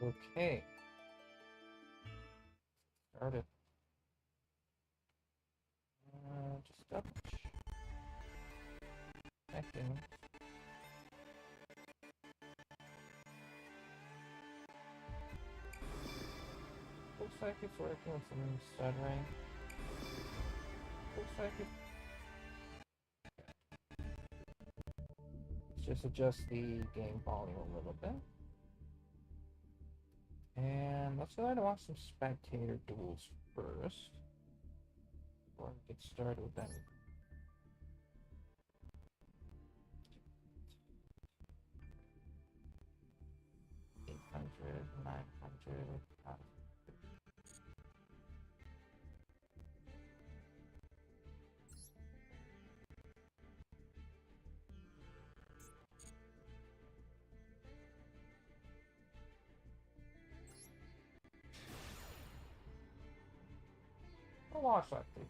Okay, started. Just double checking. Looks like it's working with some stuttering. Looks like let's just adjust the game volume a little bit. And let's go ahead and watch some spectator duels first. Before we get started with them. 800, 900. I'll watch that video.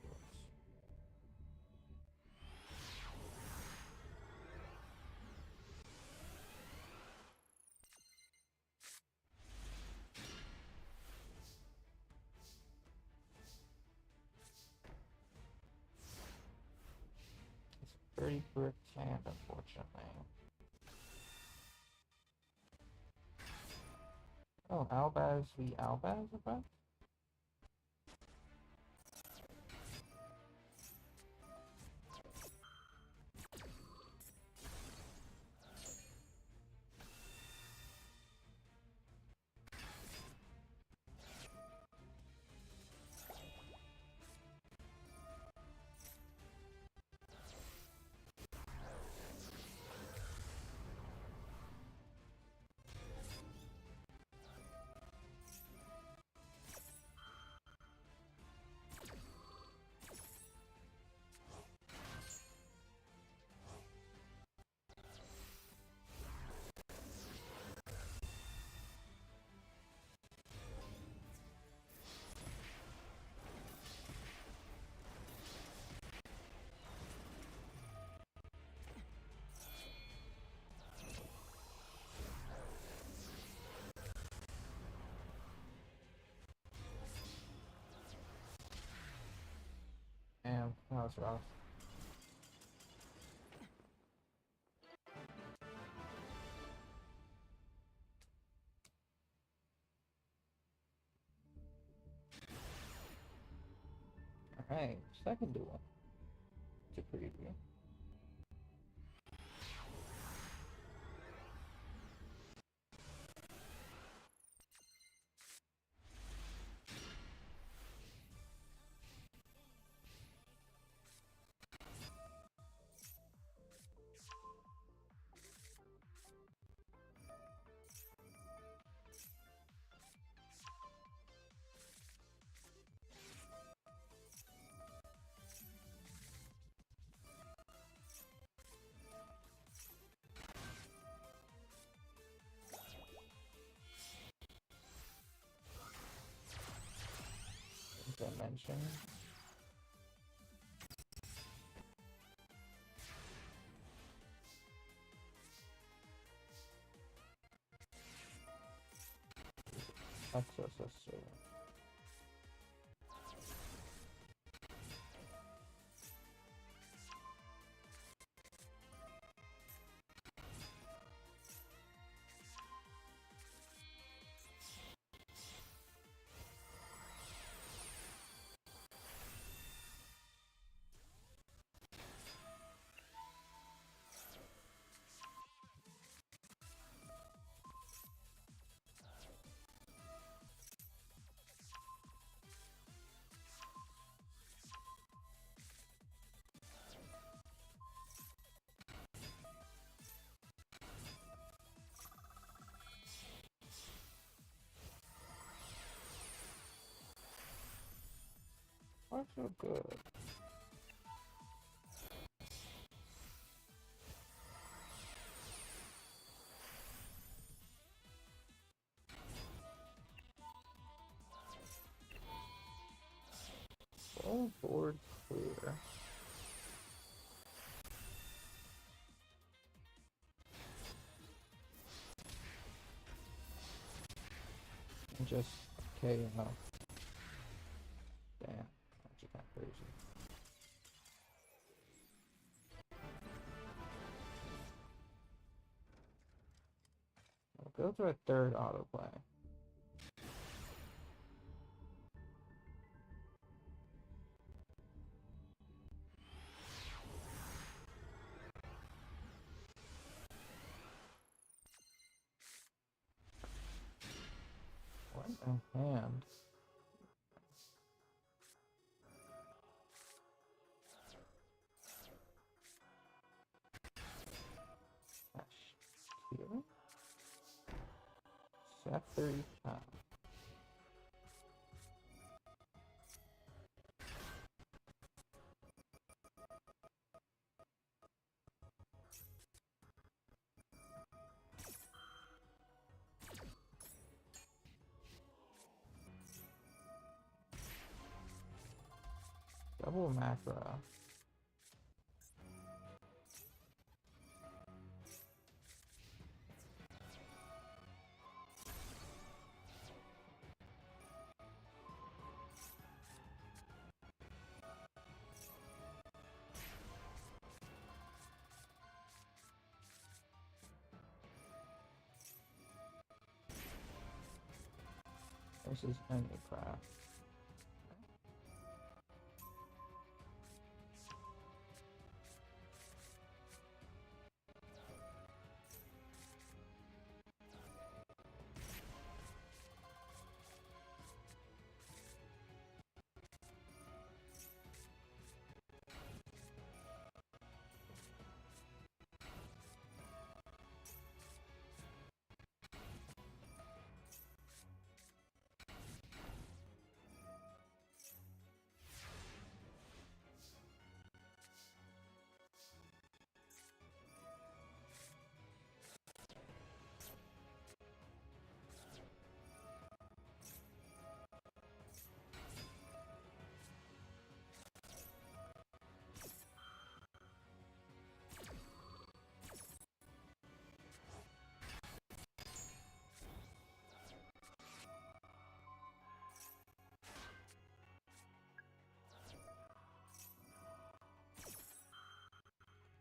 It's pretty brick hand, unfortunately. Oh, Albaz v Albaz effect? Damn, that was rough. Alright, second duel. To preview. Dimension. Exorcist. Why so good? All board clear. just KO. Damn, actually kind of crazy. We'll go to a third autoplay. What a hand. Here. Set 35. Double macro. This is Endercraft.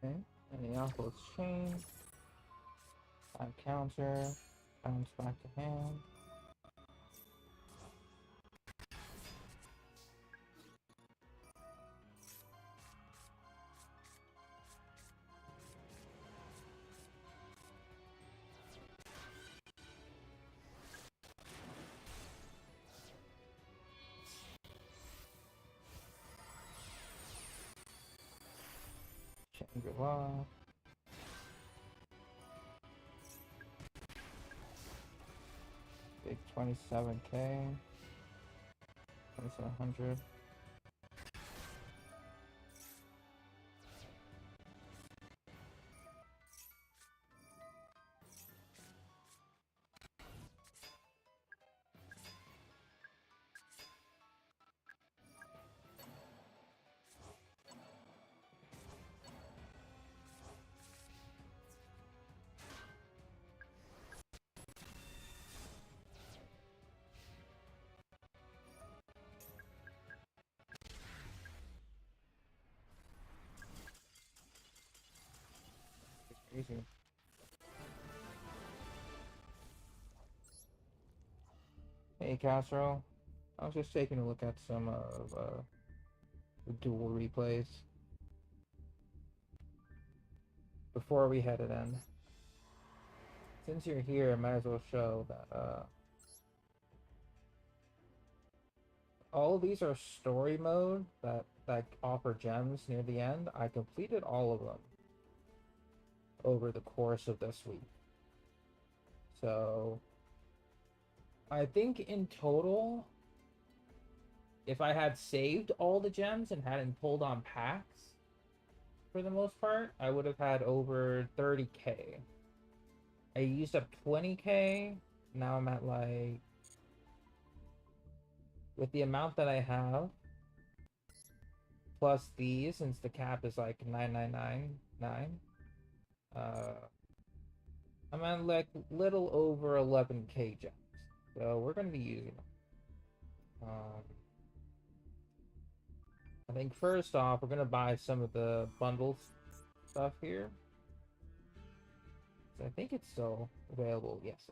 Okay, and the output chain. Time counter. Bounce back to hand. Shangri-La. Big 27K. 2700. Crazy. Hey, Castro. I was just taking a look at some of the dual replays before we headed in. Since you're here, I might as well show that all of these are story mode that offer gems near the end. I completed all of them over the course of this week. So I think in total, if I had saved all the gems and hadn't pulled on packs for the most part, I would have had over 30K. I used up 20K. Now I'm at like, with the amount that I have, plus these, since the cap is like 9999, I'm at like little over 11K gems. So we're going to be using them. I think first off, we're going to buy some of the bundles stuff here. So I think it's still available. Yes.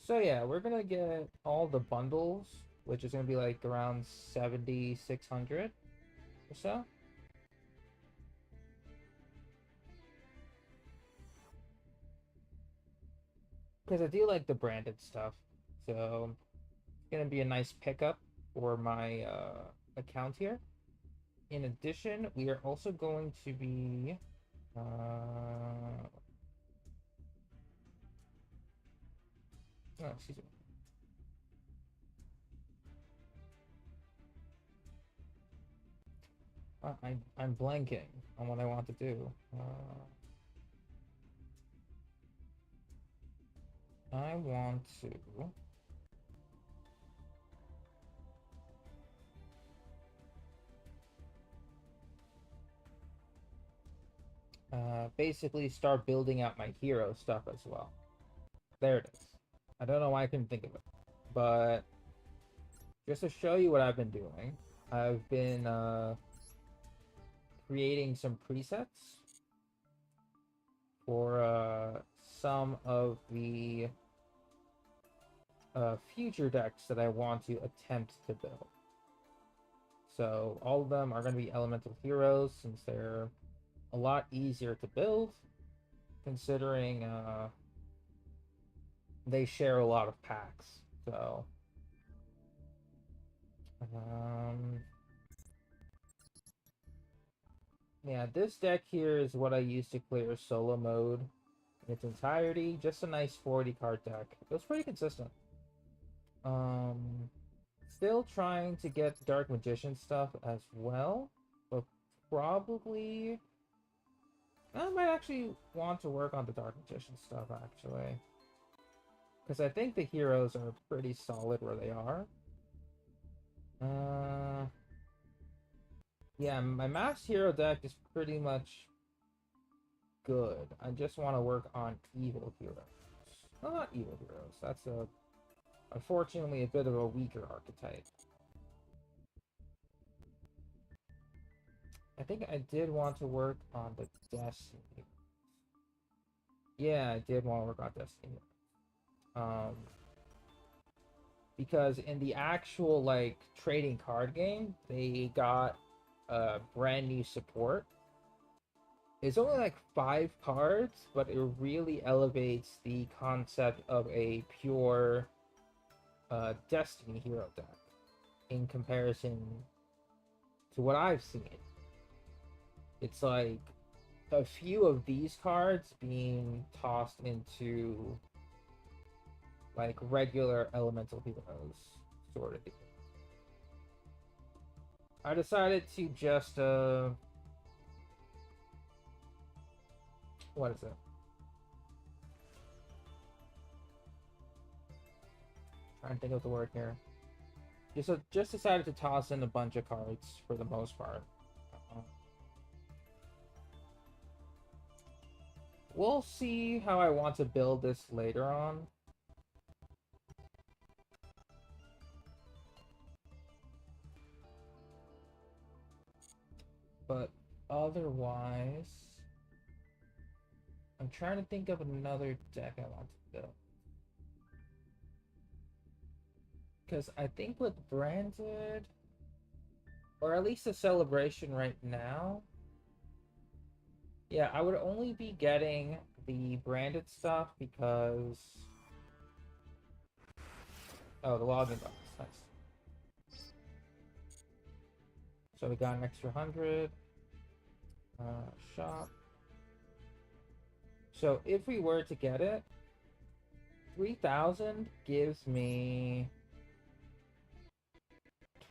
So yeah, we're going to get all the bundles, which is going to be like around 7,600 or so. Because I do like the branded stuff. So it's going to be a nice pickup for my account here. In addition, we are also going to be oh, excuse me. I'm blanking on what I want to do. I want to basically start building out my hero stuff as well. There it is. I don't know why I couldn't think of it, but just to show you what I've been doing, I've been creating some presets for some of the future decks that I want to attempt to build. So all of them are going to be elemental heroes since they're a lot easier to build, considering they share a lot of packs. So yeah, this deck here is what I use to clear solo mode in its entirety. Just a nice 40 card deck. It was pretty consistent. Still trying to get Dark Magician stuff as well, but probably I might actually want to work on the Dark Magician stuff actually, because I think the heroes are pretty solid where they are. Yeah, my mass hero deck is pretty much good. I just want to work on evil heroes. Well, not evil heroes. That's unfortunately a bit of a weaker archetype. I think I did want to work on the Destiny. Yeah, I did want to work on Destiny. Because in the actual like trading card game, they got brand new support. It's only like 5 cards, but it really elevates the concept of a pure Destiny hero deck in comparison to what I've seen. It's like a few of these cards being tossed into like regular elemental heroes sort of thing. I decided to just what is it? Trying to think of the word here. Just decided to toss in a bunch of cards for the most part. We'll see how I want to build this later on. But otherwise, I'm trying to think of another deck I want to build. Because I think with Branded, or at least a Celebration right now, yeah, I would only be getting the Branded stuff because... Oh, the login box. Nice. So we got an extra 100. Shop. So if we were to get it, 3,000 gives me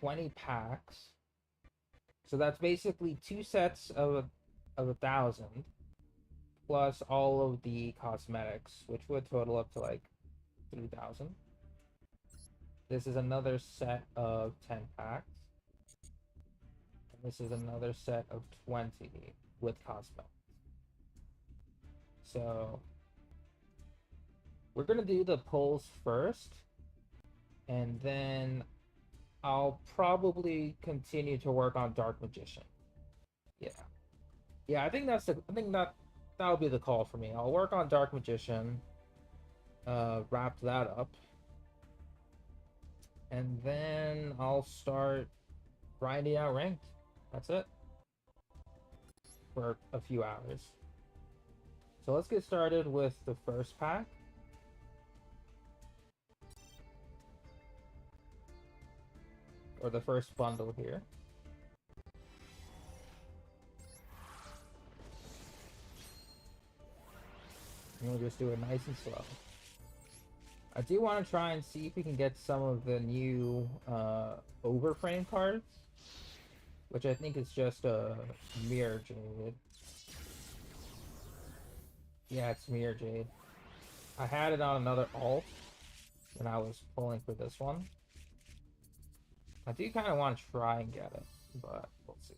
20 packs. So that's basically 2 sets of 1,000 plus all of the cosmetics, which would total up to like 3,000. This is another set of 10 packs. And this is another set of 20 with cosmetics. So We're gonna do the pulls first, and then I'll probably continue to work on Dark Magician. Yeah. Yeah, I think that'll be the call for me. I'll work on Dark Magician, wrap that up, and then I'll start grinding out ranked. That's it. For a few hours. So let's get started with the first pack. Or the first bundle here. And we'll just do it nice and slow. I do want to try and see if we can get some of the new overframe cards, which I think is just a Mirror Jade. Yeah, it's Mirror Jade. I had it on another alt when I was pulling for this one. I do kind of want to try and get it, but we'll see.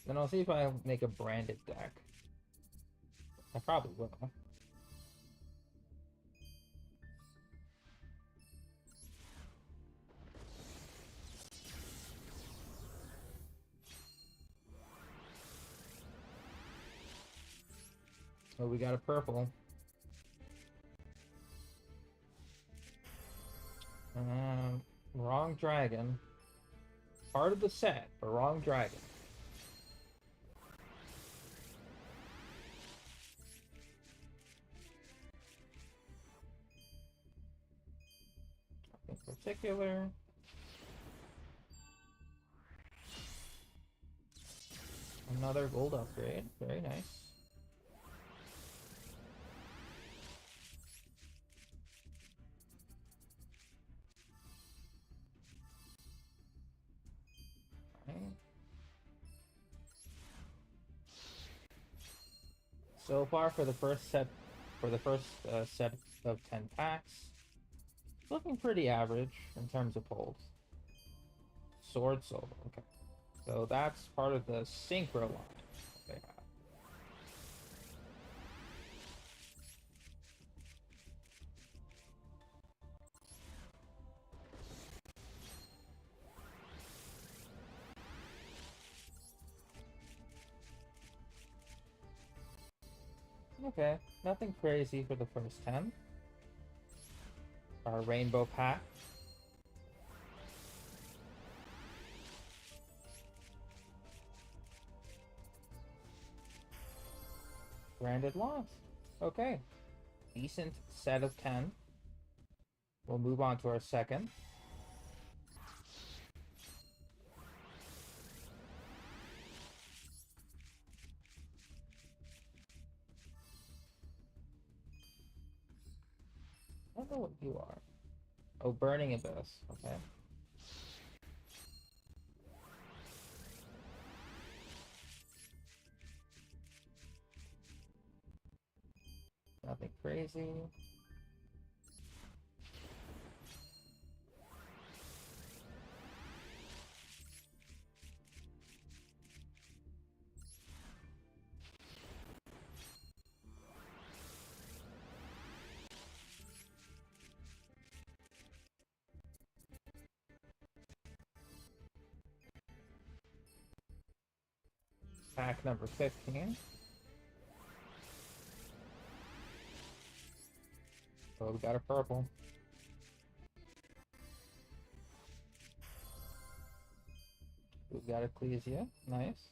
Then I'll see if I make a branded deck. I probably will. Oh, we got a purple. Wrong dragon. Part of the set, but wrong dragon. In particular. Another gold upgrade. Very nice. So far for the first set, set of 10 packs, it's looking pretty average in terms of pulls. Sword Solo, okay. So that's part of the Synchro line they have. Okay, nothing crazy for the first 10. Our Rainbow Pack. Branded Lost. Okay. Decent set of 10. We'll move on to our second. I don't know what you are. Oh, Burning Abyss. Okay. Nothing crazy. Pack number 15. So we got a purple. We've got Ecclesia. Nice.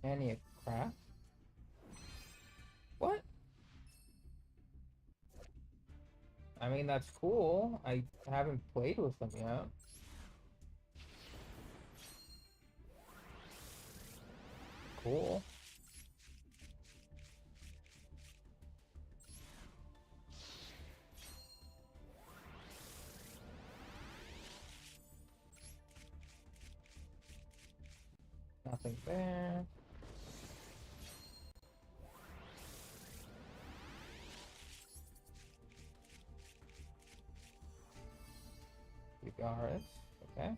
Any crap. What? I mean, that's cool. I haven't played with them yet. Cool. Nothing there. Cigaris. Okay.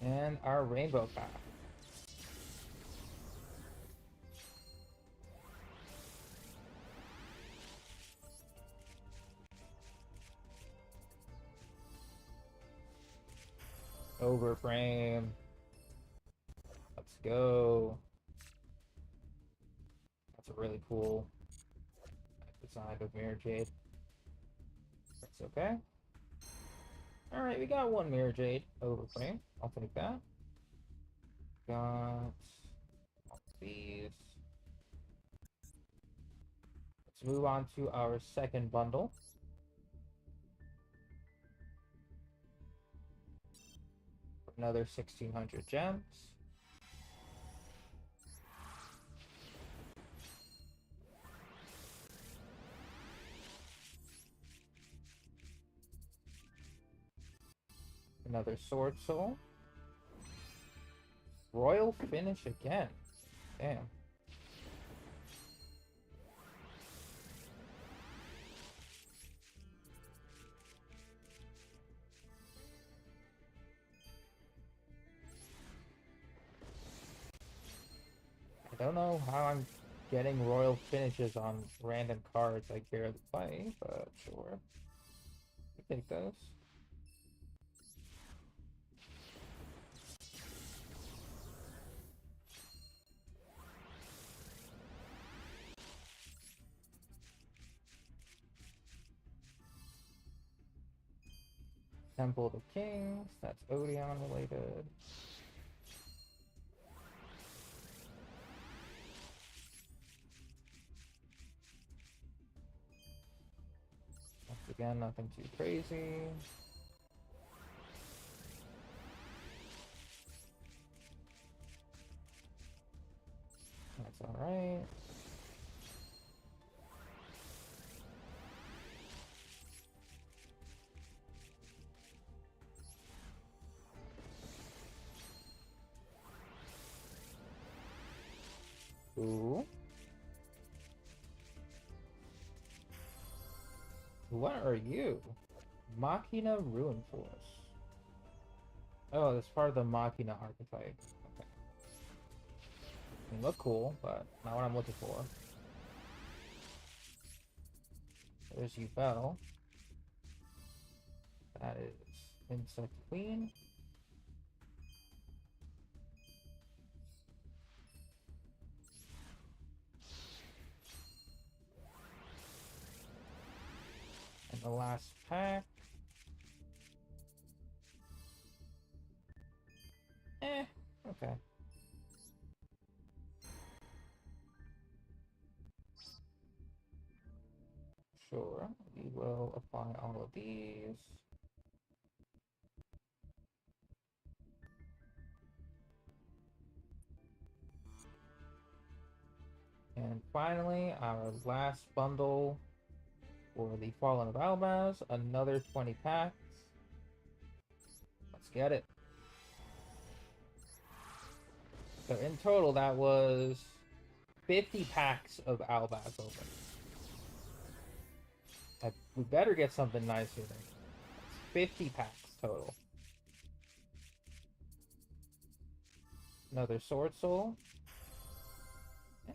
And our rainbow pack. Overframe. Let's go. That's a really cool design of Mirror Jade. That's okay. Alright, we got one Mirror Jade overframe. I'll take that. Got these. Let's move on to our second bundle. Another 1,600 gems. Another Sword Soul. Royal Finish again. Damn. I don't know how I'm getting Royal Finishes on random cards I barely play, but sure. We take those. Temple of the Kings, that's Odeon related. Once again, nothing too crazy. That's alright. Ooh. What are you? Machina Ruin Force. Oh, that's part of the Machina archetype. Okay. They look cool, but not what I'm looking for. There's Yubel. That is Insect Queen. And the last pack. Okay. Sure, we will apply all of these. And finally, our last bundle for the Fallen of Albaz, another 20 packs. Let's get it. So in total, that was 50 packs of Albaz open. We better get something nice here. That's 50 packs total. Another Sword Soul. Yeah.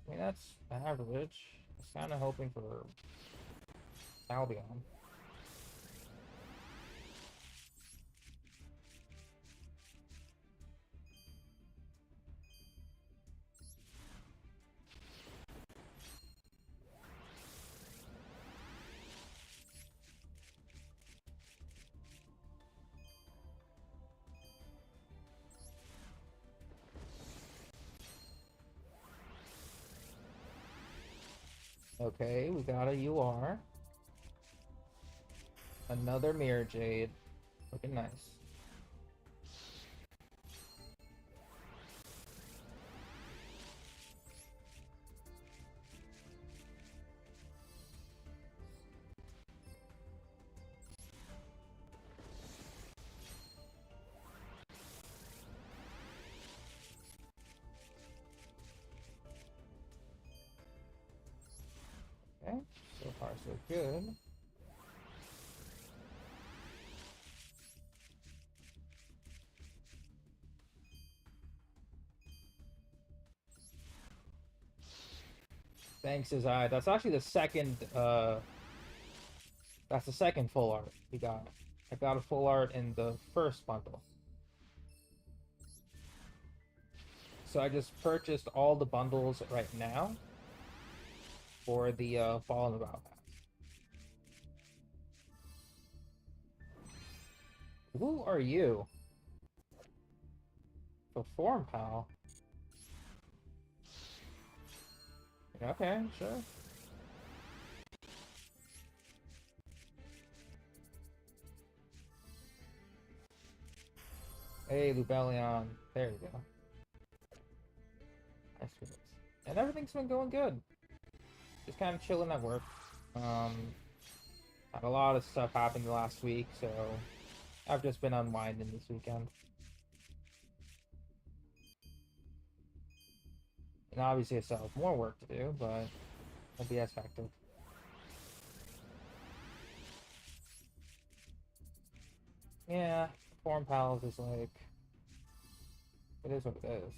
I mean, that's average. I was kind of hoping for Albion. Okay, we got a UR. Another Mirror Jade. Looking nice. Okay, so far so good. Thanks, Isaiah. That's actually the second, that's the second full art we got. I got a full art in the first bundle. So I just purchased all the bundles right now for the Fallen About Pass. Who are you? The Form Pal. Okay, sure. Hey, Lubellion. There you go. Nice for this. And everything's been going good. Just kind of chilling at work. Had a lot of stuff happen the last week, so I've just been unwinding this weekend. And obviously I still have more work to do, but I'll be as effective. Yeah, Form Pals is like... It is what it is.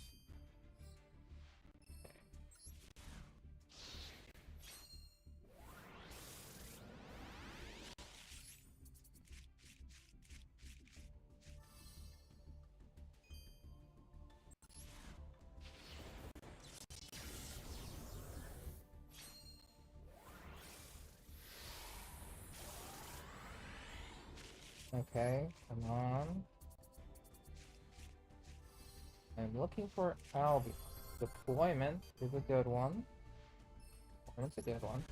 Okay, come on. I'm looking for Albion. Deployment is a good one. Deployment's a good one.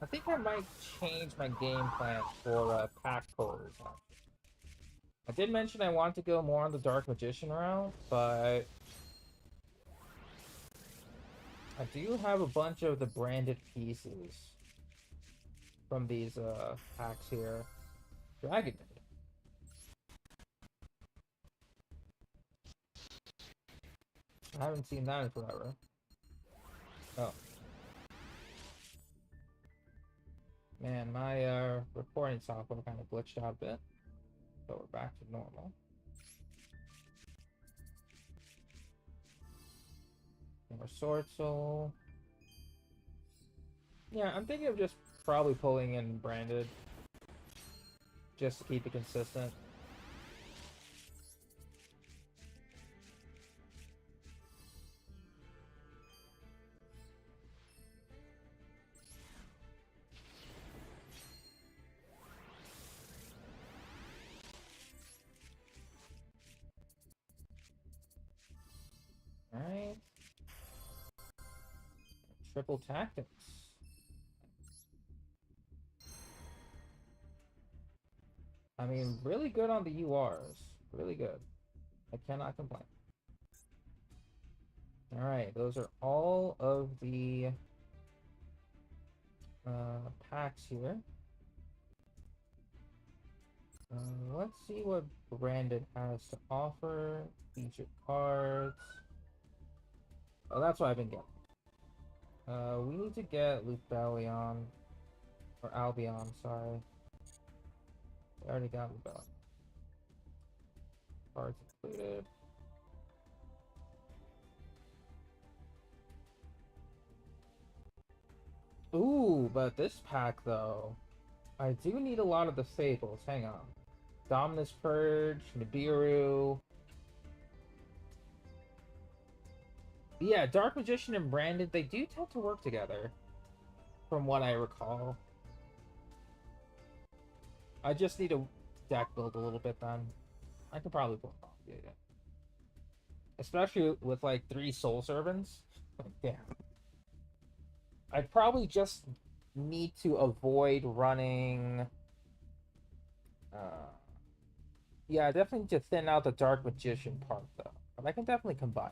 I think I might change my game plan for pack pullers. I did mention I want to go more on the Dark Magician route, but I do have a bunch of the branded pieces from these packs here. Dragon. I haven't seen that in forever. Oh. Man, my recording software kind of glitched out a bit. But we're back to normal. More Sword Soul. Yeah, I'm thinking of just probably pulling in branded. Just to keep it consistent. Alright. Triple Tactics. I mean, really good on the URs. Really good. I cannot complain. Alright, those are all of the packs here. Let's see what Branded has to offer. Featured cards. Oh, that's what I've been getting. We need to get Lubellion. Or Albion, sorry. We already got Lubellion. Cards included. Ooh, but this pack though, I do need a lot of the staples. Hang on. Dominus Purge, Nibiru. Yeah, Dark Magician and Branded, they do tend to work together. From what I recall. I just need to deck build a little bit then. I could probably pull it off. Yeah, yeah. Especially with like 3 Soul Servants. Yeah. I'd probably just need to avoid running... yeah, I definitely need to thin out the Dark Magician part though. But I can definitely combine.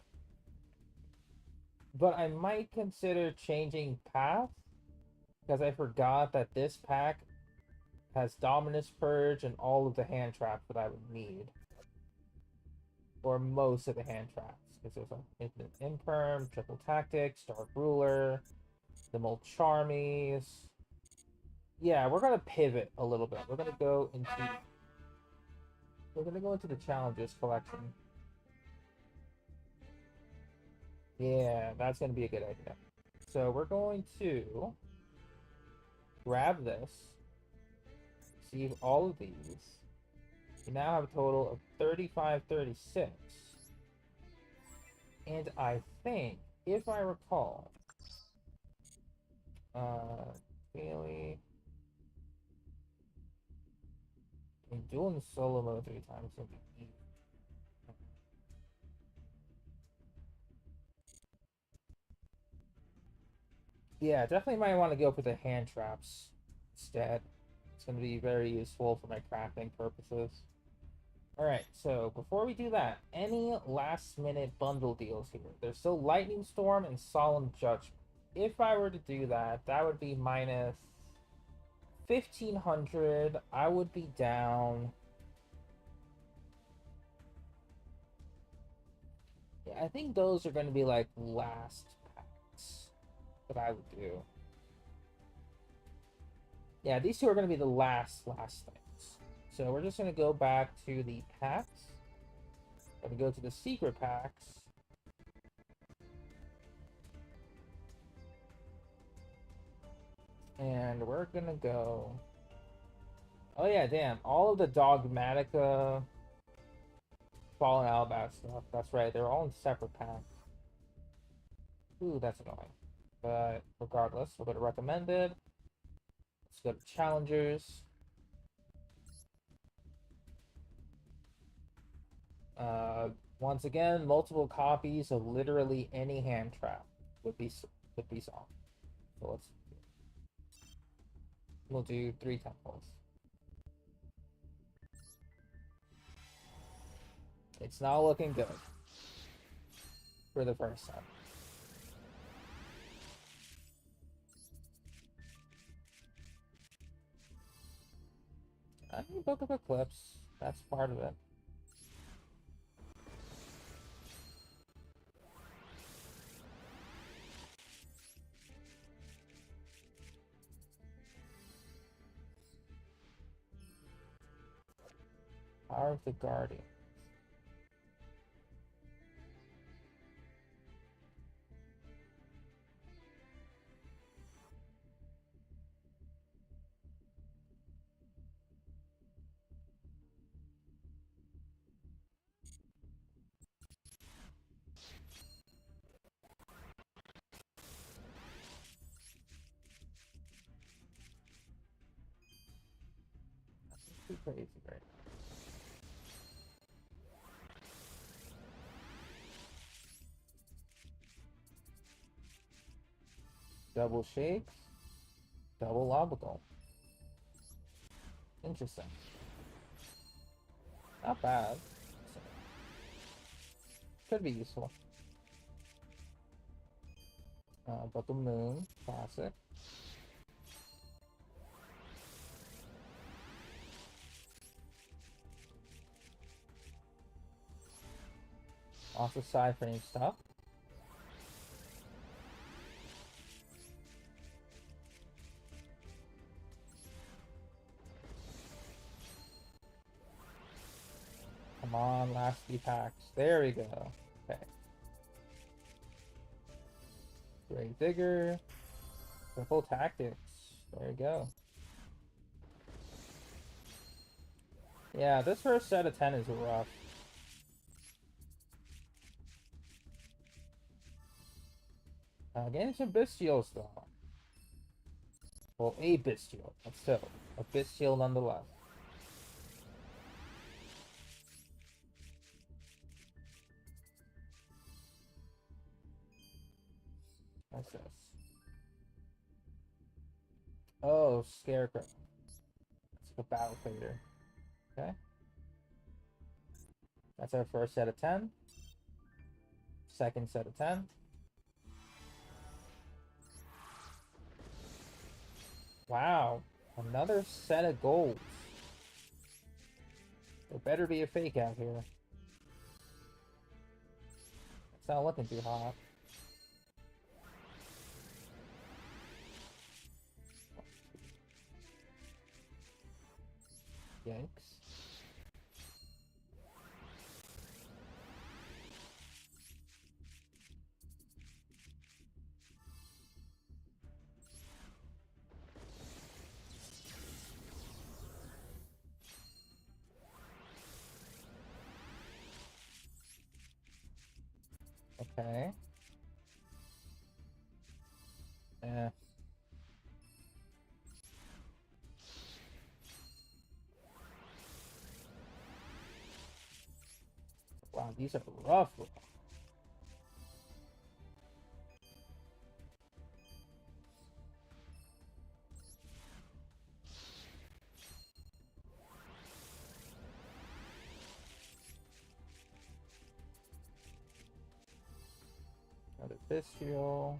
But I might consider changing path. Because I forgot that this pack has Dominus Purge and all of the hand traps that I would need. Or most of the hand traps. Because there's like Infinite Imperm, Triple Tactics, Dark Ruler, the Molcharmies. Yeah, we're gonna pivot a little bit. We're gonna go into the Challengers collection. Yeah, that's gonna be a good idea. So we're going to grab this, receive all of these. We now have a total of 3536. And I think, if I recall, daily. Doing solo mode 3 times would be easy. Yeah, definitely might want to go for the hand traps instead. It's going to be very useful for my crafting purposes. Alright, so before we do that, any last minute bundle deals here? There's still Lightning Storm and Solemn Judgment. If I were to do that, that would be minus 1500. I would be down. Yeah, I think those are going to be like last packs that I would do. Yeah, these two are going to be the last things. So we're just going to go back to the packs. Going to go to the secret packs. And we're going to go... Oh yeah, damn. All of the Dogmatica, Fallen Alabaster stuff. That's right, they're all in separate packs. Ooh, that's annoying. But regardless, we'll go to Recommended. Let's go to Challengers. Once again, multiple copies of literally any hand trap would be solved. So we'll do 3 temples. It's not looking good for the first time. I mean, Book of Eclipse. That's part of it. Power of the Guardian. That's too crazy, right? Double shakes, double lobical. Interesting. Not bad. Could be useful. But the Moon, classic. Also side frame stuff. Come on, last few packs. There we go. Okay. Great Digger. Triple Tactics. There we go. Yeah, this first set of 10 is rough. Getting some Bestials though. Well, a Bestial, but still. A Bestial nonetheless. What's this? Oh, Scarecrow. It's like a battle fader. Okay. That's our first set of 10. Second set of 10. Wow. Another set of golds. There better be a fake out here. It's not looking too hot. Yikes. Okay. Yeah. Wow, these are rough. Another bestial.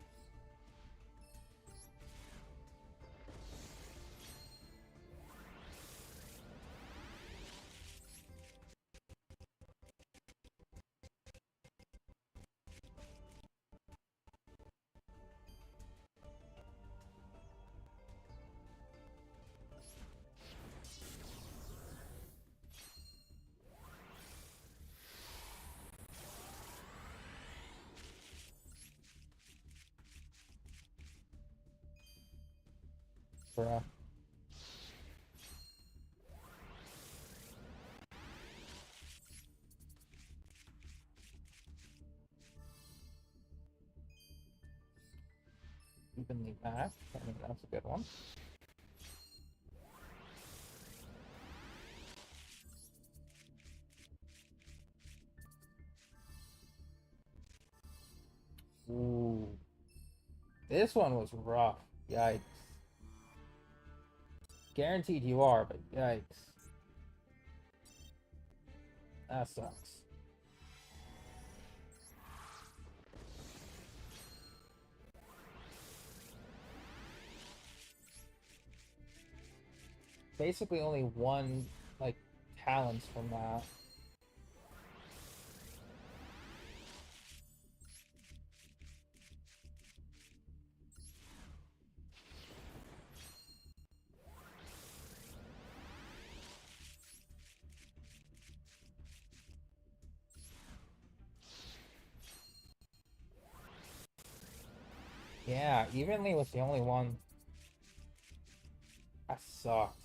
Bruh. Evenly matched. I mean, that's a good one. Ooh. This one was rough. Yikes. Guaranteed you are, but yikes. That sucks. Basically only one, like, talents from that. Yeah, evenly was the only one. That sucked.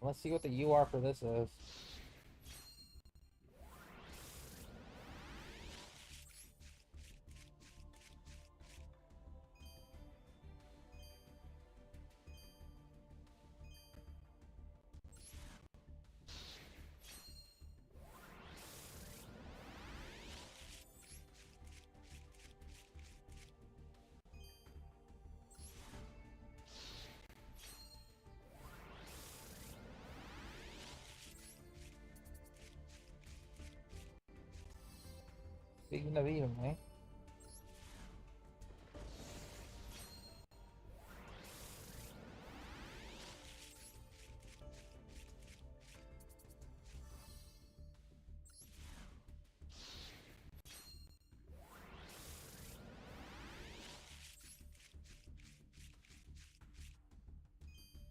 Let's see what the UR for this is. Speaking of evenly.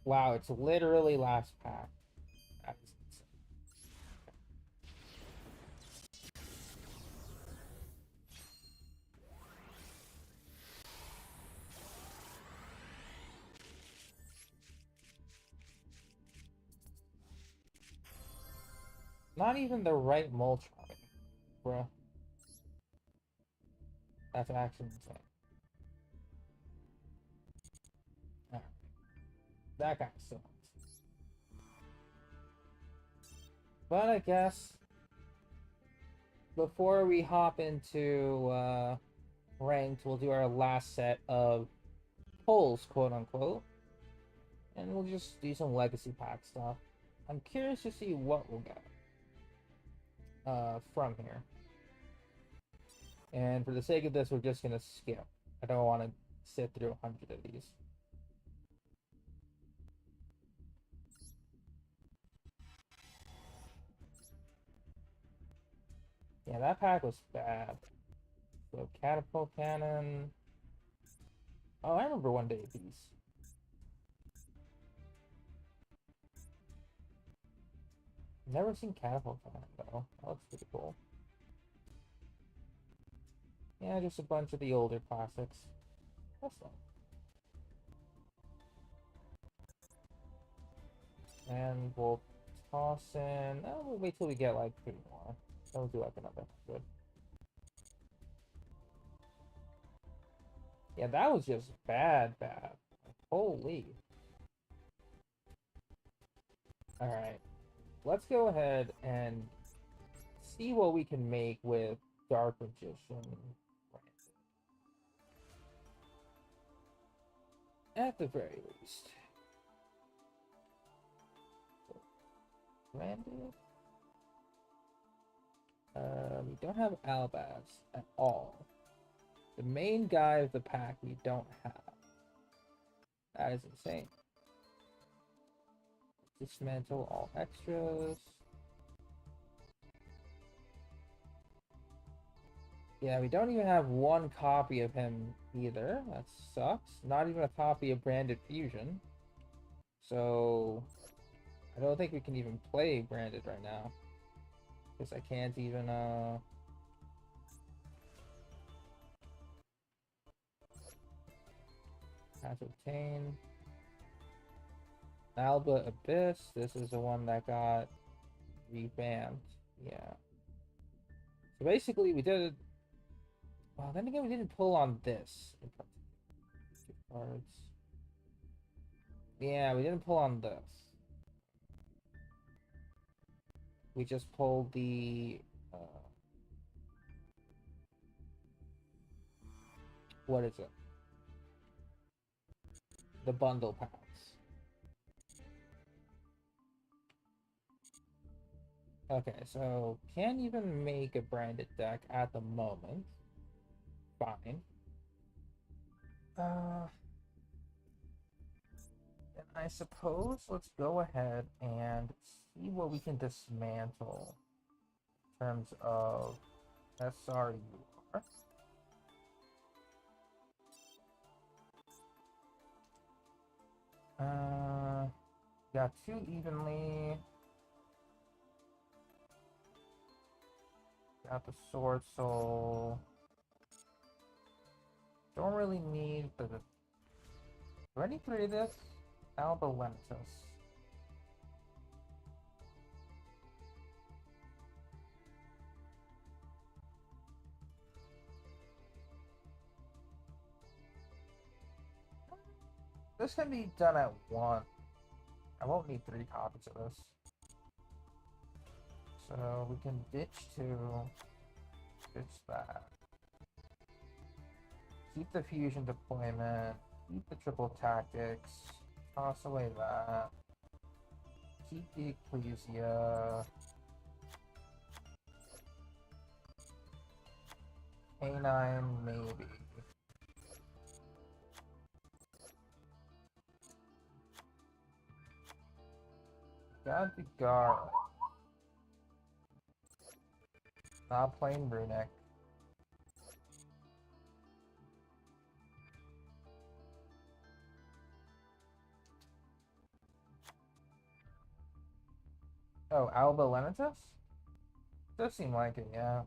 Wow, it's literally last pack. That is insane. Not even the right Moltron, bruh. That's actually insane. Yeah. That kind of sucks. But I guess before we hop into ranked, we'll do our last set of polls, quote unquote, and we'll just do some legacy pack stuff. I'm curious to see what we'll get from here. And for the sake of this, we're just gonna skip. I don't want to sit through 100 of these. Yeah, that pack was bad. So catapult cannon. Oh, I remember one day piece. Never seen Catapult Command though. That looks pretty cool. Yeah, just a bunch of the older classics. That's fun. And we'll toss in. Oh, we'll wait till we get like 3 more. Then we'll do like another 100. Yeah, that was just bad. Like, holy. Alright. Let's go ahead and see what we can make with Dark Magician. At the very least. Branded. We don't have Albaz at all. The main guy of the pack we don't have. That is insane. Dismantle all extras. Yeah, we don't even have one copy of him either. That sucks. Not even a copy of Branded Fusion. So I don't think we can even play Branded right now. Because I can't even have to obtain Alba Abyss. This is the one that got revamped. Yeah. So basically we did. Well, then again, we didn't pull on this. Cards. Yeah, we didn't pull on this. We just pulled the what is it? The bundle packs. Okay, so can't even make a branded deck at the moment. Fine. And I suppose let's go ahead and see what we can dismantle in terms of SRUR. Got 2 evenly. Got the Sword Soul. Don't really need the... Do I need 3 of this? Alba Lentus. This can be done at 1. I won't need 3 copies of this. So we can ditch 2. Ditch that. Keep the fusion deployment. Keep the triple tactics. Toss away that. Keep the Ecclesia. Canine, maybe. Got the guard. Not playing Runic. Oh, Alba Lenitus? Does seem like it, yeah.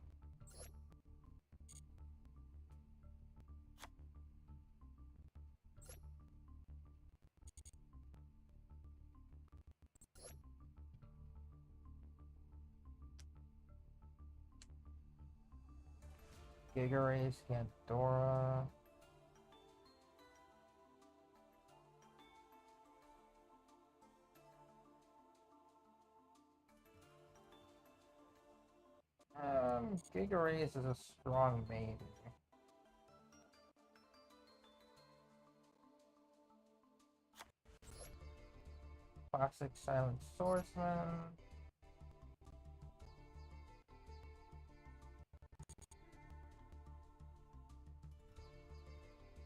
Giga Race, Pandora. Giga Race is a strong maybe. Classic Silent Swordsman.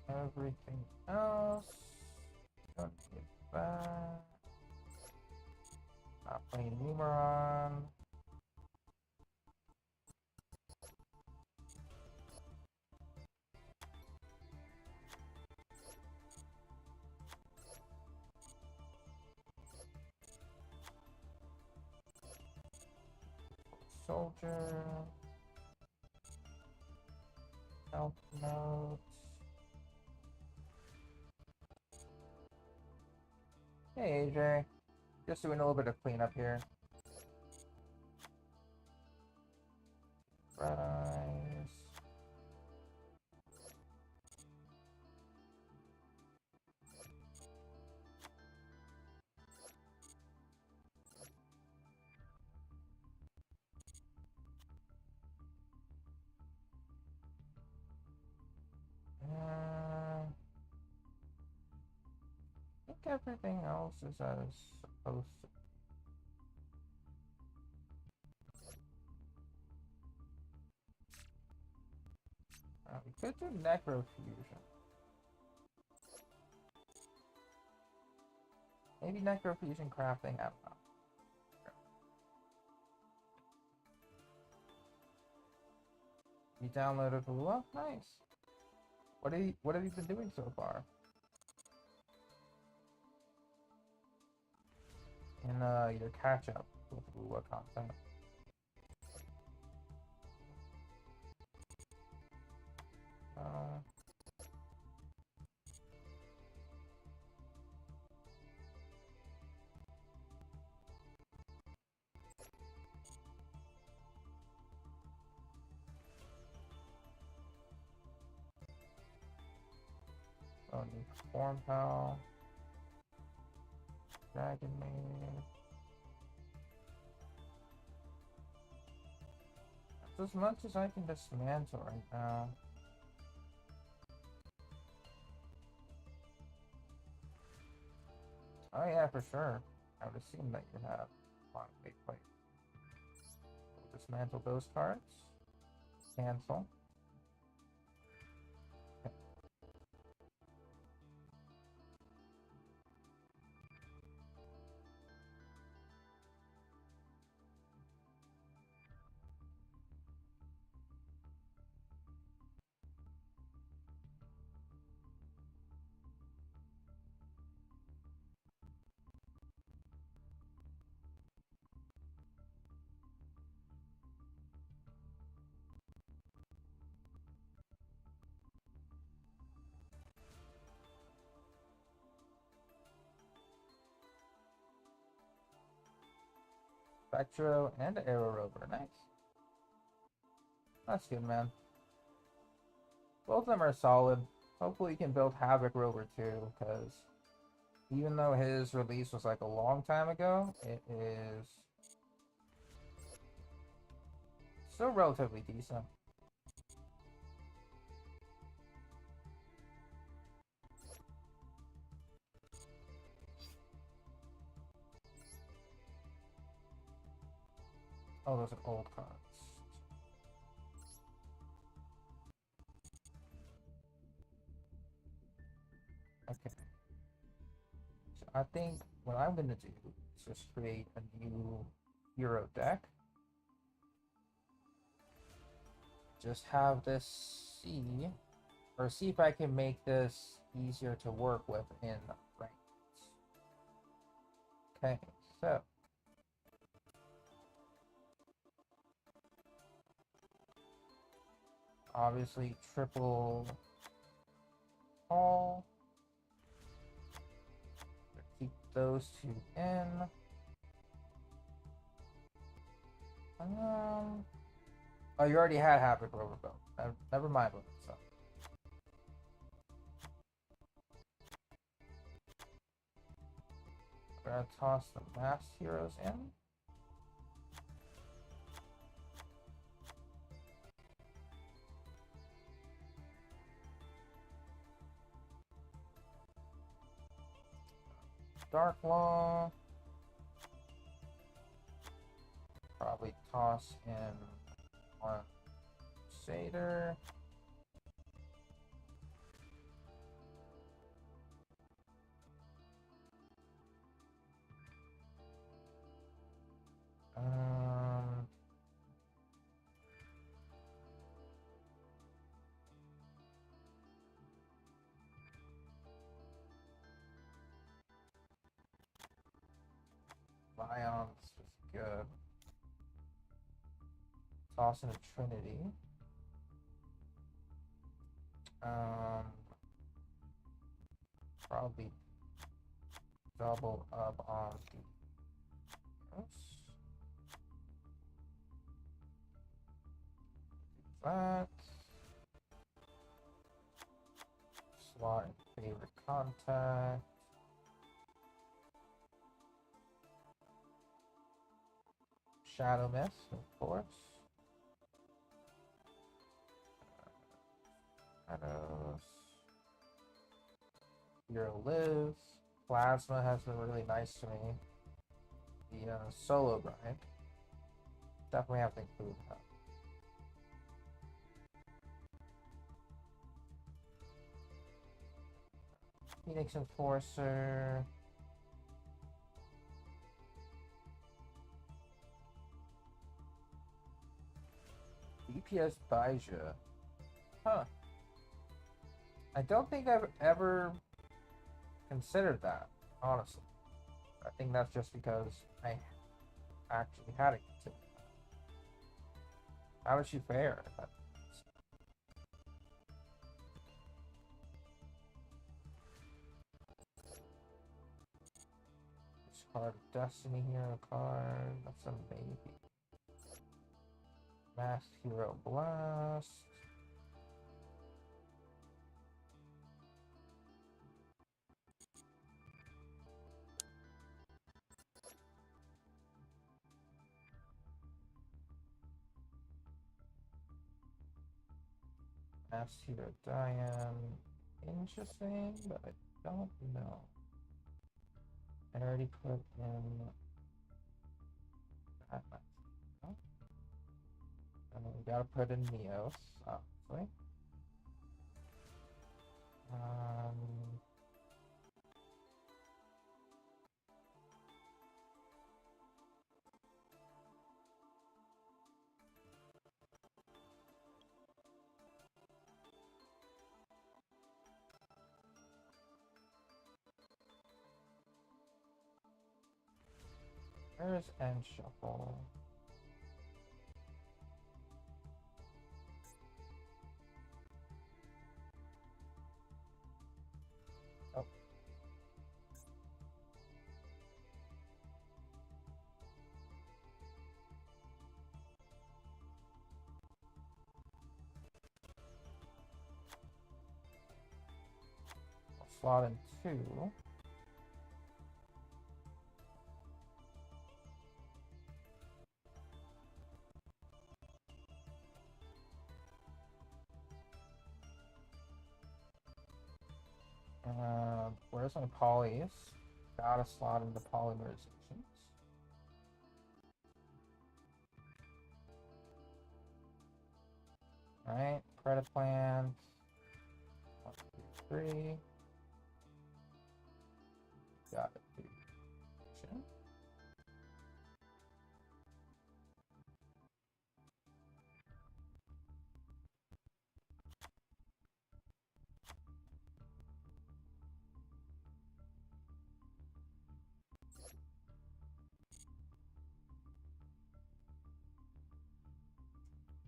Everything else. Don't need that. Not playing Numeron. soldier. Help note. Hey AJ. Just doing a little bit of cleanup here. Rice. I think everything else is as supposed to. We could do necrofusion. Maybe necrofusion crafting, I don't know. You downloaded Wuwa? Nice. What have you been doing so far? In your catch up with Wuwa content. So new form pal. Dragon Maid. That's as much as I can dismantle right now. Oh yeah, for sure. I would assume that you have. Hold on, wait. We'll dismantle those cards. Cancel. Okay. Spectro and Arrow Rover, nice. That's good, man. Both of them are solid. Hopefully you can build Havoc Rover too, because even though his release was like a long time ago, it is still relatively decent. Oh, those are old cards. Okay. So I think what I'm gonna do is just create a new hero deck. Just have this see if I can make this easier to work with in ranked. Okay, so obviously triple all. Keep those two in. Oh, you already had Havoc Rover built. Never mind with it, so. We're gonna toss the mass heroes in. Dark Law. Probably toss in one Satyr. Vions is good. Toss in a Trinity. Probably double up on the that. Slot in favorite contact. Shadow Mist, of course. Shadows. Hero lives. Plasma has been really nice to me. The solo grind. Definitely have to include that. Phoenix Enforcer. DPS Baija. Huh. I don't think I've ever considered that, honestly. I think that's just because I actually hadn't considered that. How does she fare? Card of Destiny Hero card. That's a maybe. Masked Hero Blast. Masked Hero Diane. Interesting, but I don't know. I already put in that. And then we gotta put in Neos, obviously. Where's End Shuffle? Oh. I'll slot in 2. Where's my polys? Gotta slot into polymerizations. Alright, credit plans. 1, 2, 3. Got it.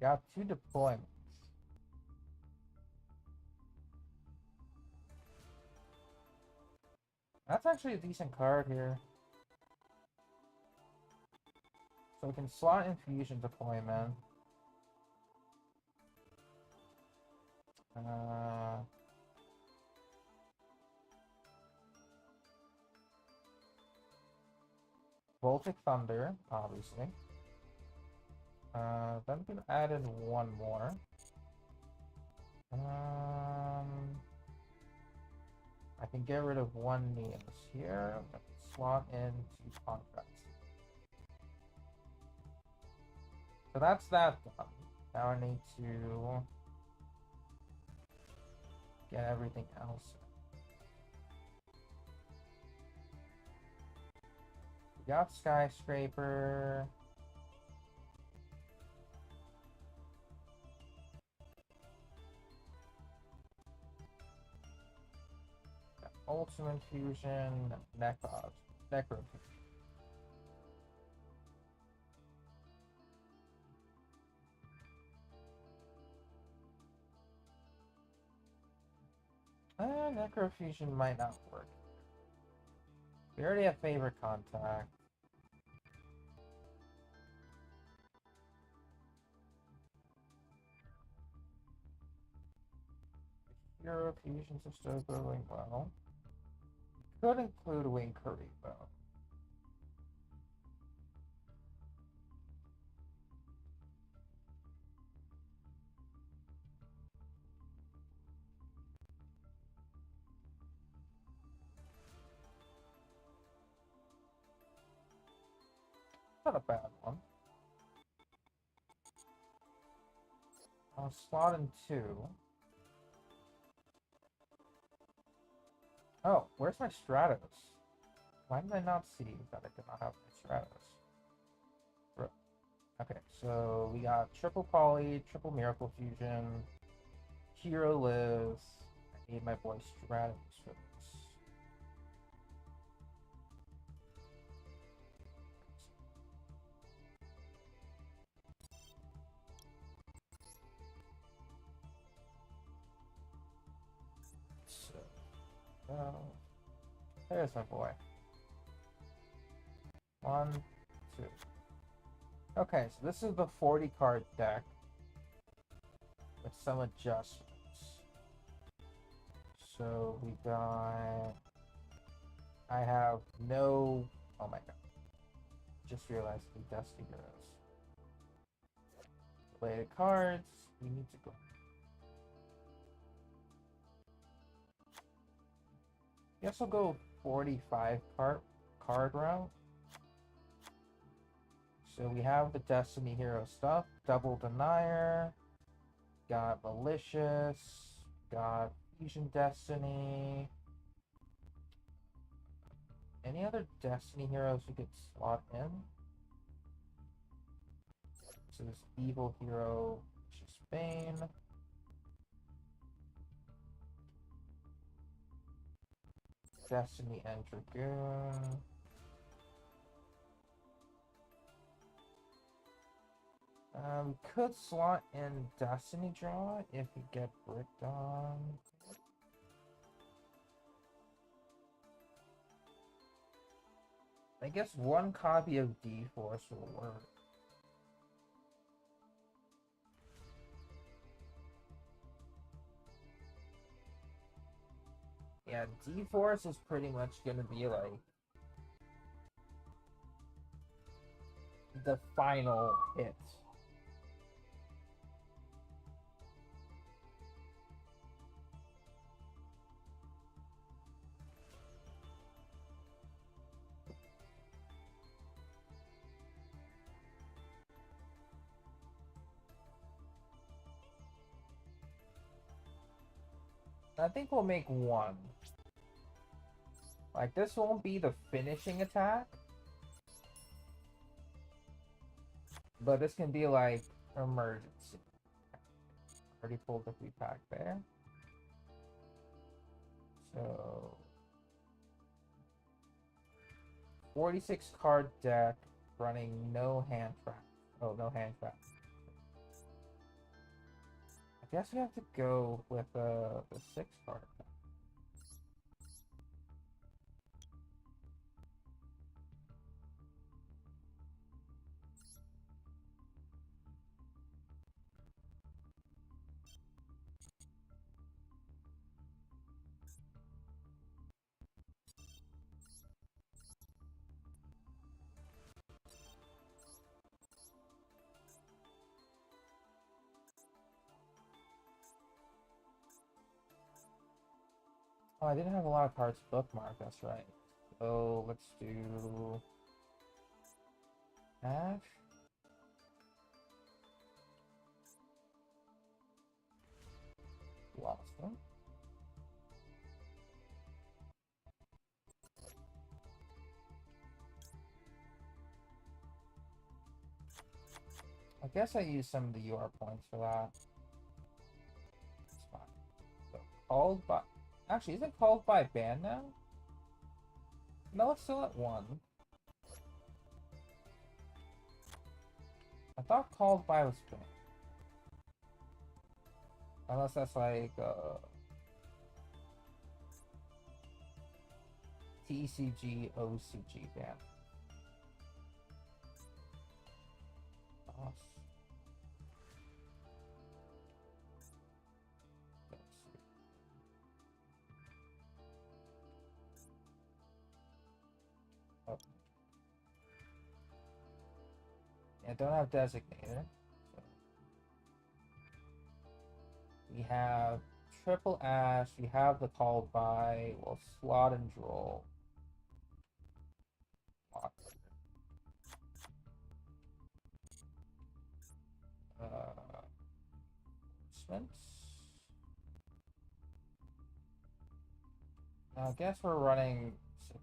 Got 2 deployments. That's actually a decent card here. So we can slot Infusion deployment. Voltic Thunder, obviously. Then we can add in 1 more. I can get rid of 1 Neos here. Slot into contracts. So that's that done. Now I need to get everything else. We got Skyscraper. Ultimate Fusion, Necro. Necrofusion might not work. We already have favorite contact. Hero fusions are still going well. Could include Wing Karibo. Not a bad one. I'll slot in 2. Oh, where's my Stratos? Why did I not see that I did not have my Stratos? Okay, so we got triple poly, triple miracle fusion, hero lives. I need my boy Stratos for this. So, there's my boy. 1, 2. Okay, so this is the 40 card deck with some adjustments. So we got. I have no. Oh my god. Just realized the Dusty Heroes. Related cards. We need to go. I guess I'll go 45 card route. So we have the Destiny Hero stuff. Double Denier. Got Malicious. Got Fusion Destiny. Any other Destiny heroes we could slot in? So this Evil Hero, which is Bane. Destiny and Dragoon. We could slot in Destiny Draw if we get bricked on. I guess one copy of D-Force will work. Yeah, D-Force is pretty much gonna be like the final hit. I think we'll make one. Like, this won't be the finishing attack. But this can be, like, emergency. Already pulled the free pack there. So... 46 card deck, running no hand trap. Oh, no hand trap. I guess we have to go with the 6 card deck. Oh, I didn't have a lot of cards bookmarked, that's right. So let's do Ash. Lost them. I guess I use some of the UR points for that. It's fine. So, called by... Actually, is it called by ban now? No, it's still at 1. I thought called by was banned. Unless that's like, TCG, OCG ban. Oh. Yeah, don't have designator. So we have triple ash. We have the call by. We'll slot and draw. I guess we're running 6.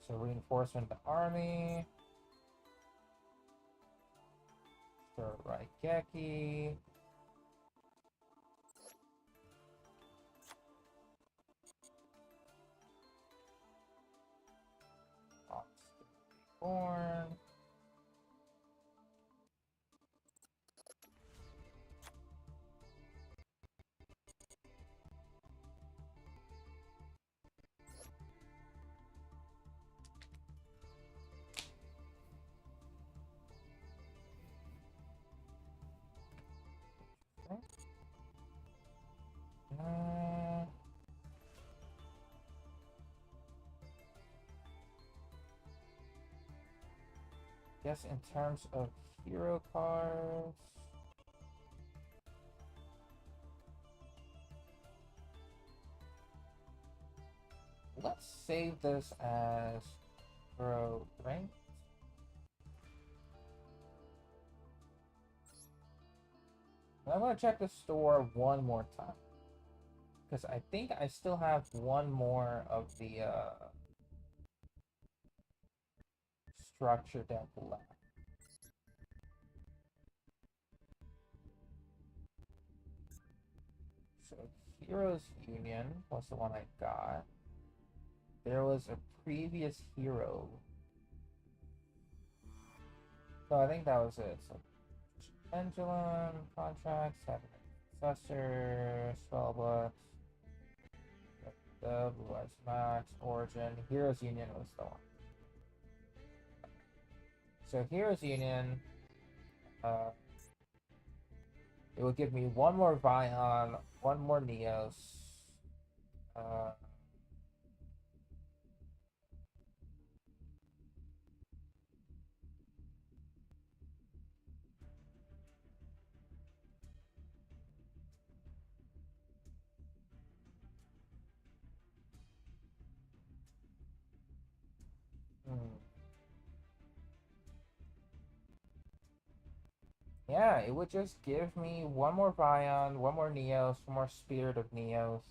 So reinforcement of the army. Sure, Raigeki. Born. Guess in terms of hero cards, let's save this as hero ranked. I'm gonna check the store one more time because I think I still have one more of the structure deck left. So Heroes Union was the one I got. There was a previous hero. So I think that was it. So Pendulum, Contract, Seven Successor, Spellbook, the Blue Eyes Max, Origin, Heroes Union was the one. So Heroes Union, it will give me one more Vion, one more Neos. Yeah, it would just give me one more Vion, one more Neos, one more Spirit of Neos,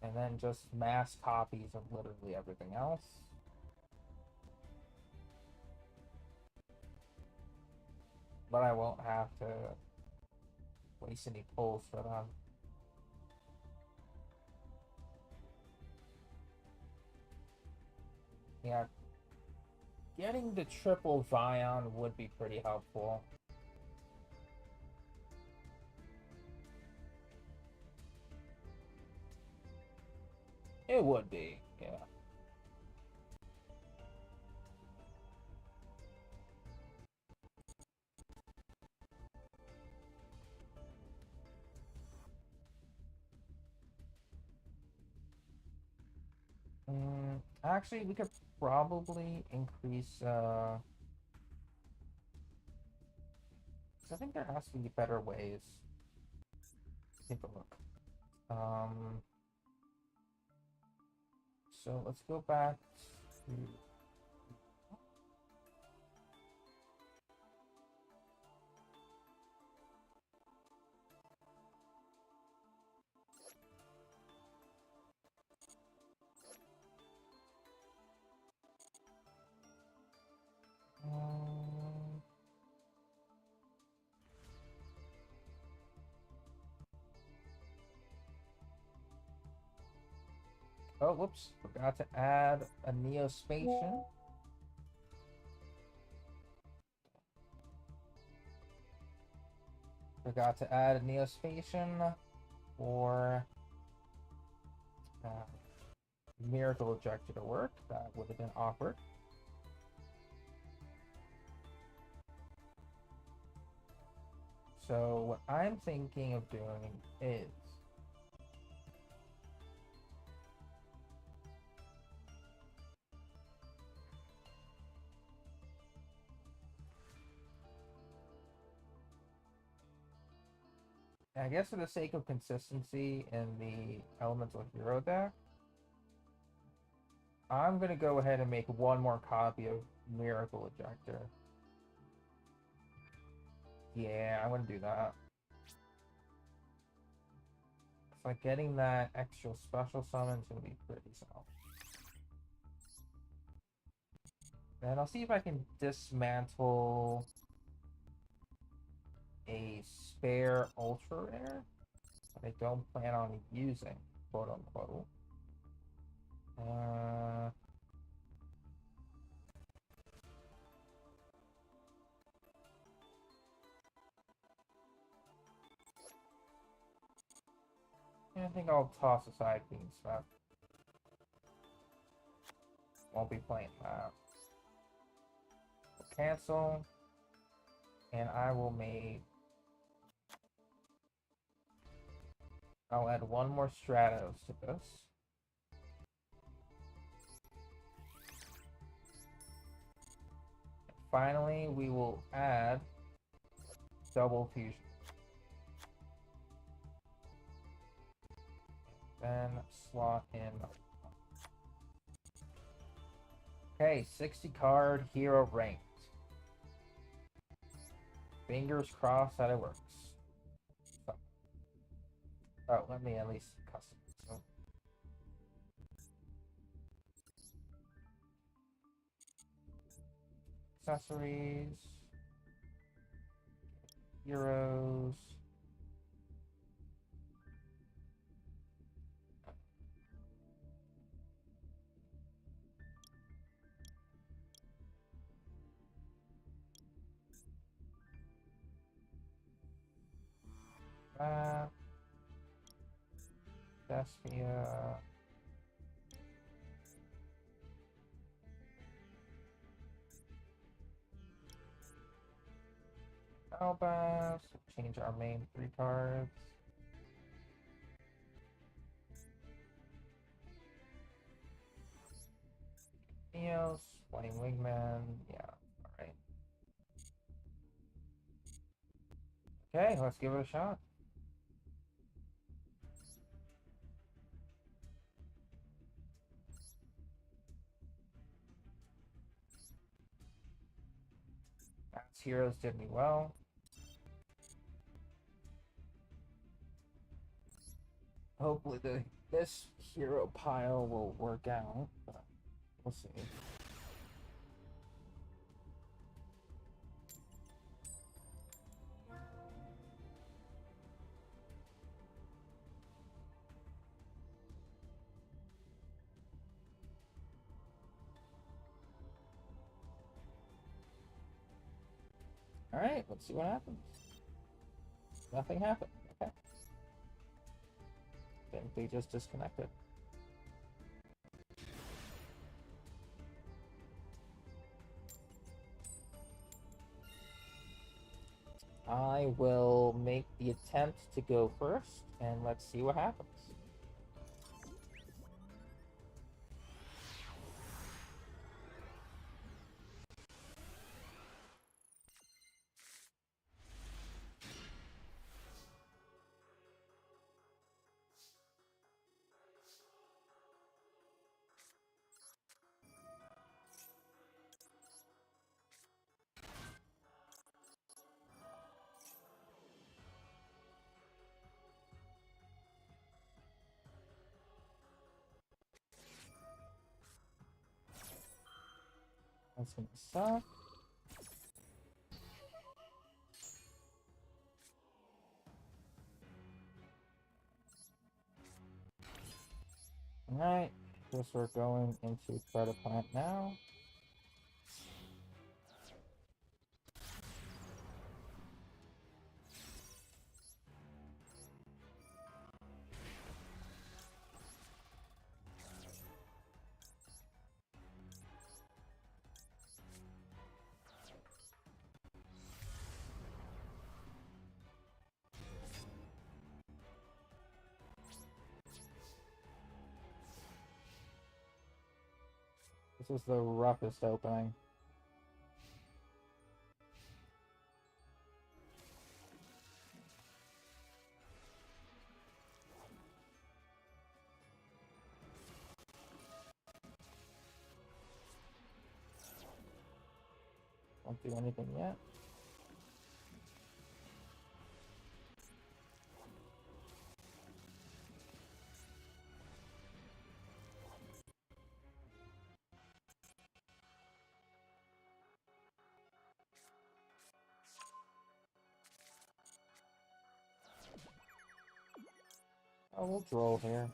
and then just mass copies of literally everything else. But I won't have to waste any pulls for them. Yeah, getting the triple Vion would be pretty helpful. It would be, yeah. Actually, we could probably increase, I think there has to be better ways. Take a look. So let's go back to... Oh, whoops. Forgot to add a Neospatian. Forgot to add a Neospatian for Miracle Ejector to work. That would have been awkward. So what I'm thinking of doing is I guess for the sake of consistency in the Elemental Hero deck, I'm gonna go ahead and make one more copy of Miracle Ejector. Yeah, I'm gonna do that. It's like getting that extra special summon is gonna be pretty solid. Then I'll see if I can dismantle a spare ultra rare that I don't plan on using, quote unquote. I think I'll toss aside Beam Swept. Won't be playing that. We'll cancel. And I will make... I'll add one more Stratos to this. And finally, we will add Double Fusion. Then slot in. Okay, 60 card hero ranked. Fingers crossed that it works. So, oh, let me at least custom it. So. Accessories. Heroes. Despia. Albas. Change our main 3 cards. Neos. Flame Wingman. Yeah, alright. Okay, let's give it a shot. Matt's heroes did me well. Hopefully this hero pile will work out, but we'll see. Alright, let's see what happens. Nothing happened. Okay. I think they just disconnected. I will make the attempt to go first, and let's see what happens. That's gonna suck. Alright, guess we're going into Credit Plant now. This is the roughest opening. Don't do anything yet. Oh, we'll droll here.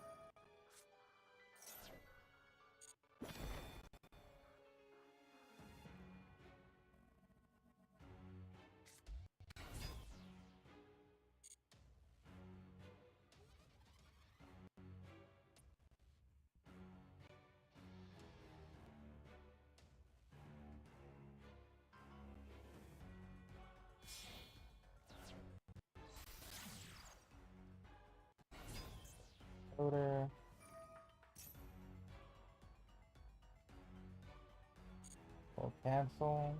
Order. We'll cancel.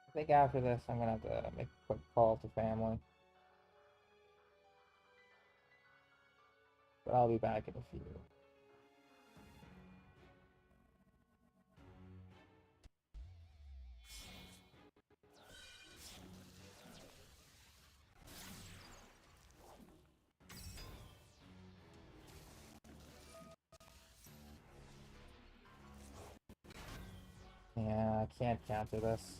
I think after this, I'm gonna have to make a quick call to family. But I'll be back in a few. Yeah, I can't counter this.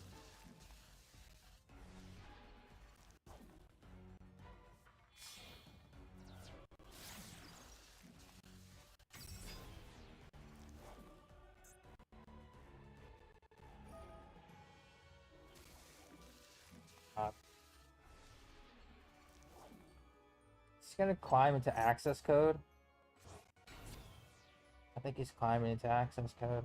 He's gonna climb into access code. I think he's climbing into access code.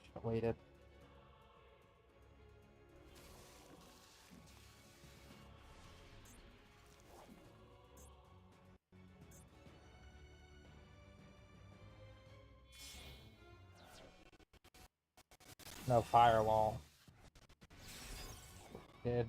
Should've waited. No firewall. Did.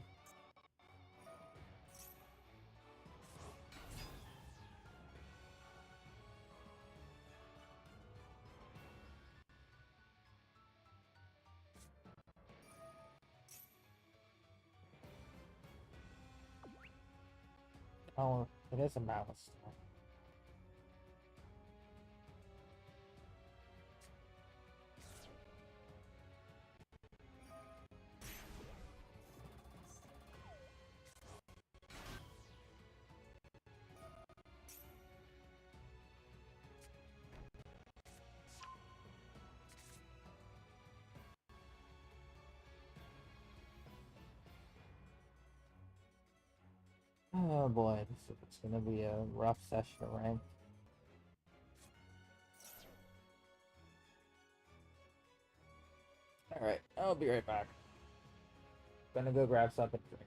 Oh, it is a mouse. Oh boy, it's gonna be a rough session of rank. Alright, I'll be right back. Gonna go grab something to drink.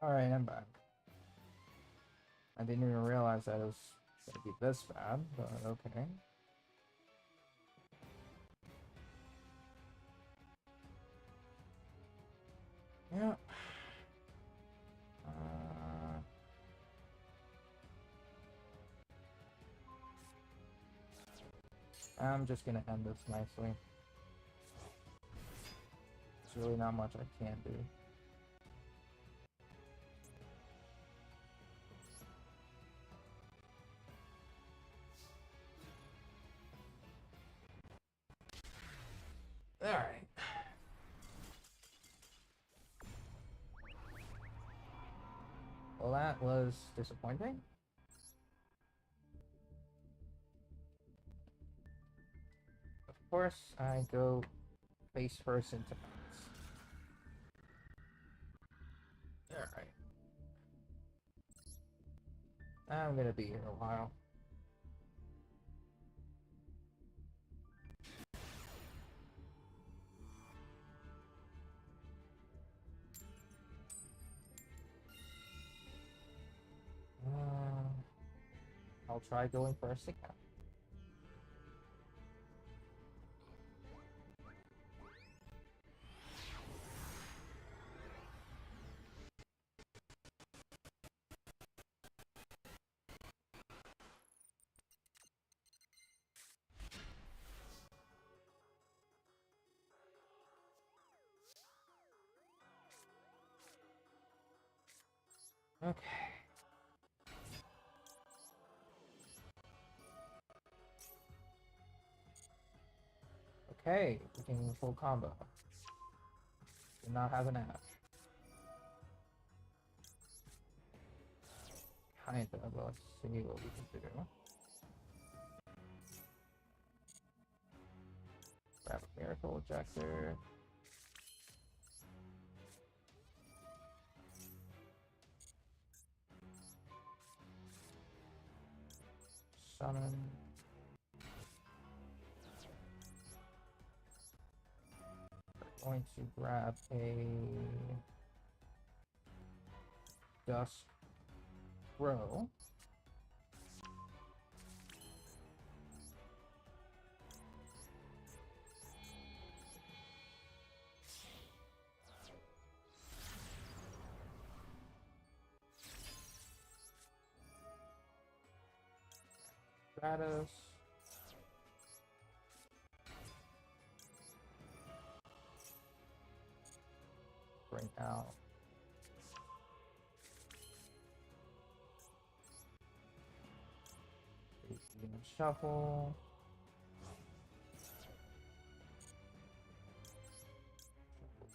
Alright, I'm back. I didn't even realize that it was gonna be this bad, but okay. Yeah. I'm just gonna end this nicely. There's really not much I can do. Alright. Well, that was disappointing. Of course, I go face first into bounce. Alright. I'm gonna be here a while. I'll try going first again. Okay. Okay, beginning full combo. Do not have an app. Kinda, but let's see what we can do. Grab a miracle ejector. Summon. We're going to grab a Dusk Row. Stratos. Bring out shuffle.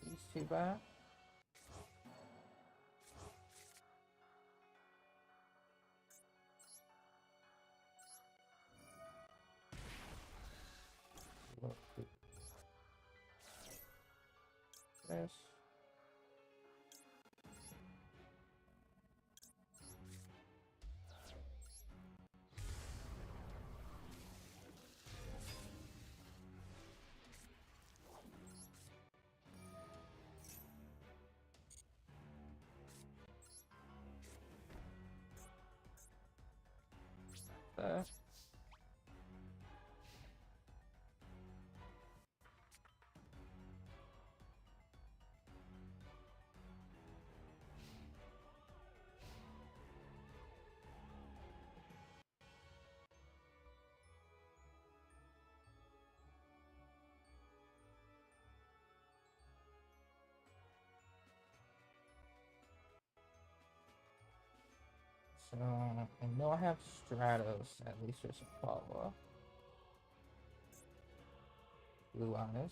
These two back. This. That. So, I know I have Stratos, at least for some follow-up. Blue Eyes.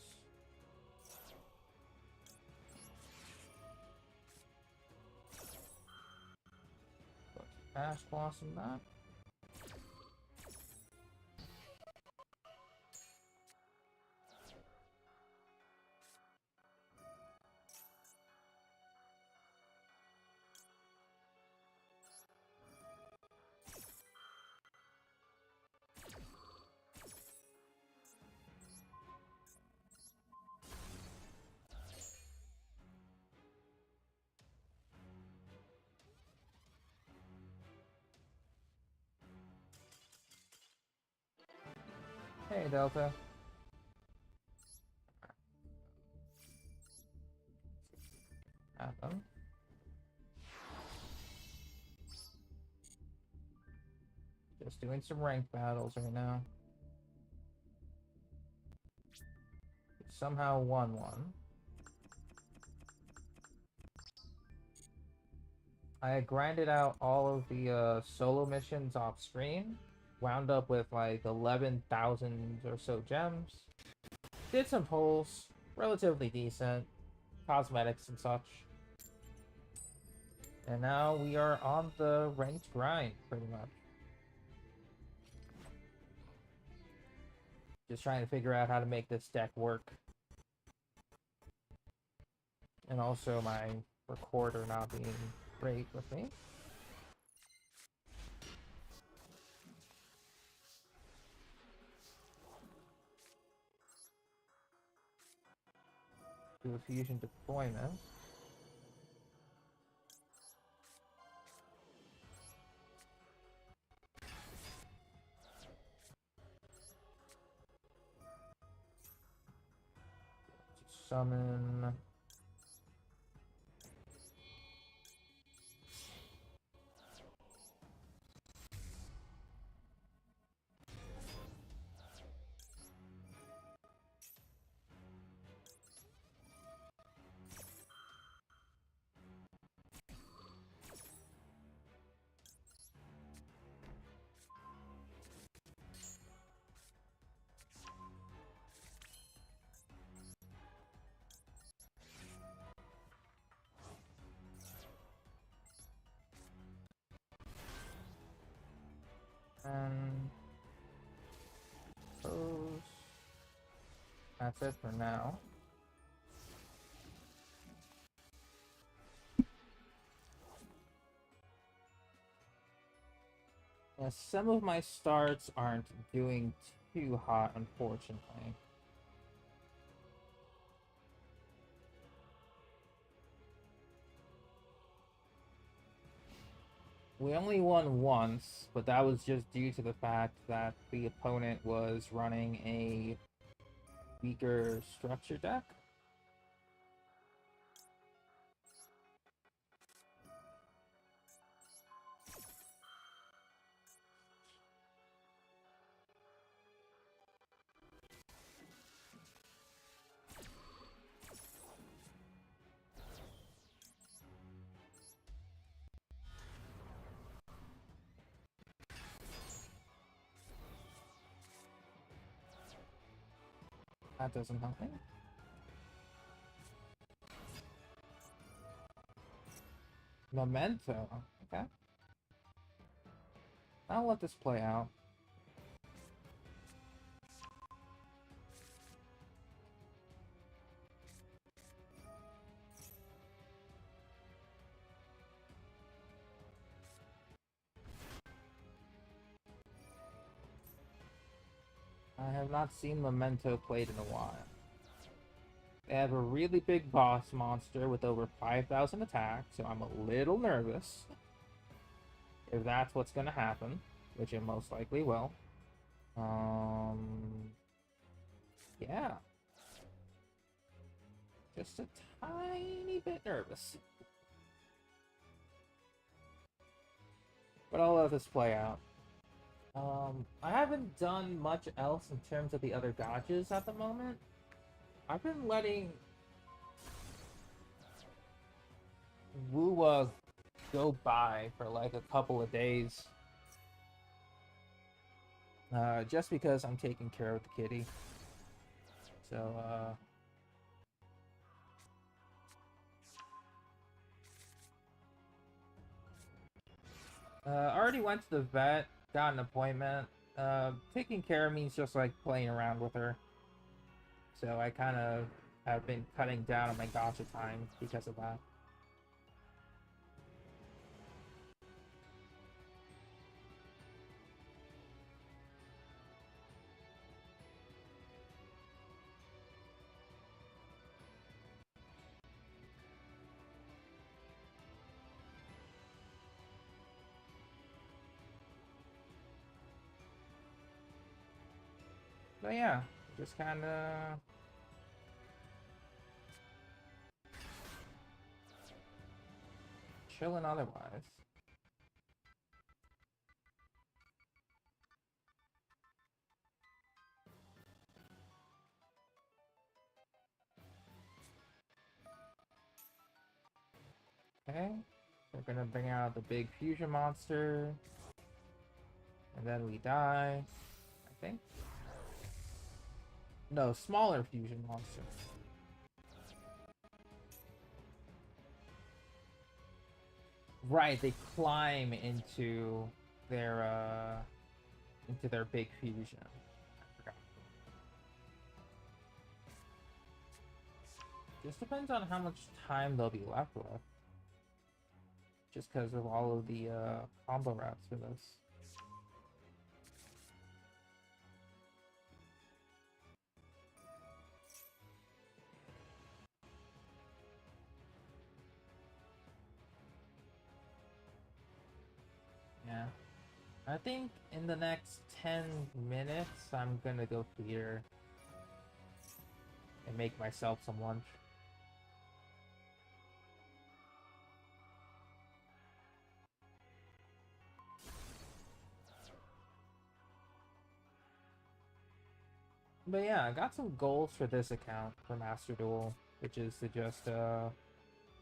Ash Blossom that. Hey, Delta. Happen. Just doing some ranked battles right now. Somehow won one. I had grinded out all of the solo missions off screen. Wound up with like 11,000 or so gems. Did some pulls. Relatively decent. Cosmetics and such. And now we are on the ranked grind, pretty much. Just trying to figure out how to make this deck work. And also my recorder not being great with me. Do a fusion deployment. Summon. And those. That's it for now. Yeah, some of my starts aren't doing too hot, unfortunately. We only won once, but that was just due to the fact that the opponent was running a weaker structure deck. That doesn't help me. Memento. Okay. I'll let this play out. I have not seen Memento played in a while. They have a really big boss monster with over 5,000 attacks, so I'm a little nervous if that's what's gonna happen, which it most likely will. Yeah. Just a tiny bit nervous. But I'll let this play out. I haven't done much else in terms of the other gachas at the moment. I've been letting Wuwa go by for like a couple of days. Just because I'm taking care of the kitty. So, already went to the vet, got an appointment. Taking care means just like playing around with her. So I kind of have been cutting down on my gacha time because of that. But yeah, just kind of chilling otherwise. Okay, we're gonna bring out the big fusion monster, and then we die, I think. No, smaller fusion monster. Right, they climb into their big fusion. I forgot. Just depends on how much time they'll be left with. Just because of all of the combo routes for this. Yeah. I think in the next 10 minutes, I'm gonna go theater and make myself some lunch. But yeah, I got some goals for this account for Master Duel, which is to just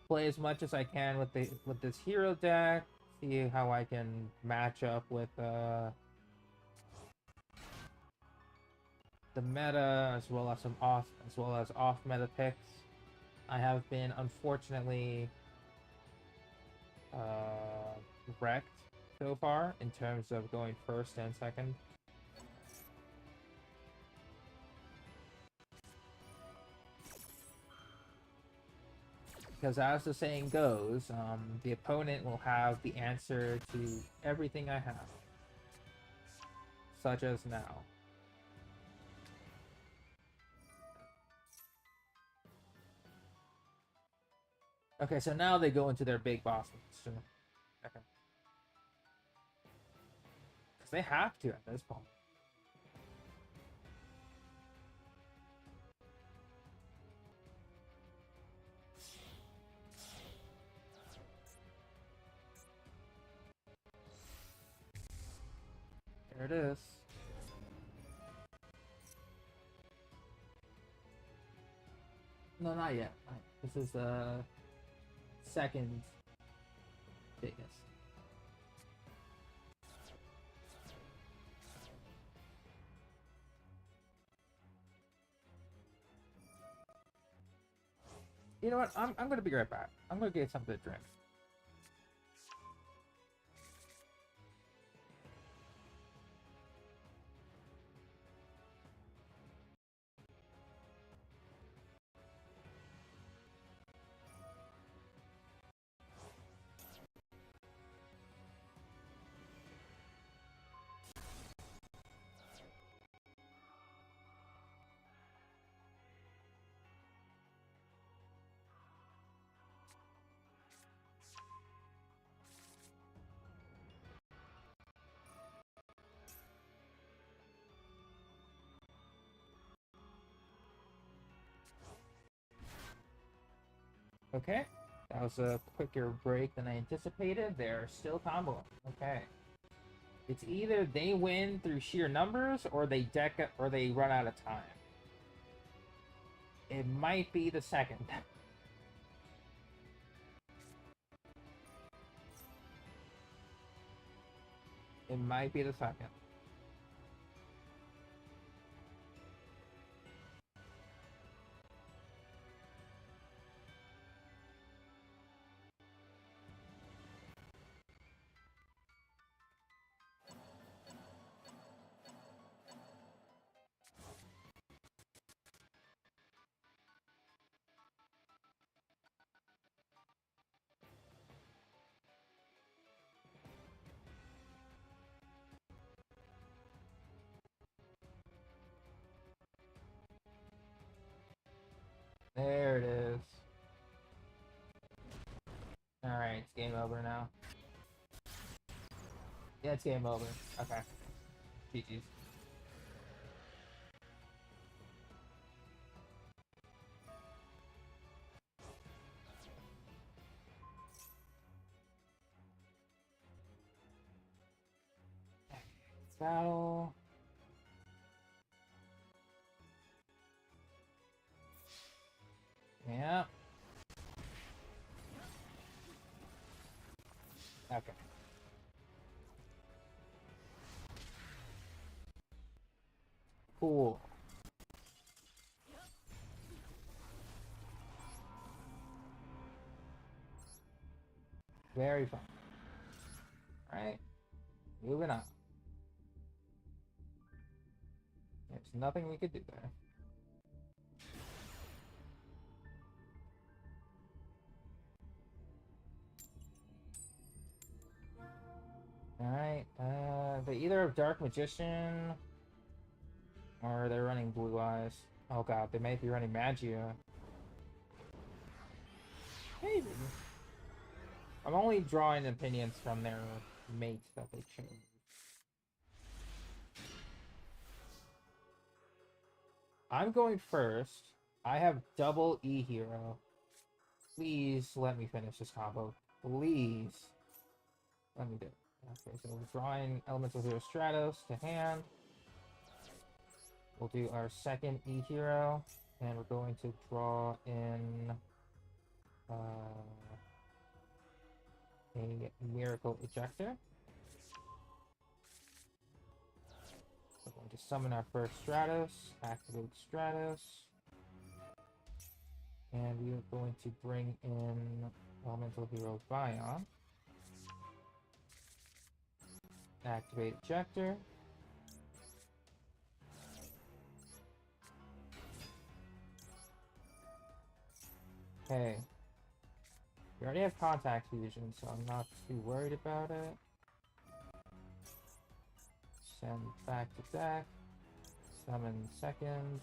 play as much as I can with this hero deck, see how I can match up with the meta as well as off meta picks. I have been unfortunately wrecked so far in terms of going first and second. Because as the saying goes, the opponent will have the answer to everything I have, such as now. Okay, so now they go into their big boss monster. Okay. Because they have to at this point. There it is. No, not yet. This is the second biggest. You know what? I'm gonna be right back. I'm gonna get something to drink. Okay. That was a quicker break than I anticipated. They're still comboing. Okay. It's either they win through sheer numbers or they run out of time. It might be the second. It might be the second. There it is. Alright, it's game over now. Yeah, it's game over. Okay. GG's. battle. Yeah. Okay. Cool. Very fun. Alright. Moving on. There's nothing we could do there. Alright, they either have Dark Magician or they're running Blue Eyes. Oh god, they might be running Magia. Maybe. I'm only drawing opinions from their mates that they chose. I'm going first. I have double E hero. Please let me finish this combo. Please. Let me do it. Okay, so we're drawing Elemental Hero Stratos to hand. We'll do our second E hero, and we're going to draw in a Miracle Ejector. We're going to summon our first Stratos, activate Stratos, and we are going to bring in Elemental Hero Vion. Activate Ejector. Okay. We already have Contact Fusion, so I'm not too worried about it. Send back to deck. Summon second.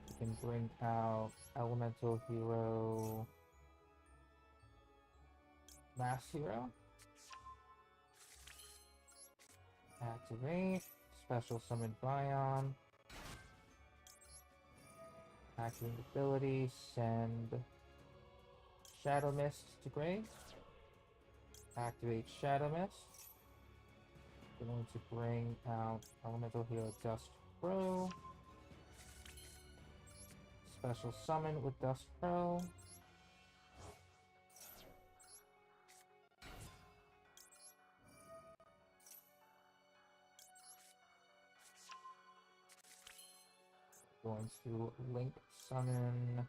We can bring out Elemental Hero... Mass Hero. Activate. Special Summon Vion. Activate ability. Send Shadow Mist to grave. Activate Shadow Mist. We're going to bring out Elemental Hero Dust Pro. Special Summon with Dust Pro. Going to Link Summon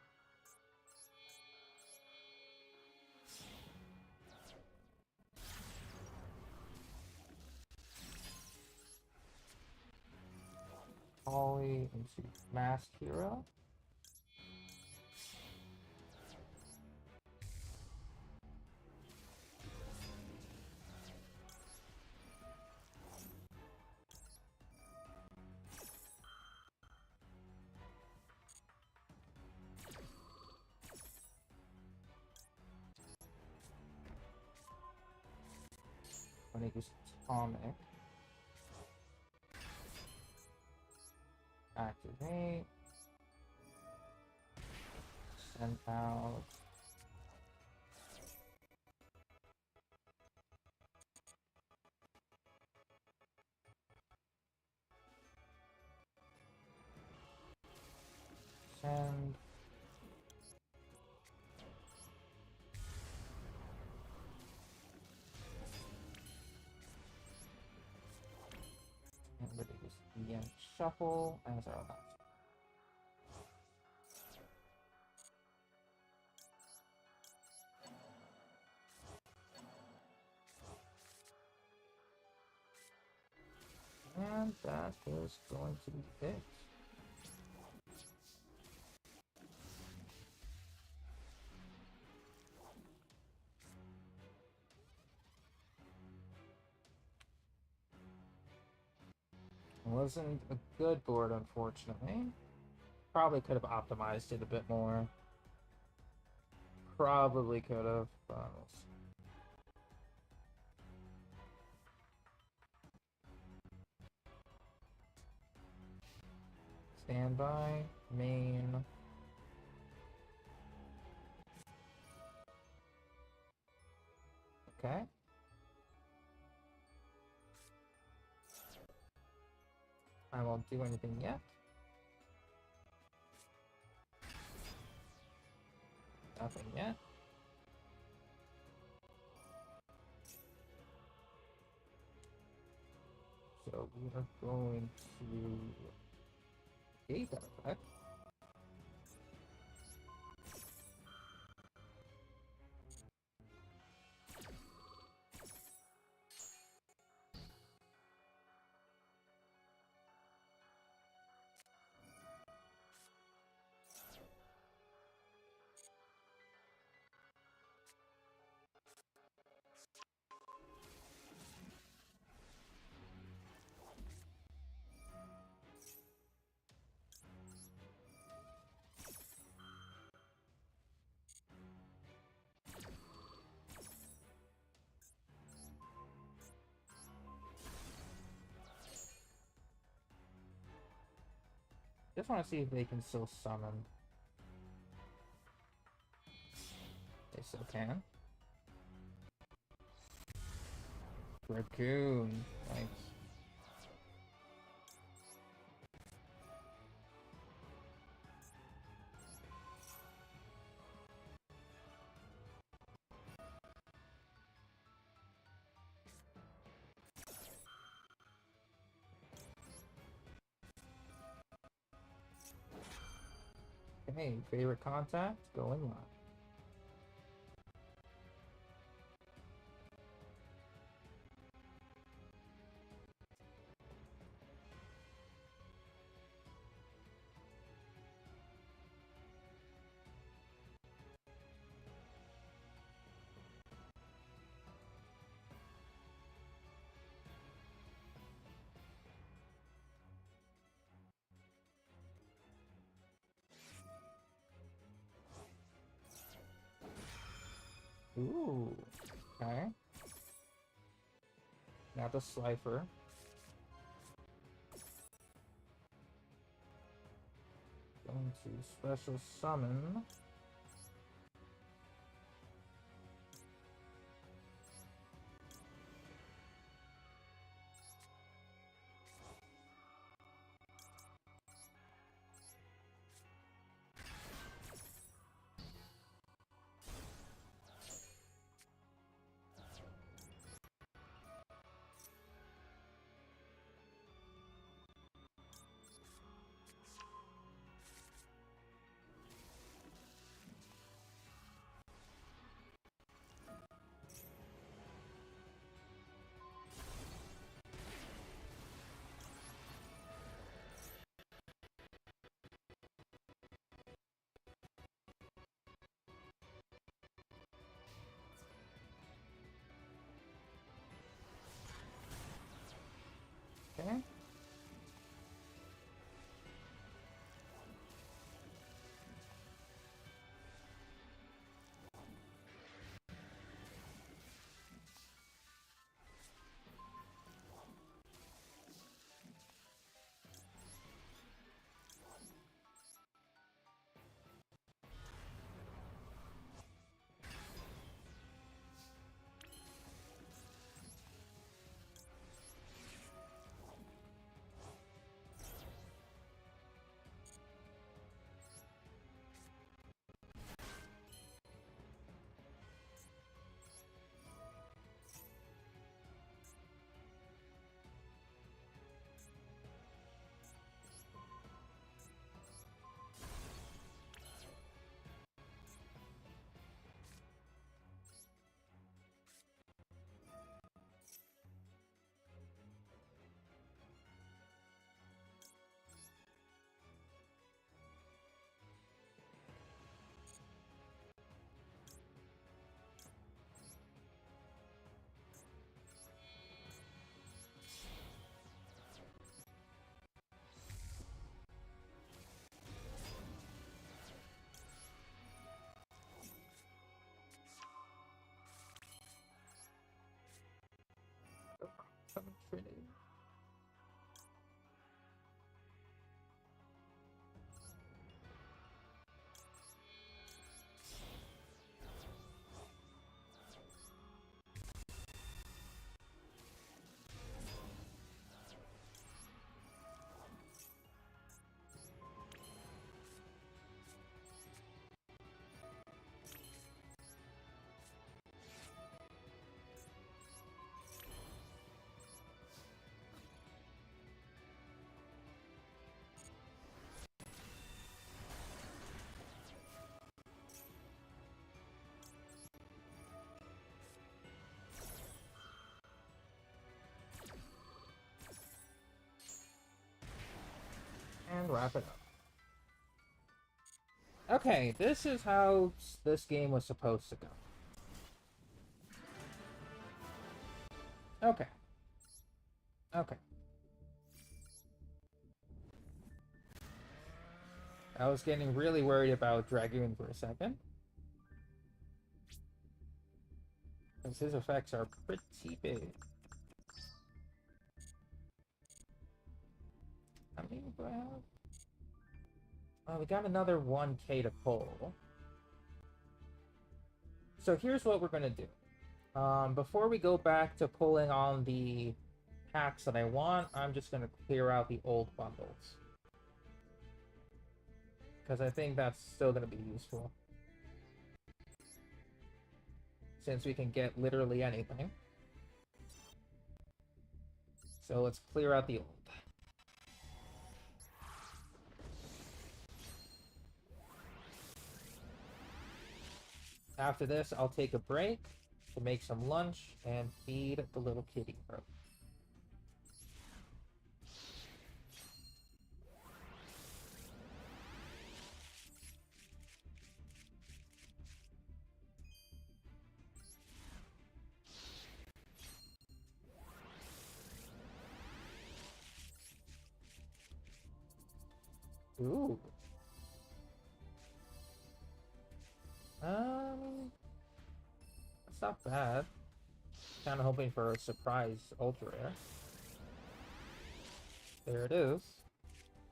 Holly into Masked Hero. I'm gonna use Atomic. Activate. Send out. Send. And we're gonna use EM Shuffle as our last. And that is going to be it. Wasn't a good board, unfortunately. Probably could have optimized it a bit more. Probably could have, but we'll see. Standby, main. Okay. I won't do anything yet. Nothing yet. So we are going to gate that effect. Just want to see if they can still summon. They still can. Raccoon. Nice. Okay, favorite contact, going live. Ooh, okay. Now the Slifer. Going to special summon. Okay. Summon Trinity. wrap it up. Okay, this is how this game was supposed to go. Okay. Okay. I was getting really worried about Dragoon for a second. Because his effects are pretty big. How many do I have? Oh, we got another 1K to pull. So here's what we're going to do. Before we go back to pulling on the packs that I want, I'm just going to clear out the old bundles. Because I think that's still going to be useful. Since we can get literally anything. So let's clear out the old. After this, I'll take a break to make some lunch and feed the little kitty bird. Ooh. That's not bad. Kind of hoping for a surprise ultra rare. There it is.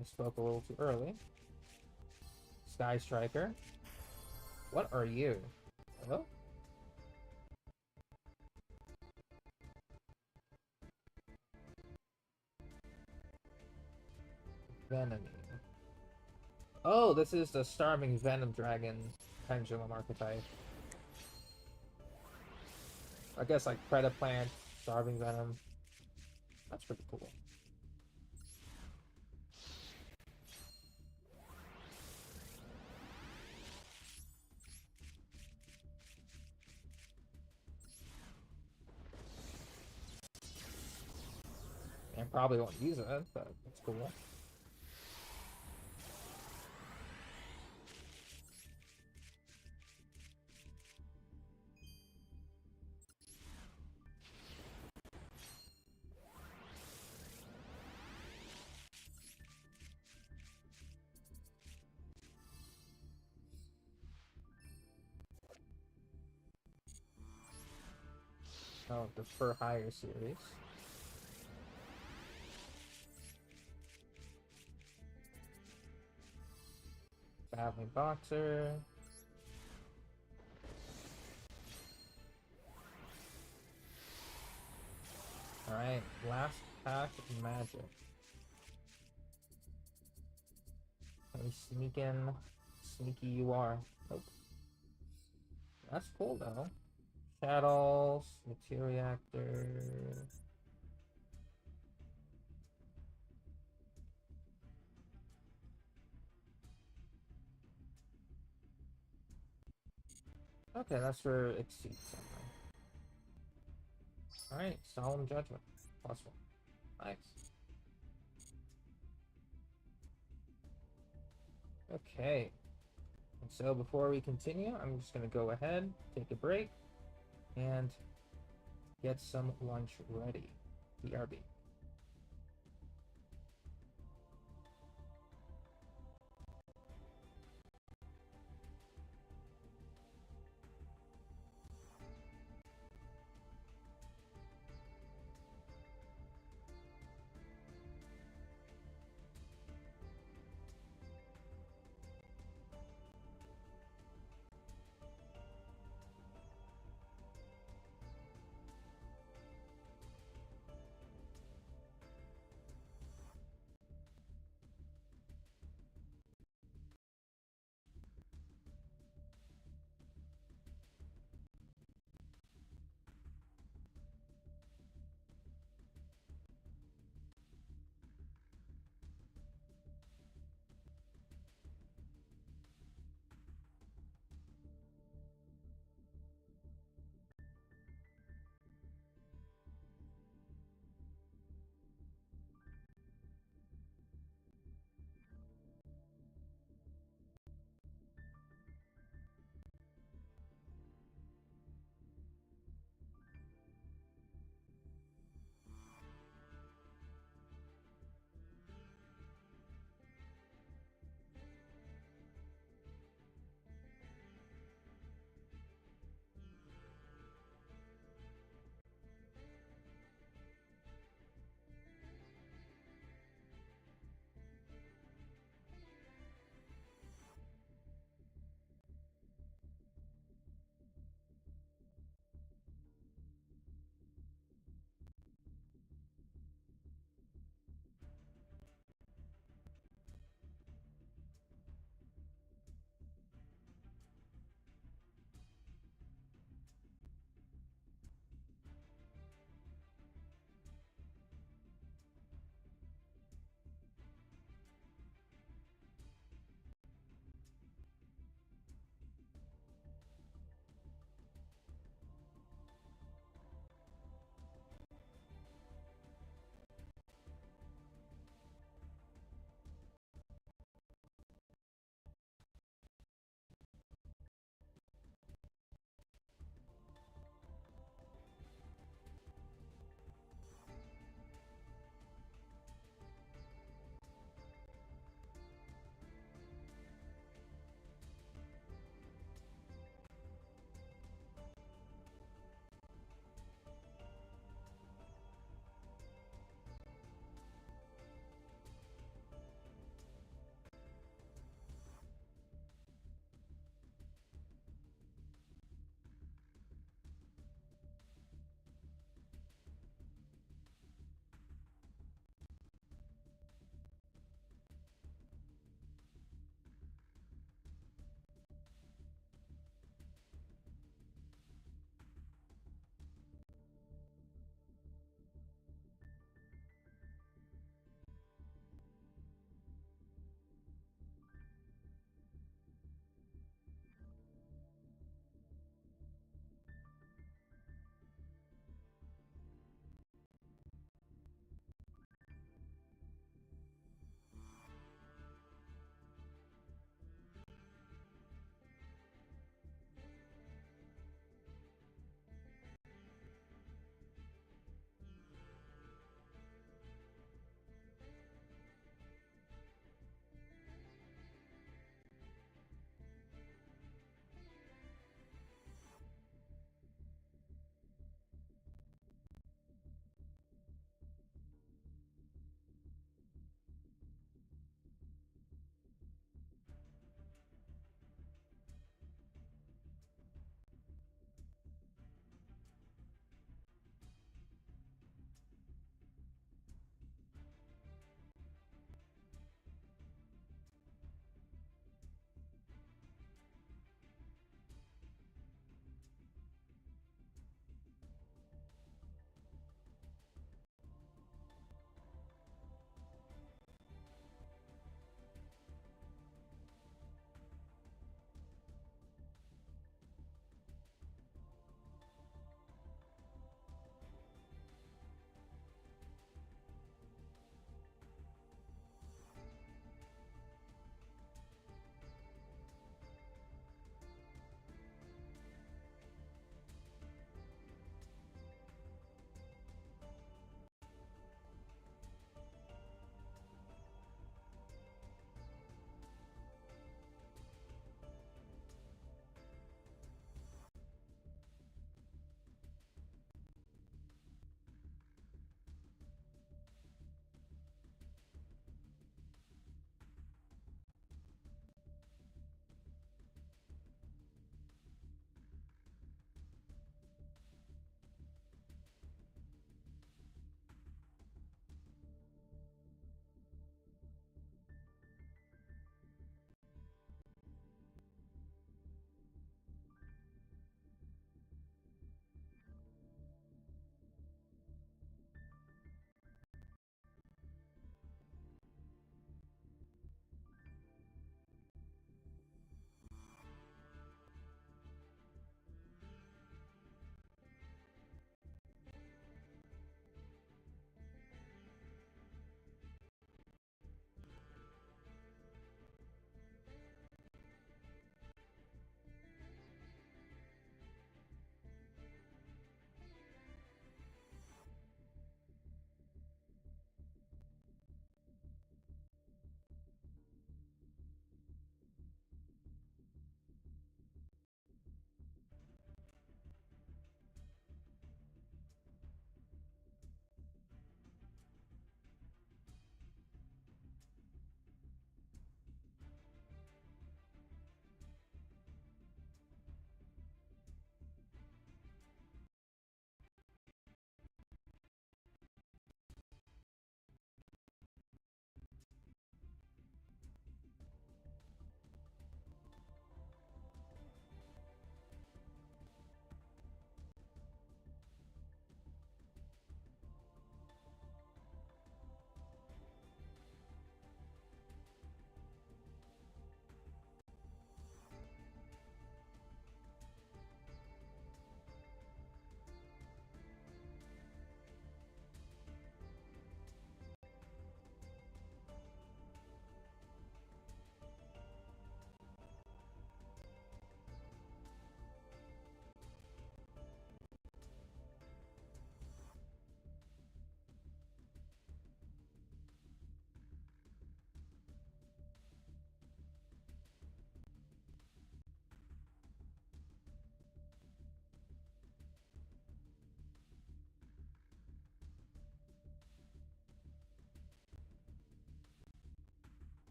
I spoke a little too early. Sky Striker. What are you? Hello? Venom. Oh, this is the Starving Venom Dragon Pendulum archetype. I guess like Predaplant, Starving Venom. That's pretty cool. I probably won't use it, but it's cool. Oh, the For Hire series. Battling Boxer. Alright, last pack of magic. Let me sneak in. Sneaky you are. Nope. That's cool though. Shadows, Materiactor. Okay, that's for Exceed something. Alright, Solemn Judgment. +1. Nice. Okay. And so before we continue, I'm just going to go ahead, take a break, and get some lunch ready. BRB.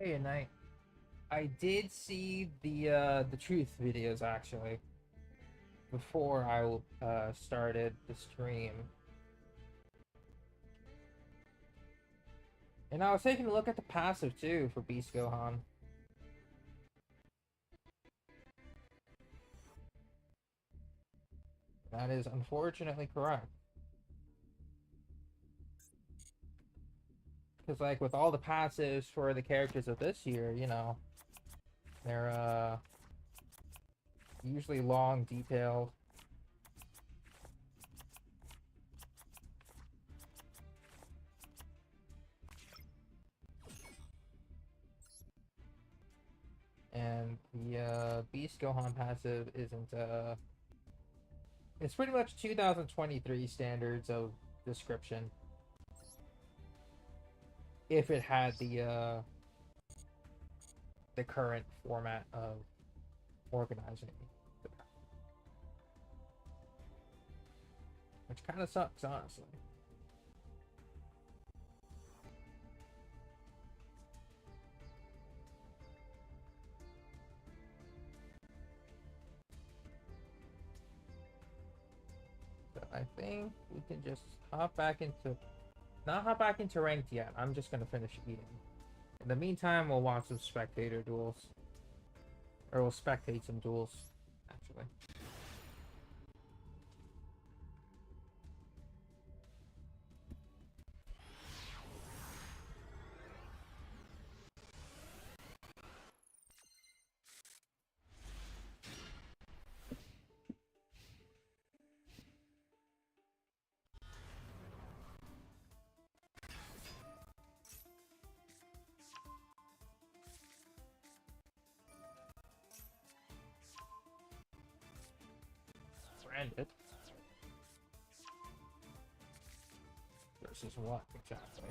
Hey, at night. I did see the truth videos actually before I started the stream, and I was taking a look at the passive too for Beast Gohan. That is unfortunately correct. Because like with all the passives for the characters of this year, you know, they're usually long, detailed. And the Beast Gohan passive isn't it's pretty much 2023 standards of description. If it had the current format of organizing, which kind of sucks, honestly. So I think we can just hop back into, not hop back into ranked yet. I'm just gonna finish eating. In the meantime, we'll watch some spectator duels, or we'll spectate some duels, actually. Branded versus what exactly?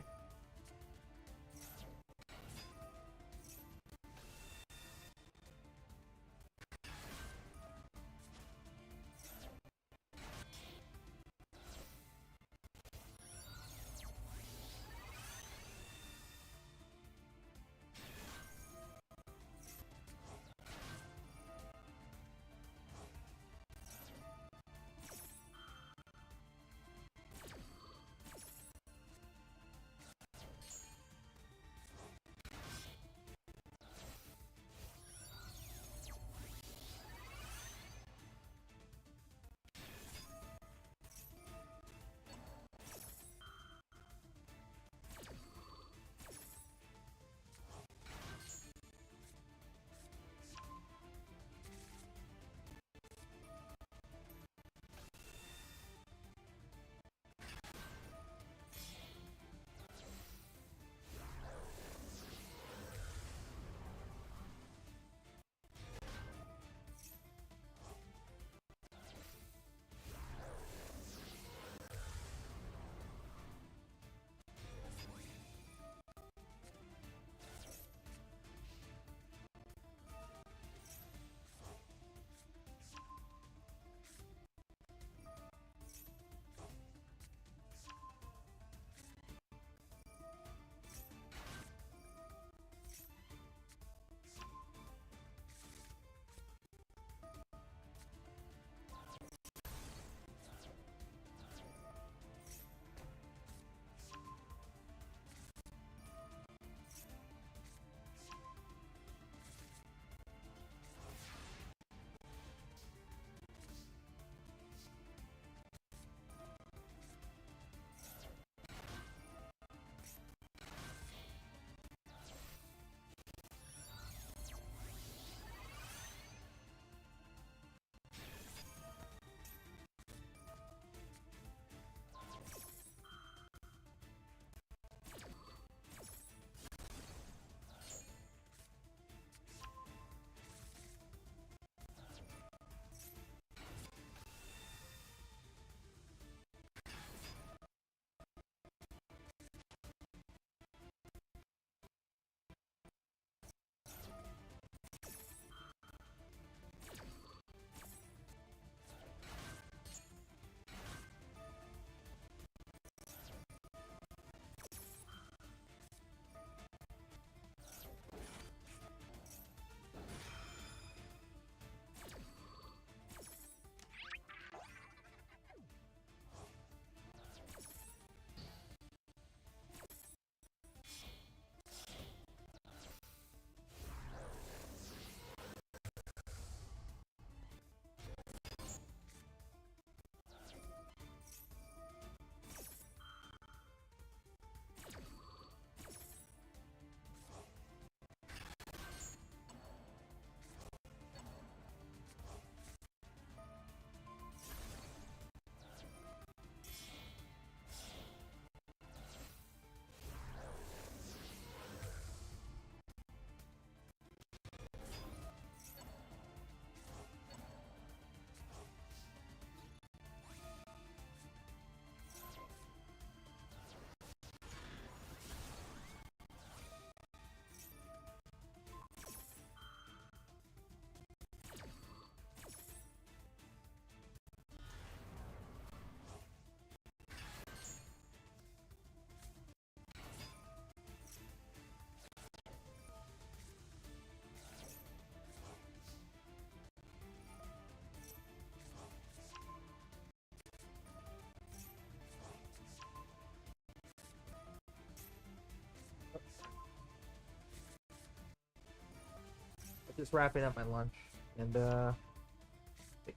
Just wrapping up my lunch, and the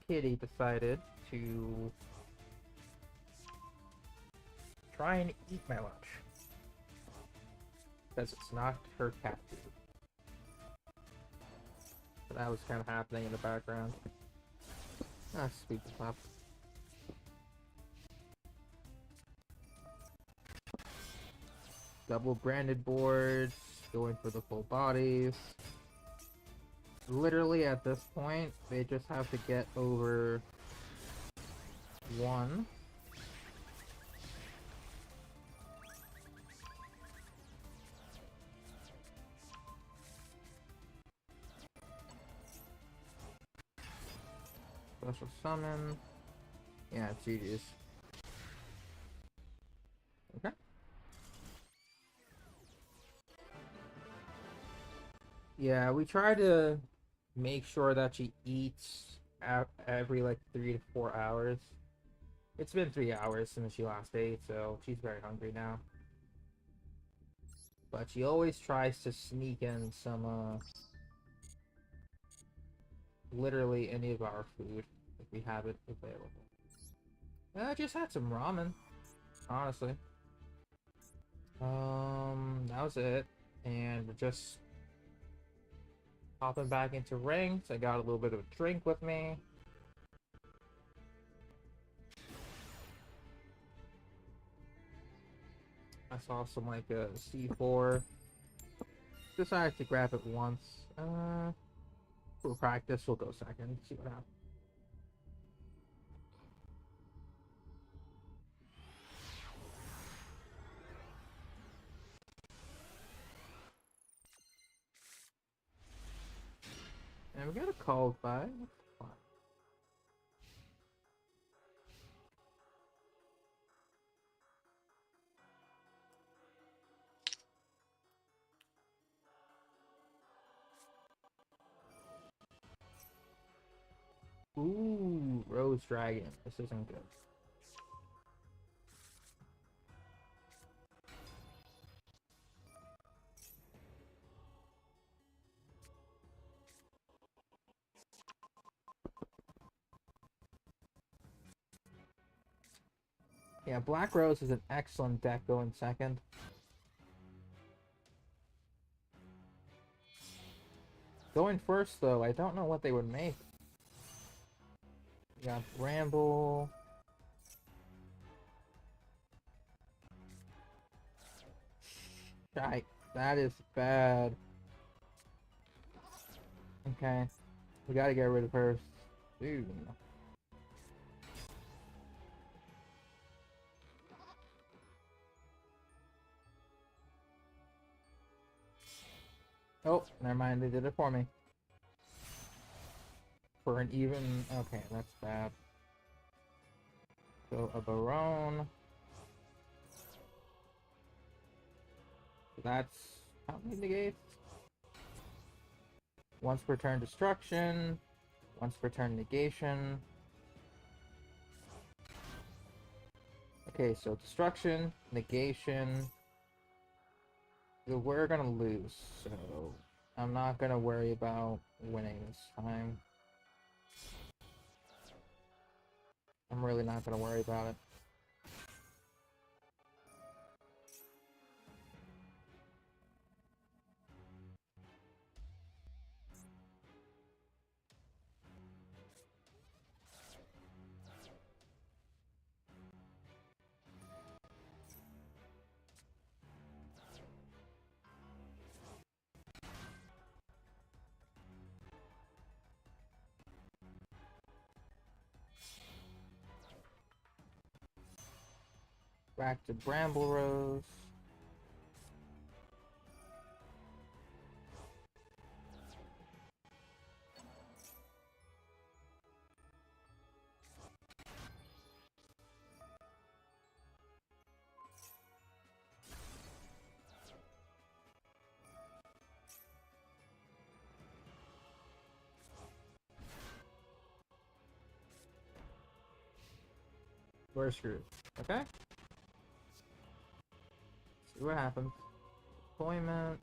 kitty decided to try and eat my lunch because it's not her cat food. So that was kind of happening in the background. Ah, sweet pup. Double branded boards, going for the full bodies. Literally at this point, they just have to get over one. Special summon. Yeah, it's GG's. Okay. Yeah, we try to make sure that she eats every like 3 to 4 hours. It's been 3 hours since she last ate, so she's very hungry now. But she always tries to sneak in some, literally any of our food if we have it available. I just had some ramen, honestly. That was it. And we're just hopping back into ranks. I got a little bit of a drink with me. I saw some like a C4. Decided to grab it once. For practice, we'll go second. See what happens. And we got a called by. Ooh, Rose Dragon. This isn't good. Yeah, Black Rose is an excellent deck going second. Going first, though, I don't know what they would make. We got Bramble. Shite. That is bad. Okay. We gotta get rid of her soon. Oh, never mind. They did it for me. For an even... Okay, that's bad. So, a Barone. That's... How many negates? Once per turn destruction. Once per turn negation. Okay, so destruction, negation. We're gonna lose, so I'm not gonna worry about winning this time. I'm really not gonna worry about it. Back to Bramble Rose. We're screwed. Okay? See what happens. Deployment.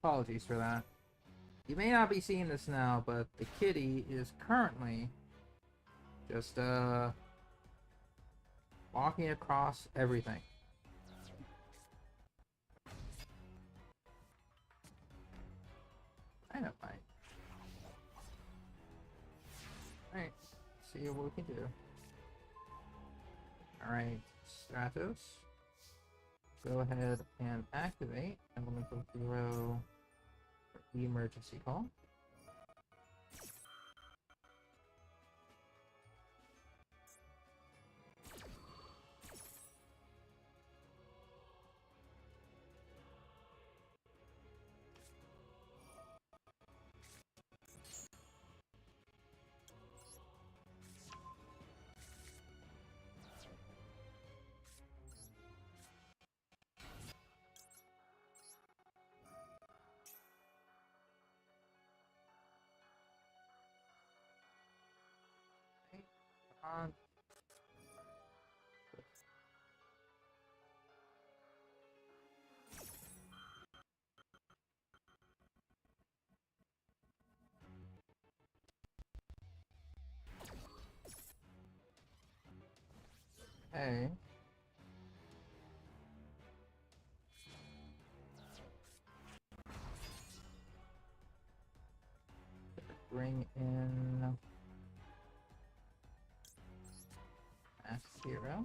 Apologies for that. You may not be seeing this now, but the kitty is currently just walking across everything. Dynamite. Alright, see what we can do. Alright, Stratos. Go ahead and activate Elemental Hero for the emergency call. on. Hey. Bring in Mask Hero.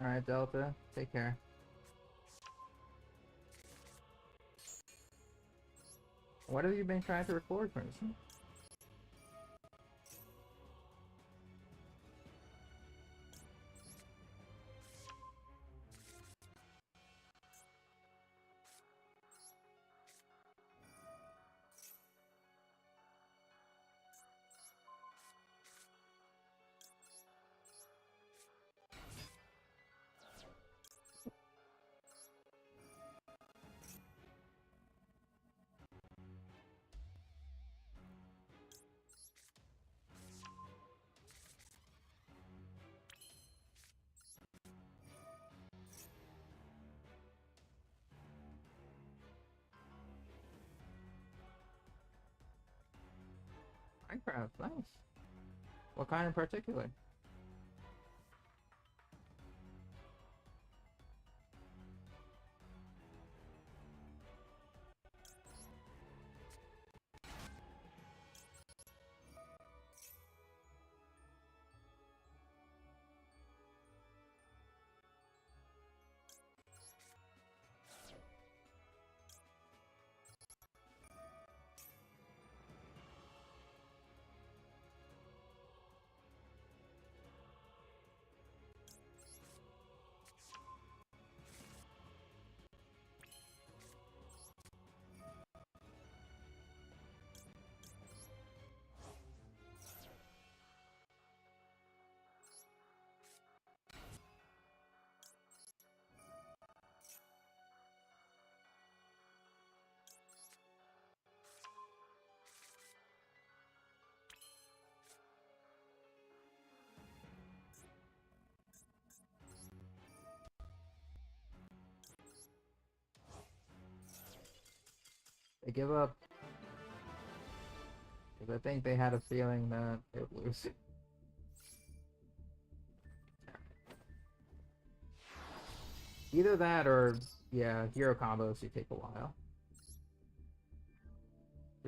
Alright, Delta, take care. What have you been trying to record, Crimson? Minecraft, nice. What kind in particular? They give up because I think they had a feeling that they would lose. Either that or, yeah, hero combos do take a while.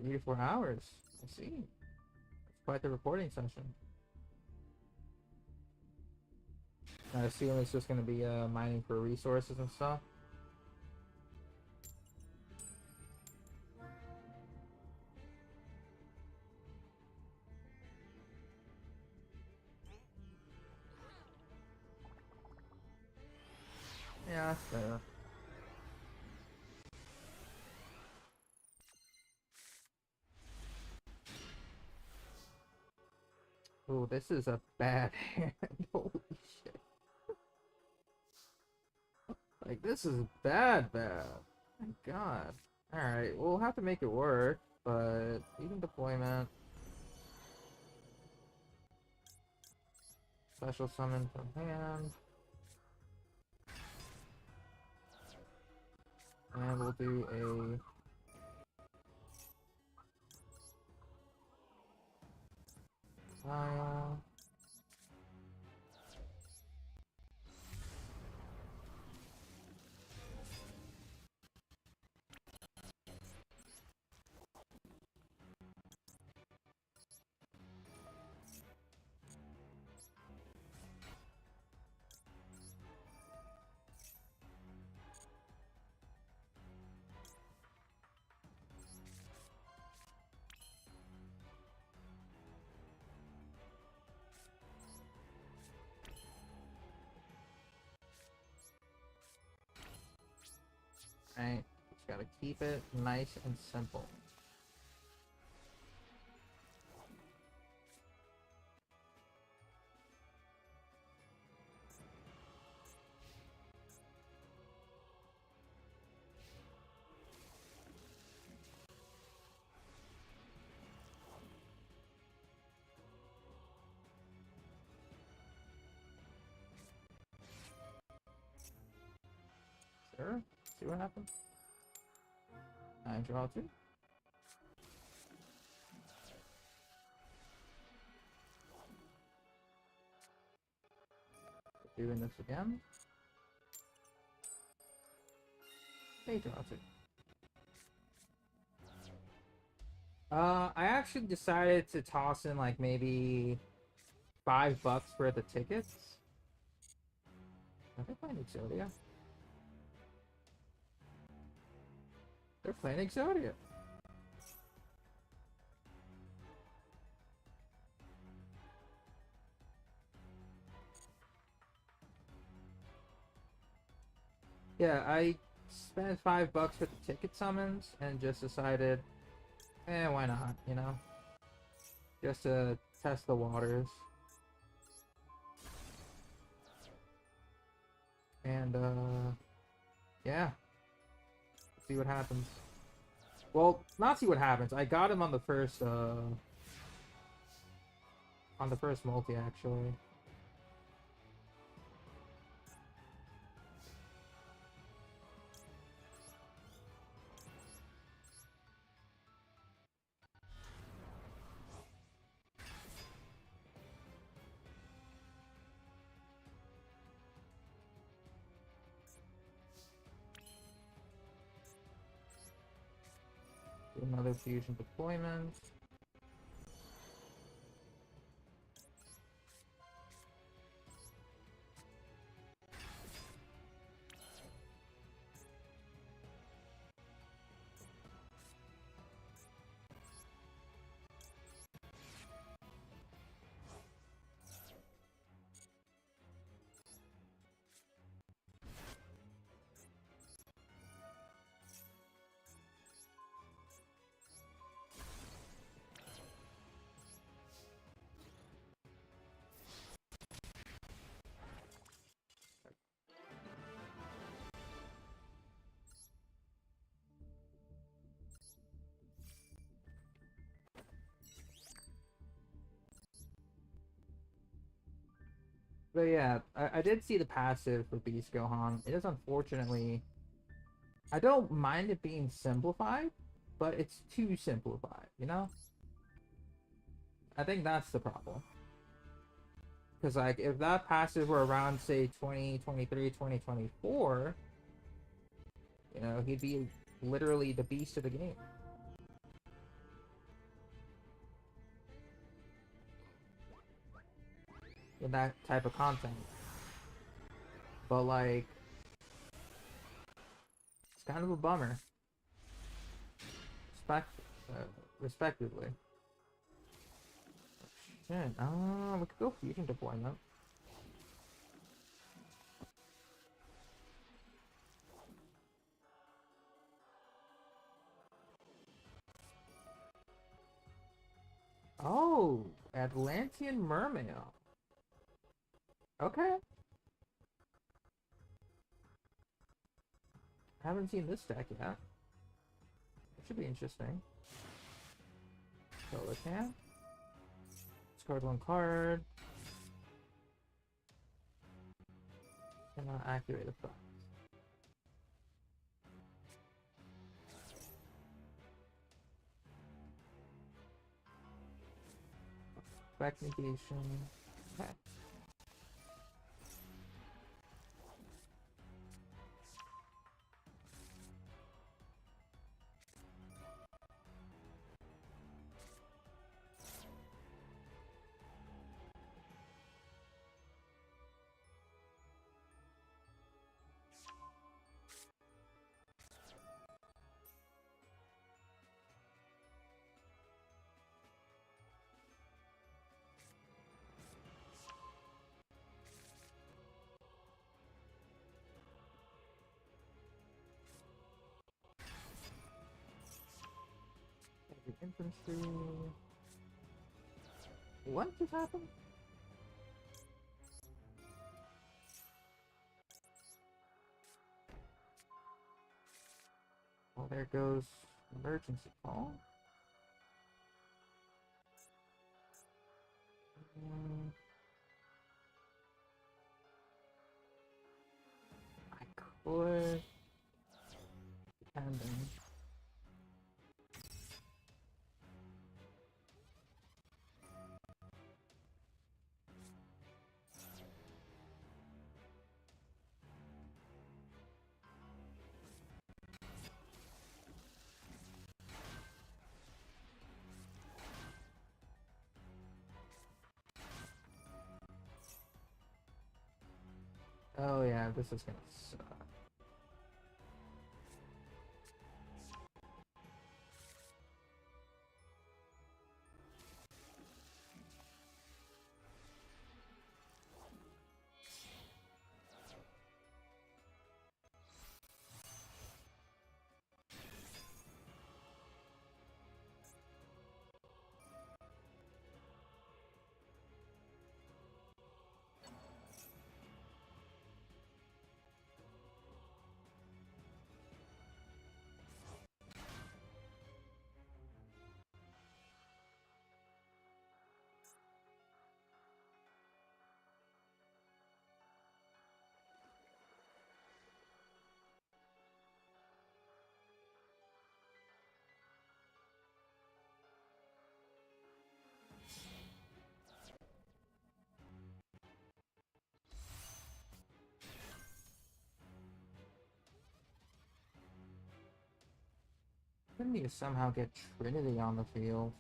3 to 4 hours. I see. It's quite the recording session. I assume it's just going to be mining for resources and stuff. Yeah, that's fair. Oh, this is a bad hand. Holy shit. Like, this is bad. My god. Alright, we'll have to make it work, but even deployment. Special summon from hand. And we'll do a tile. Gotta keep it nice and simple. Sure. See what happens. I draw 2. Doing this again. They draw 2. I actually decided to toss in like maybe $5 for the tickets. Are they playing Exodia? They're playing Exodia. Yeah, I spent $5 for the ticket summons and just decided, why not, you know? Just to test the waters. And, yeah. See what happens. Well, not see what happens. I got him on the first multi, actually. Do another fusion deployment. But yeah, I did see the passive for Beast Gohan. It is unfortunately... I don't mind it being simplified, but it's too simplified, you know? I think that's the problem. Because, like, if that passive were around, say, 2023, 2024, you know, he'd be literally the beast of the game. In that type of content. But, like, it's kind of a bummer. Respectively. Shit, we could go fusion deployment. Oh, Atlantean Mermaid. Okay. I haven't seen this deck yet. It should be interesting. Solar Can. Discard 1 card. Cannot activate effect. Back negation. Okay. Infantry. What just happened? Well, there goes emergency call. I could, depending. Oh yeah, this is gonna suck. I need to somehow get Trinity on the field.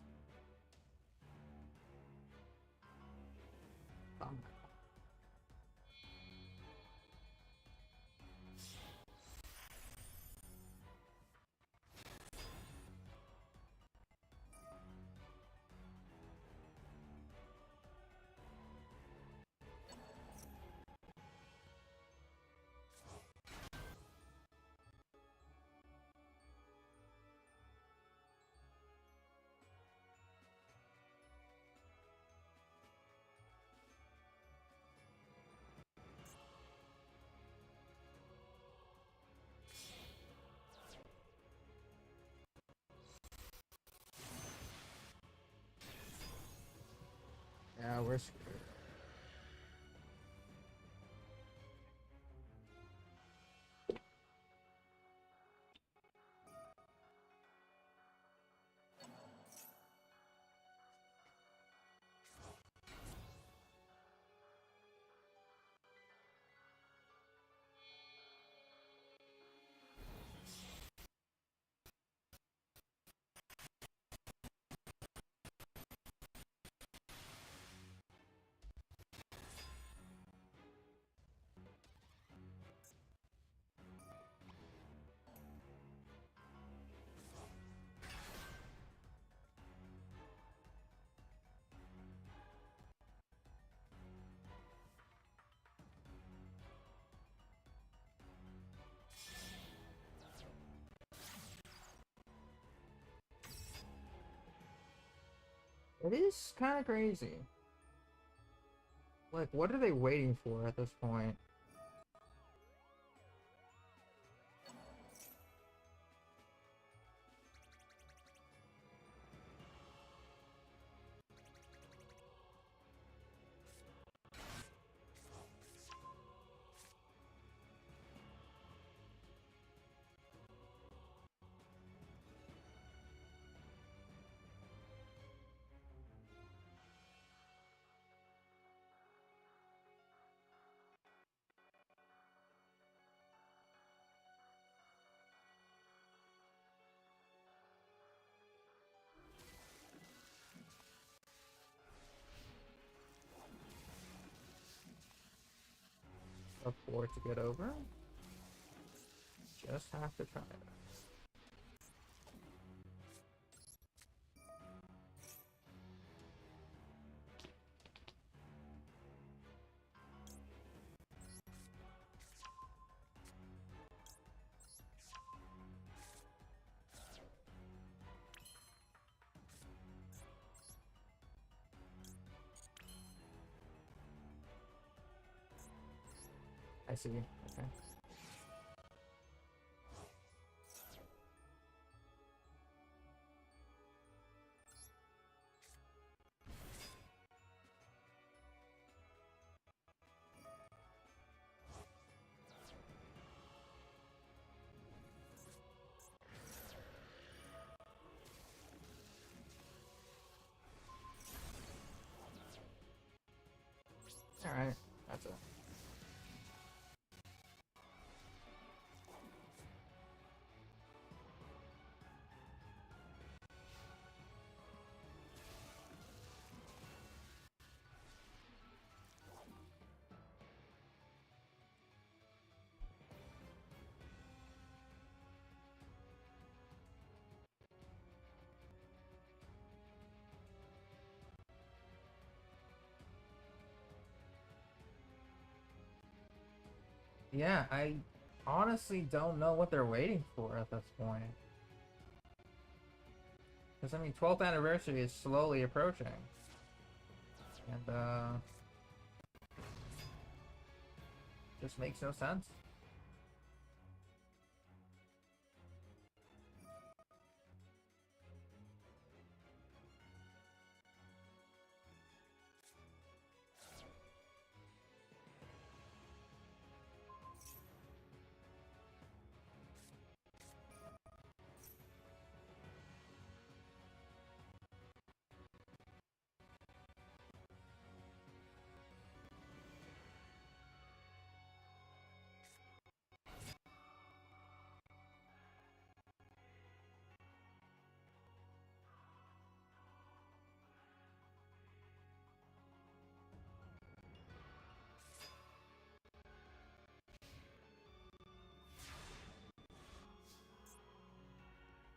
Yeah, we're screwed. It is kind of crazy. Like, what are they waiting for at this point? Afford to get over. Just have to try it. I see. Okay. Alright, that's it. Yeah, I honestly don't know what they're waiting for at this point. Because, I mean, 12th anniversary is slowly approaching. And, just makes no sense.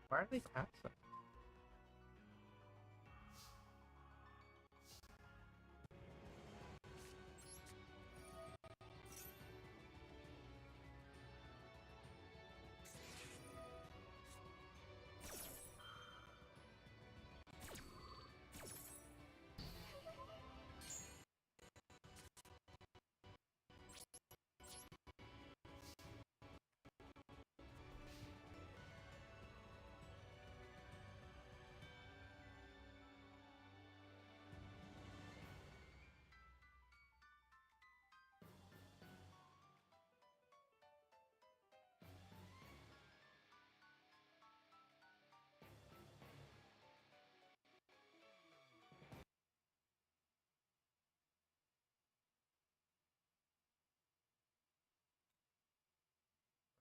Why are they taxing?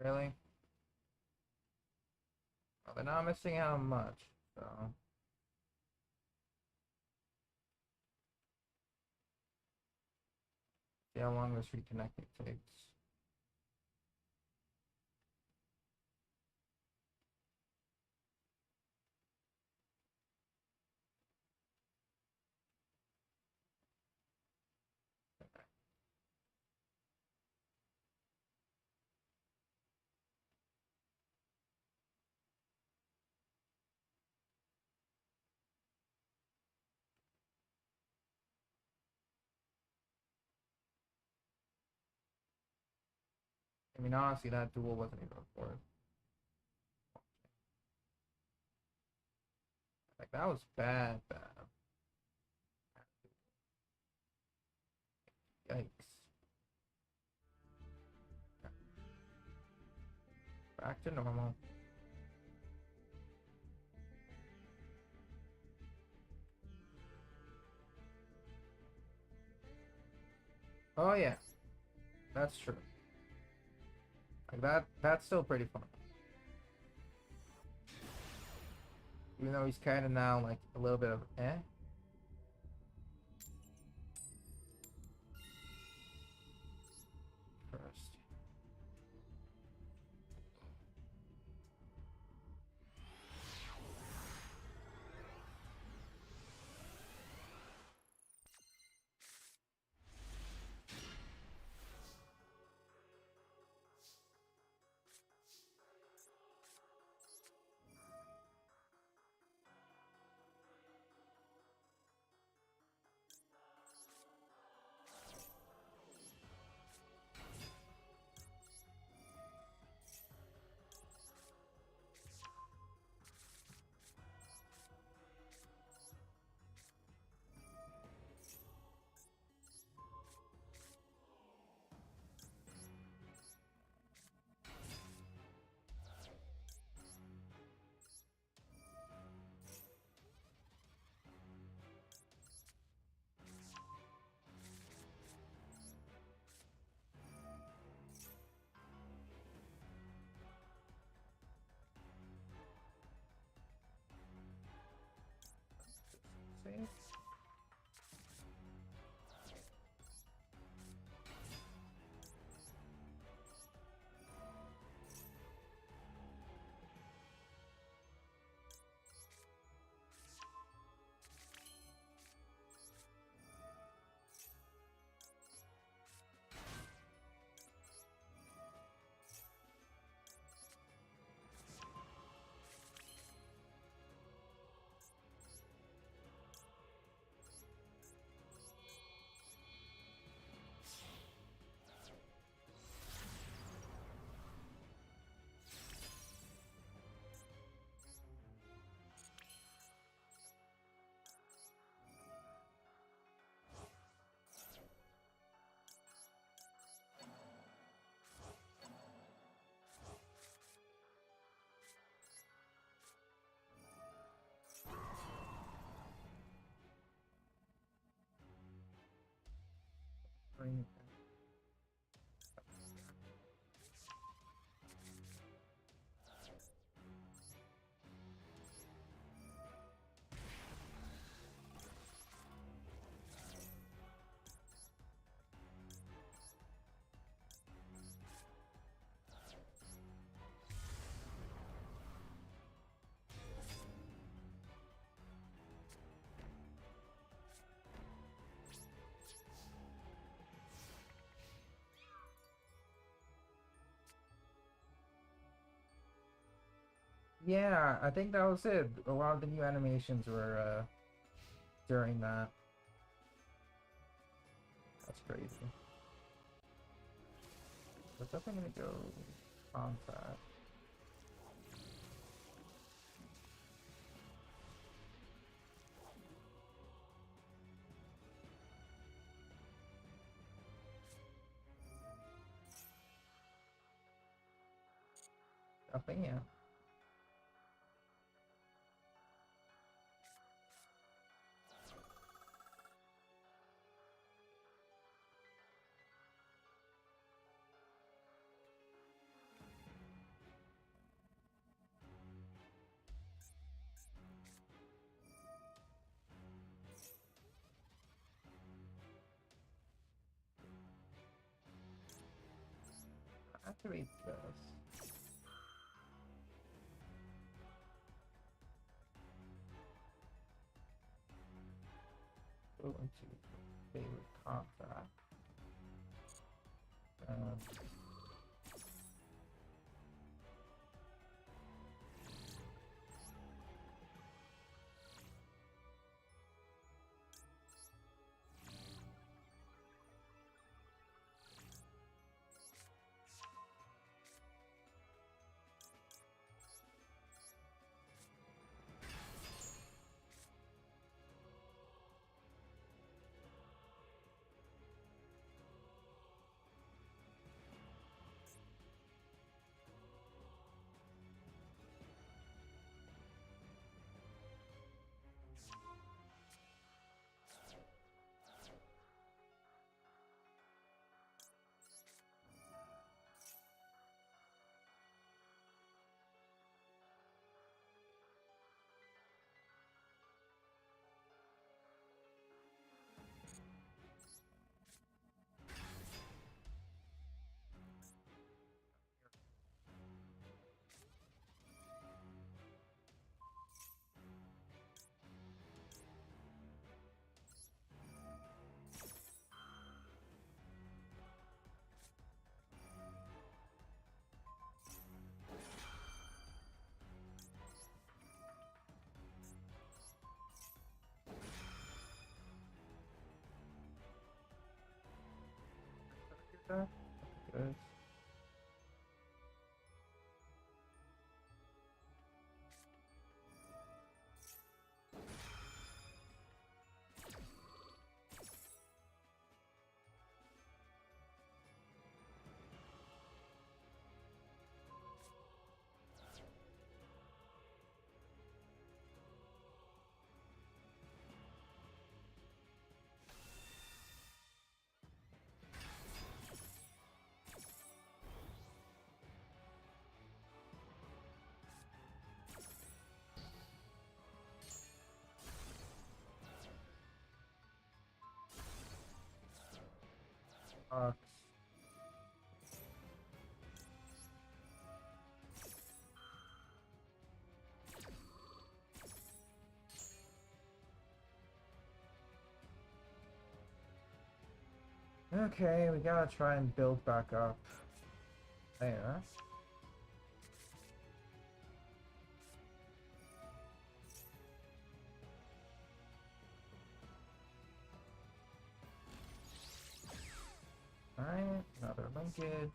Really? Well, they're not missing out on much, so... See how long this reconnecting takes. I mean, honestly, that duel wasn't even worth. Like, that was bad, bad. Yikes. Back to normal. Oh yeah, that's true. Like that's still pretty fun. Even though he's kind of now like a little bit of eh. First. see. Yeah, I think that was it. A lot of the new animations were during that. That's crazy. We're definitely gonna go contact. Nothing yet. Activate this. Go into favorite contact. Good. Box. Okay, we gotta try and build back up there. Alright, another linkage.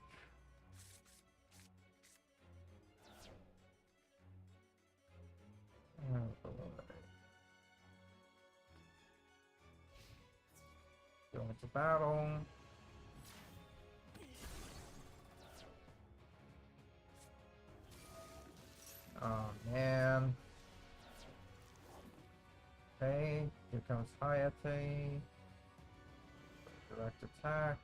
Oh, go into battle. Oh man. Okay, here comes Hayate. Direct attack.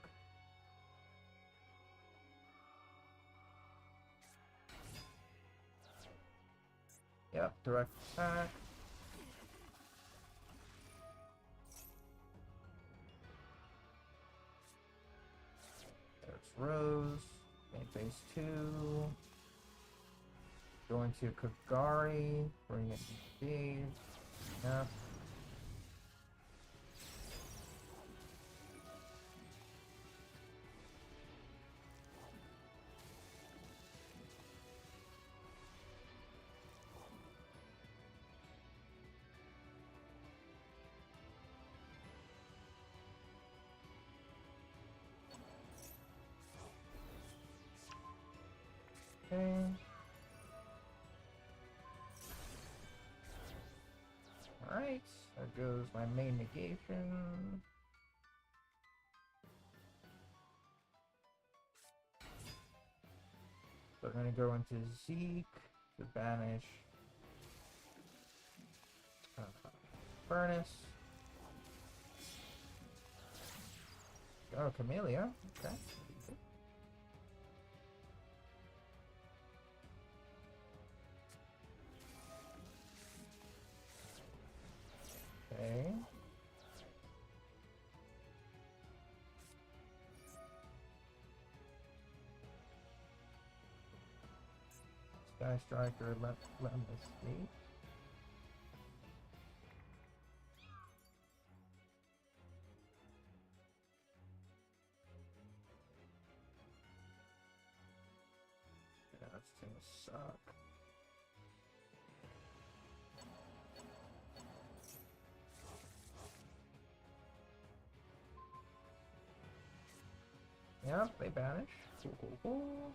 Yep, direct attack. There's Rose. Main phase 2. Going to Kagari. Bring it to Dave. Yep. Okay. Alright, there goes my main negation. So I'm gonna go into Zeke to banish Furnace. Oh, Camellia. Okay. Okay. Sky Striker, let him escape. Yeah, that's gonna suck. Yep, they banish. Cool, cool, cool.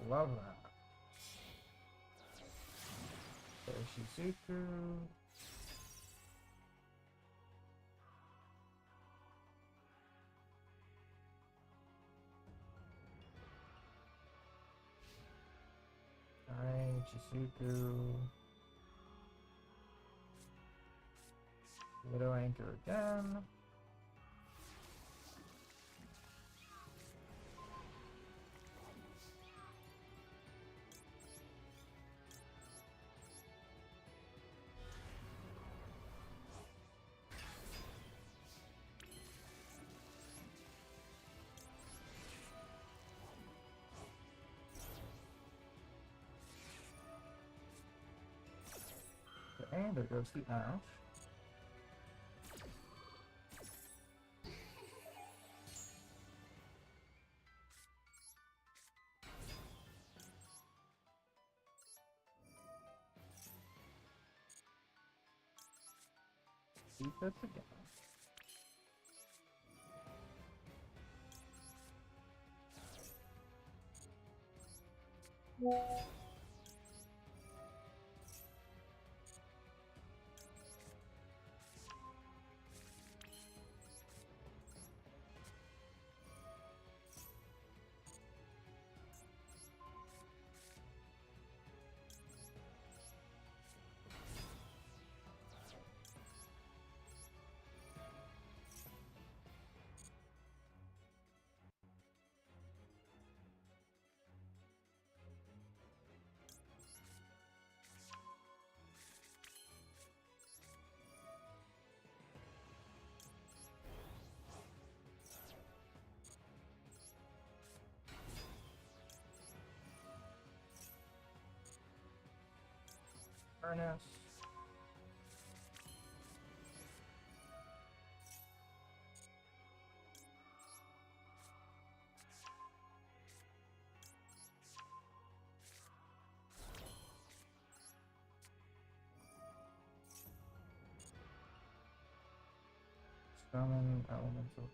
Love that. There's Shizuku. Alright, Shizuku. Widow Anchor again. And there goes the Ash. Defense again. Furnace. Summon elemental.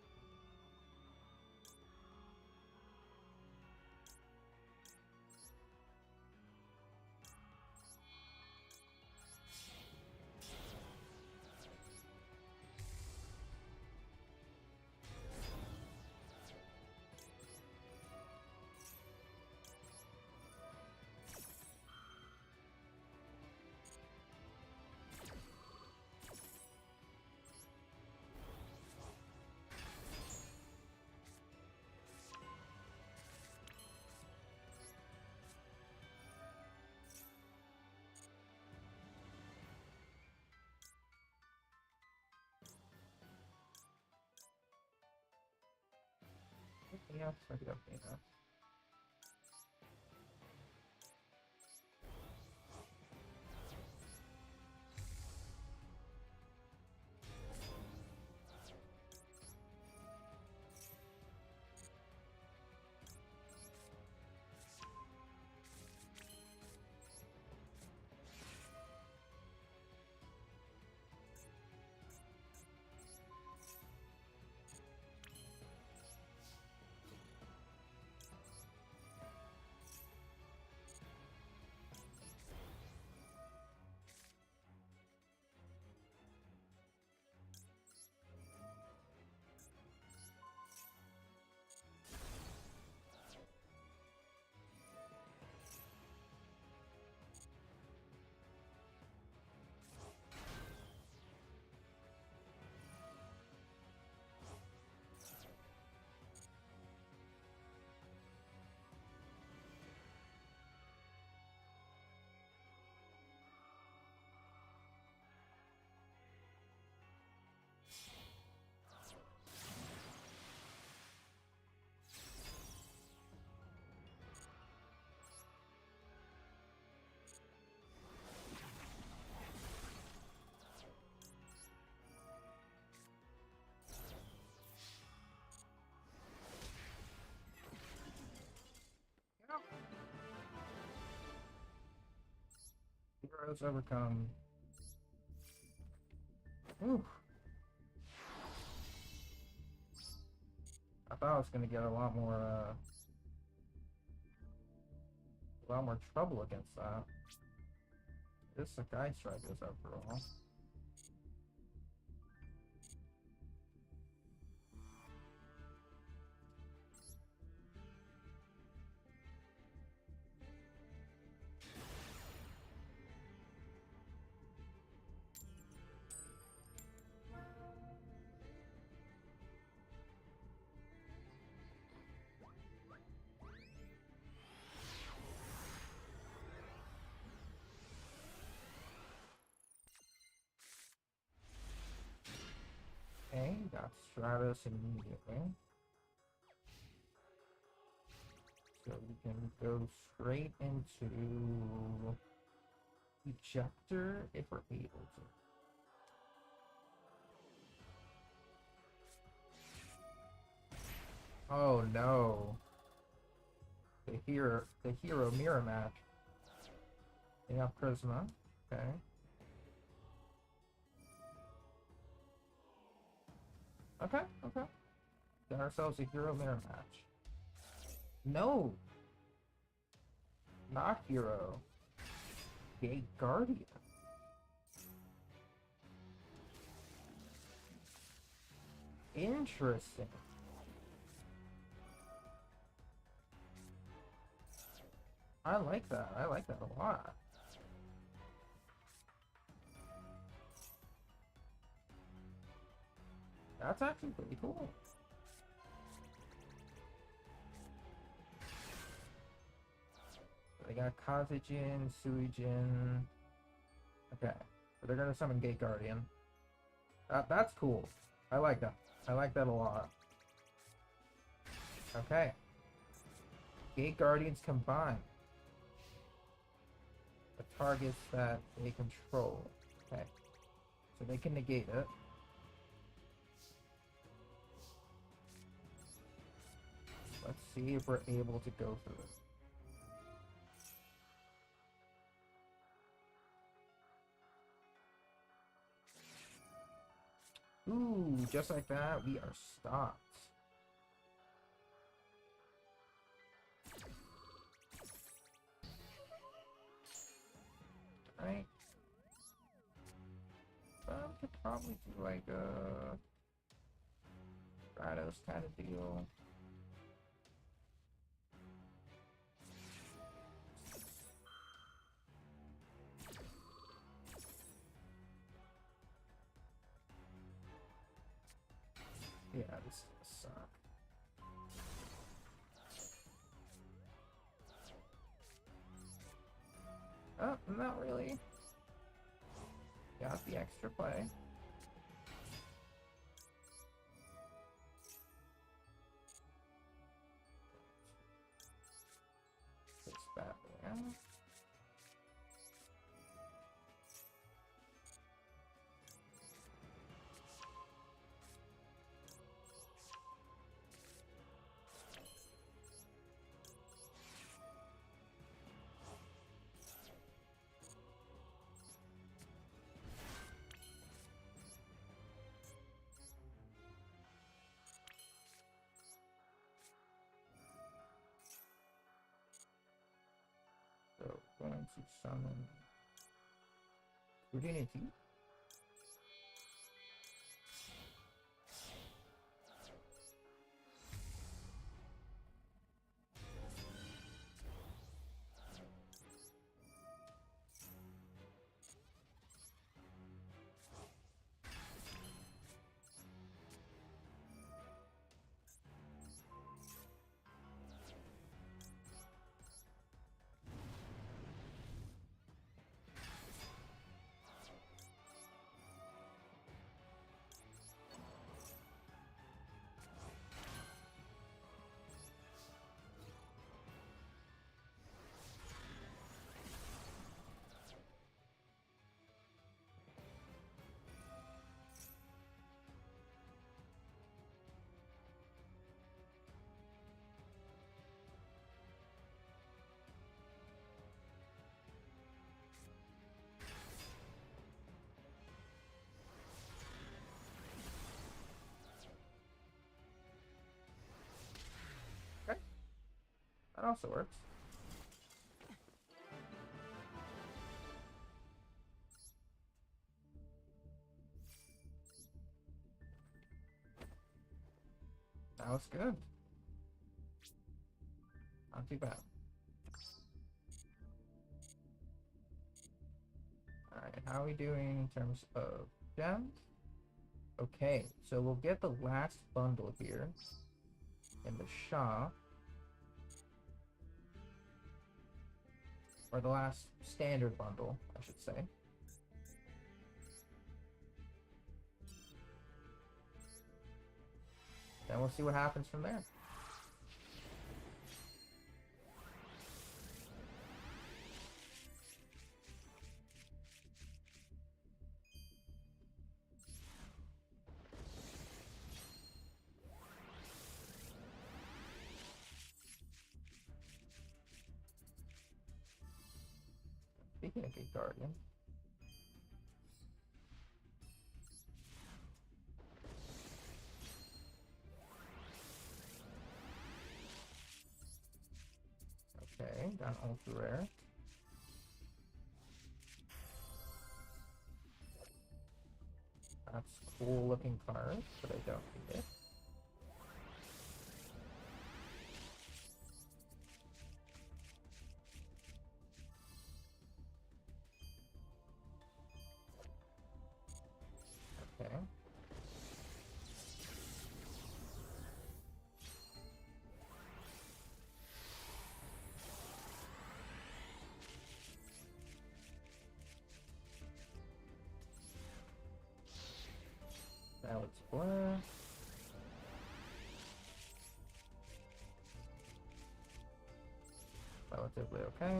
Yeah, fuck it up, you know. Heroes overcome. Ooh. I thought I was gonna get a lot more trouble against that. This Sakai strike is after all. Okay, got Stratus immediately. So we can go straight into Ejector if we're able to. Oh no. The hero mirror match. Yeah, Prisma. Okay. Okay. Got ourselves a hero mirror match. No! Not hero. Gate Guardian. Interesting. I like that. I like that a lot. That's actually pretty cool. They got Kazejin, Suijin. Okay. So they're gonna summon Gate Guardian. That's cool. I like that. I like that a lot. Okay. Gate Guardians combined. targets that they control. Okay. So they can negate it. Let's see if we're able to go through it. Ooh, just like that, we are stopped. Right? Could probably do like a Stratos kind of deal. Yeah, this is gonna suck. Oh, not really. Got the extra play. Fix that there. So, going to summon Divinity. Okay, that also works. That was good. Not too bad. Alright, how are we doing in terms of gems? Okay, so we'll get the last bundle here in the shop. Or the last standard bundle, I should say. Then we'll see what happens from there. Speaking of Gate Guardian. Okay, down ultra rare. That's cool looking card, but I don't need it. Okay. Now it's blur. Relatively okay.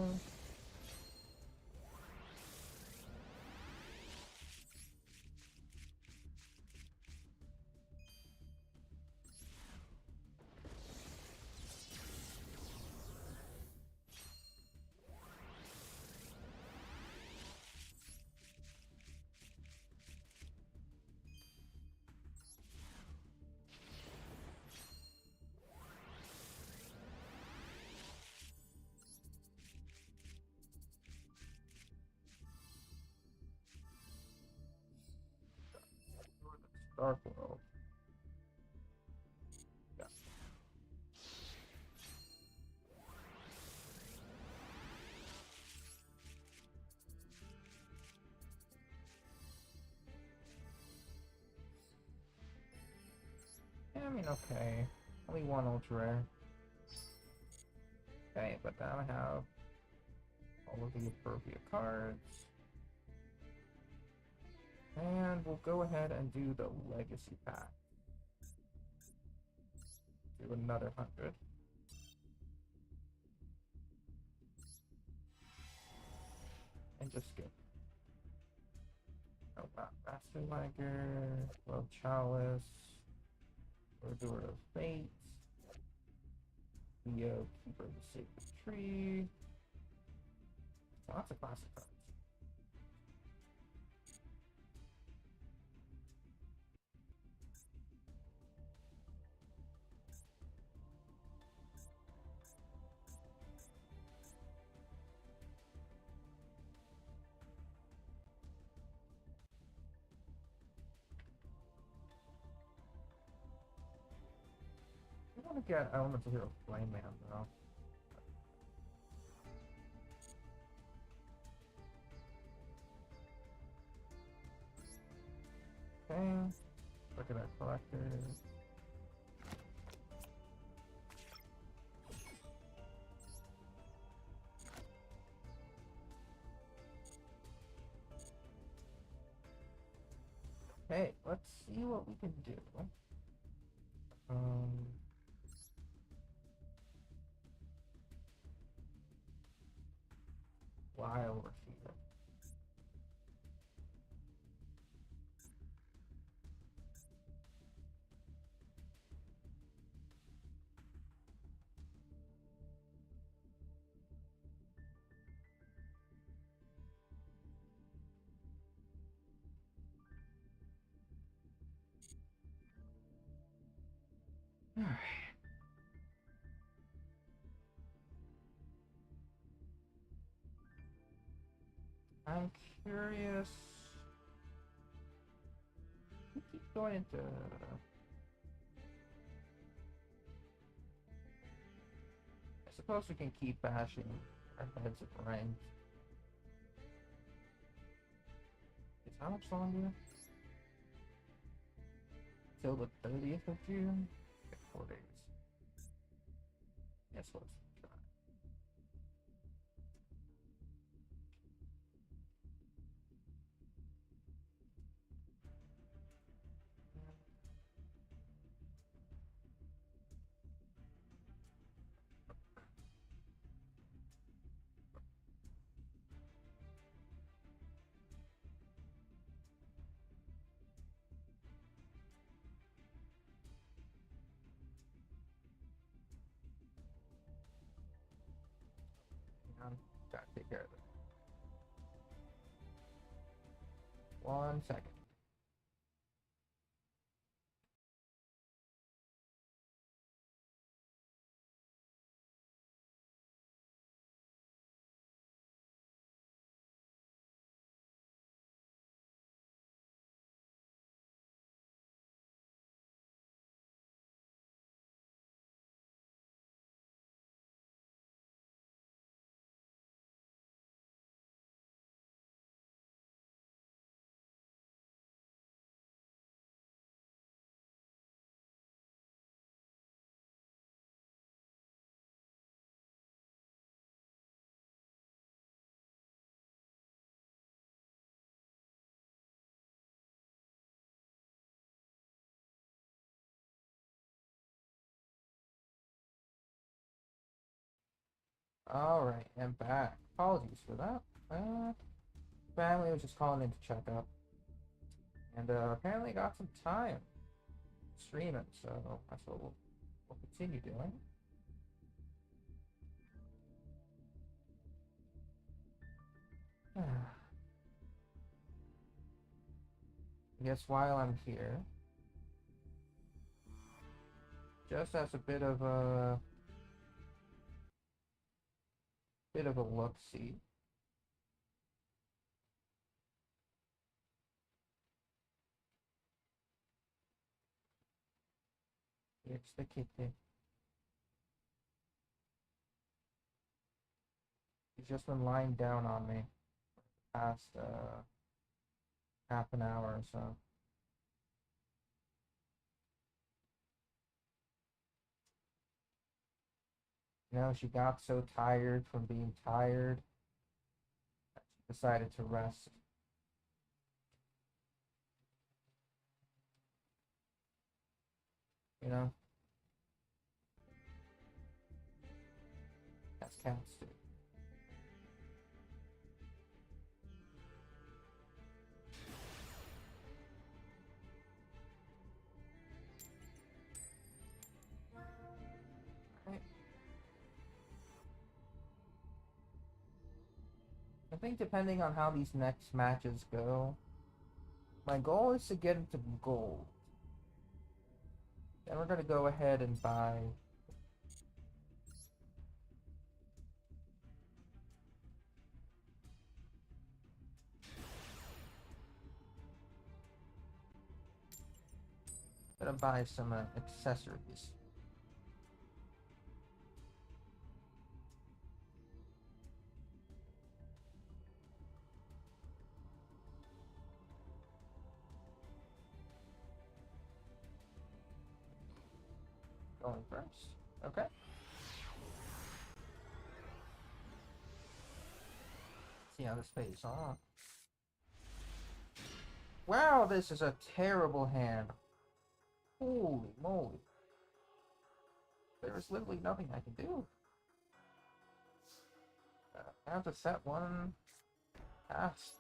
Dark World. Yeah. Yeah, I mean, okay. Only one ultra rare. Okay, but then I have all of the appropriate cards. And we'll go ahead and do the Legacy Pack. Do another 100. And just skip. Oh, Master Liger, Love Chalice, Order of Fate, Leo, Keeper of the Sacred Tree. Lots of classic cards. I want to get Elemental Hero Flame Man though. Okay, look at that collector. Hey, let's see what we can do. Wild Fever. Alright. I'm curious. We keep going into. I suppose we can keep bashing our heads at rank. Is how much longer? Till the 30th of June? Okay, 4 days. Yes, let's try. Hang on. Gotta take care of it. 1 second. Alright, I'm back. Apologies for that. Family was just calling in to check up. And apparently got some time streaming, so that's what we'll continue doing. I guess while I'm here, just as a bit of a look-see. It's the kitty. He's just been lying down on me past half an hour or so. You know, she got so tired from being tired that she decided to rest. You know? That's cats do. Right. I think depending on how these next matches go, my goal is to get into gold. Then we're gonna go ahead and buy some accessories. Going first. Okay. See how this pays off. Wow, this is a terrible hand. Holy moly. There is literally nothing I can do. I have to set one pass.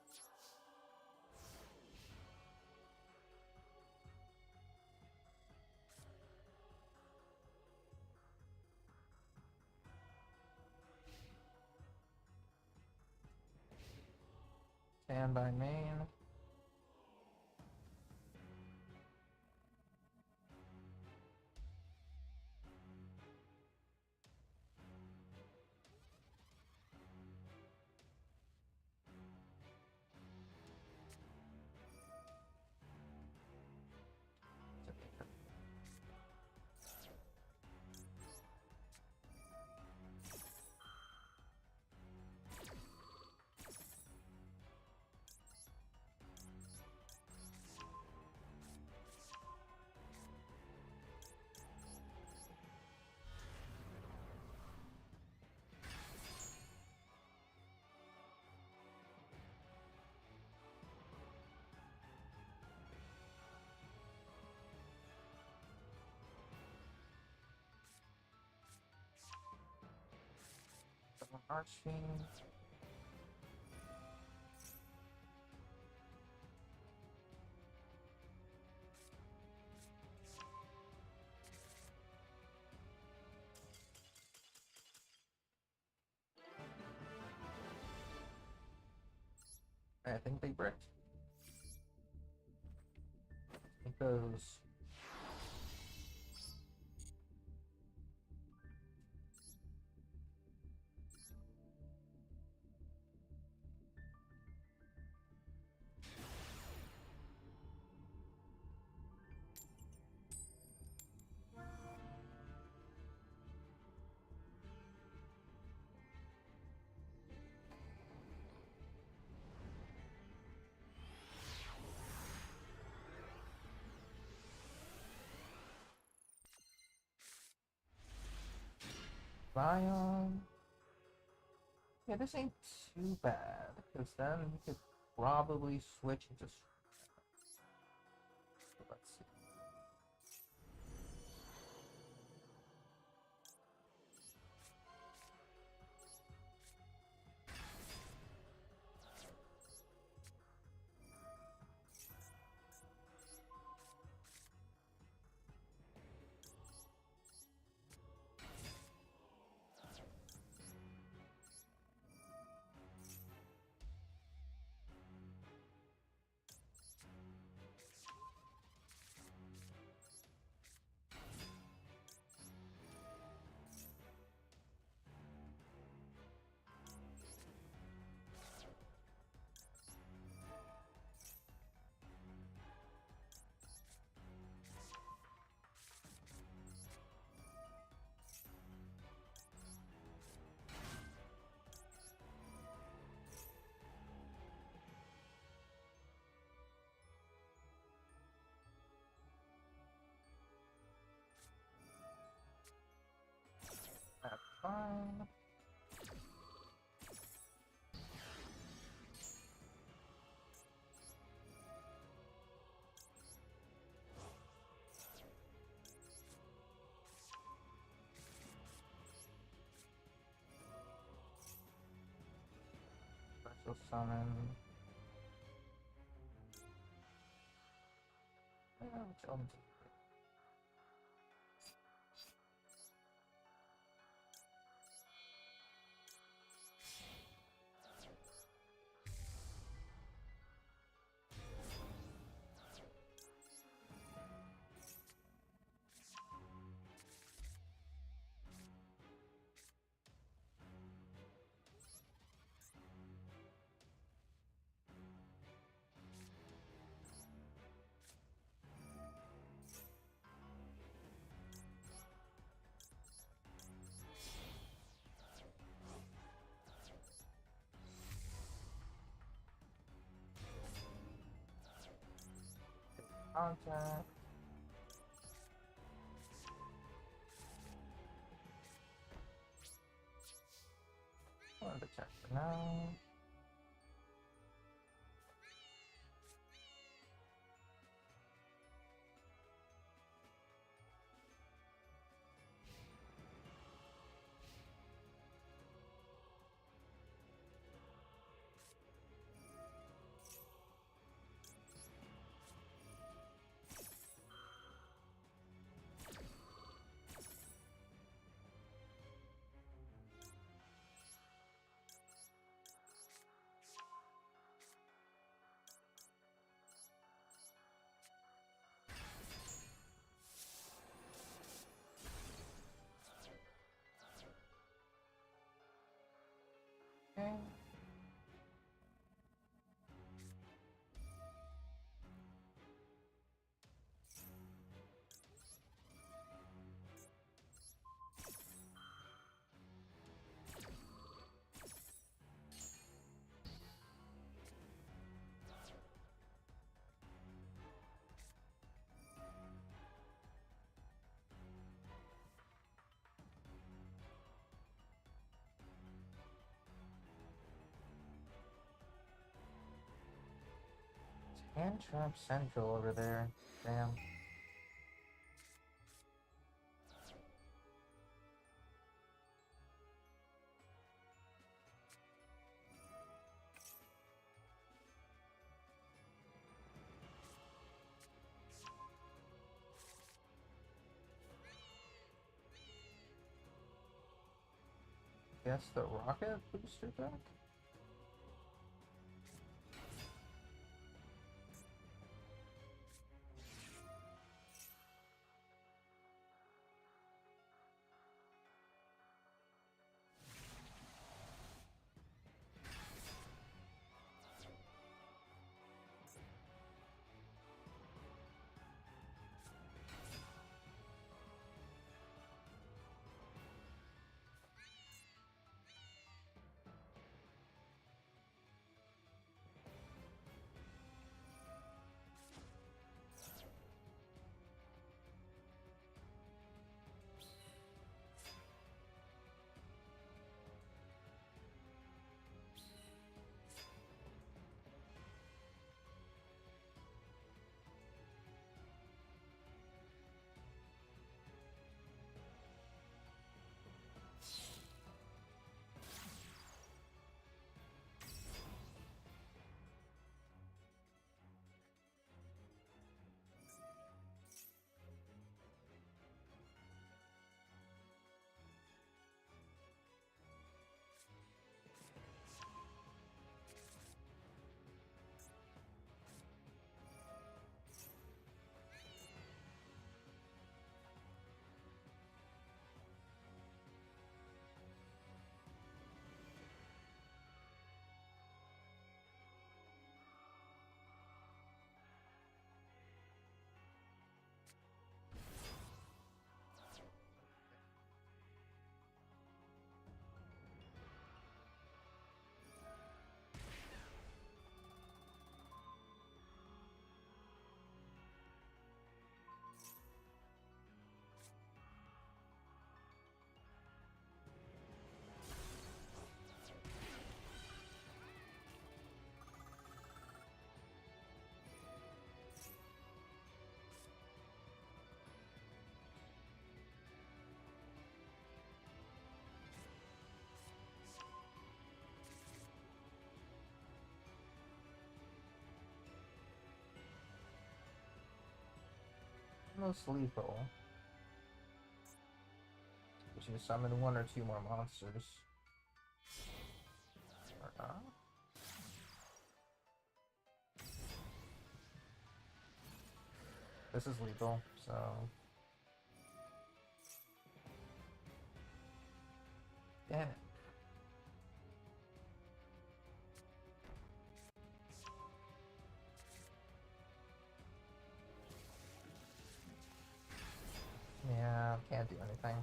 Stand by main. Archfiend. I think they bricked. It goes. Biome. Yeah, this ain't too bad, because then he could probably switch into. Let's see. fine. Special summon. Yeah, jump. Contact. Wanted to check for now. Okay. Hand Trap Central over there. Damn. Guess the rocket booster deck? Almost lethal. We should summon 1 or 2 more monsters. Or not. This is lethal, so... Damn it. Yeah, can't do anything.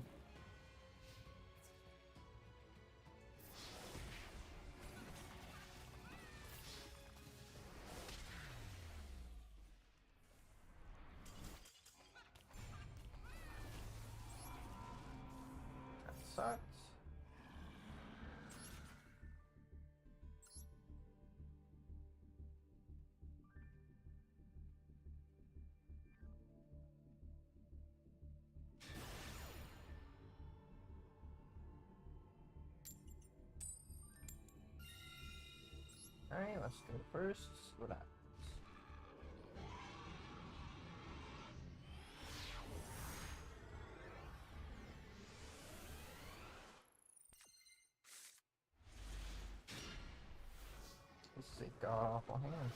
That sucks. Alright, let's go first. What happens? This is a god-awful hand.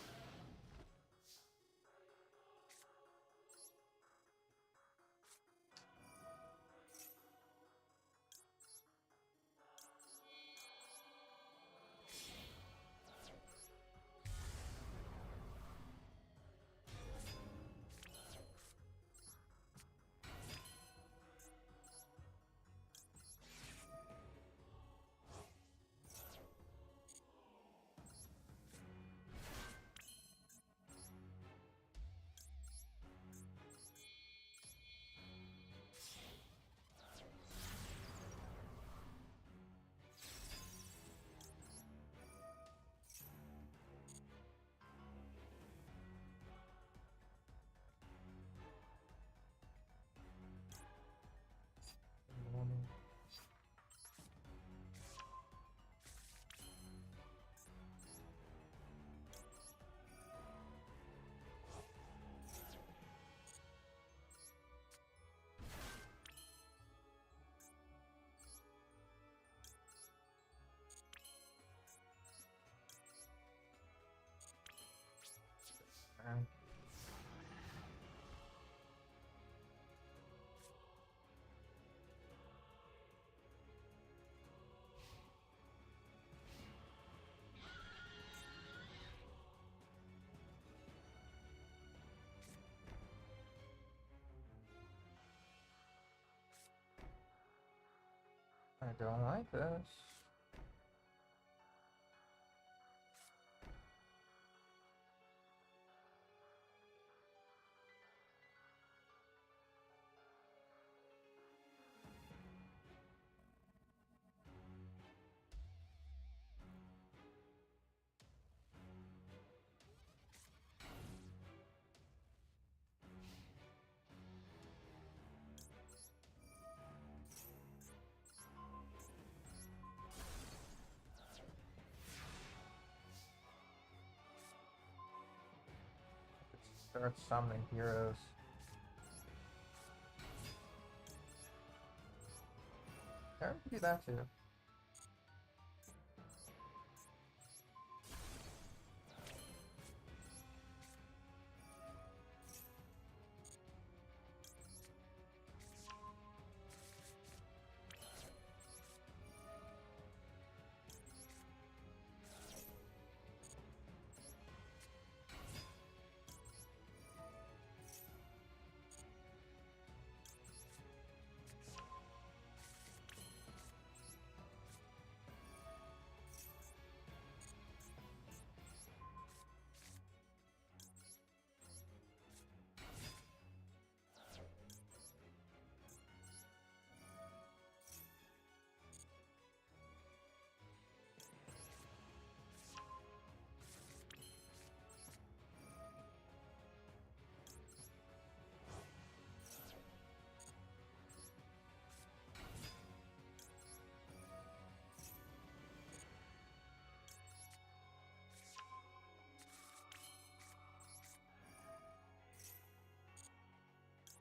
I don't like this. Start summoning heroes. I can do that too.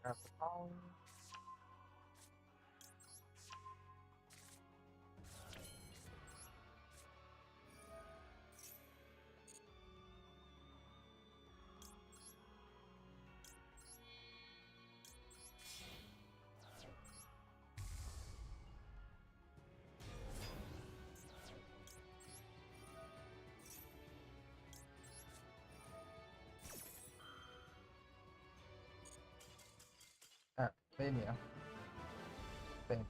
Grab the poly. Maybe, yeah. Thank you.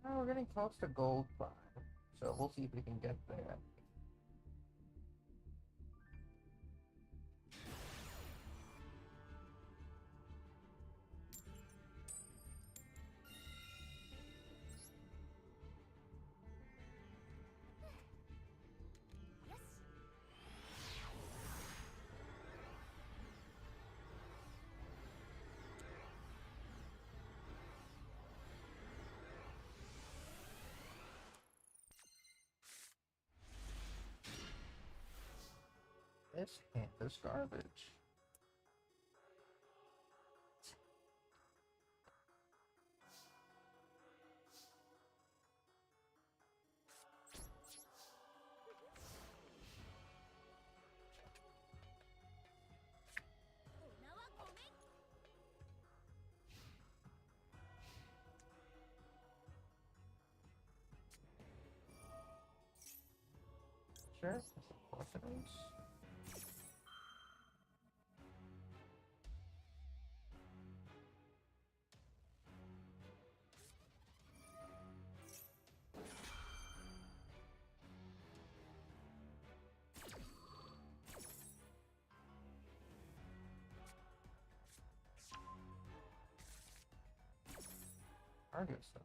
Oh, we're getting close to gold 5, so we'll see if we can get there. This hand is garbage. Sure, of course it is. Target stuff.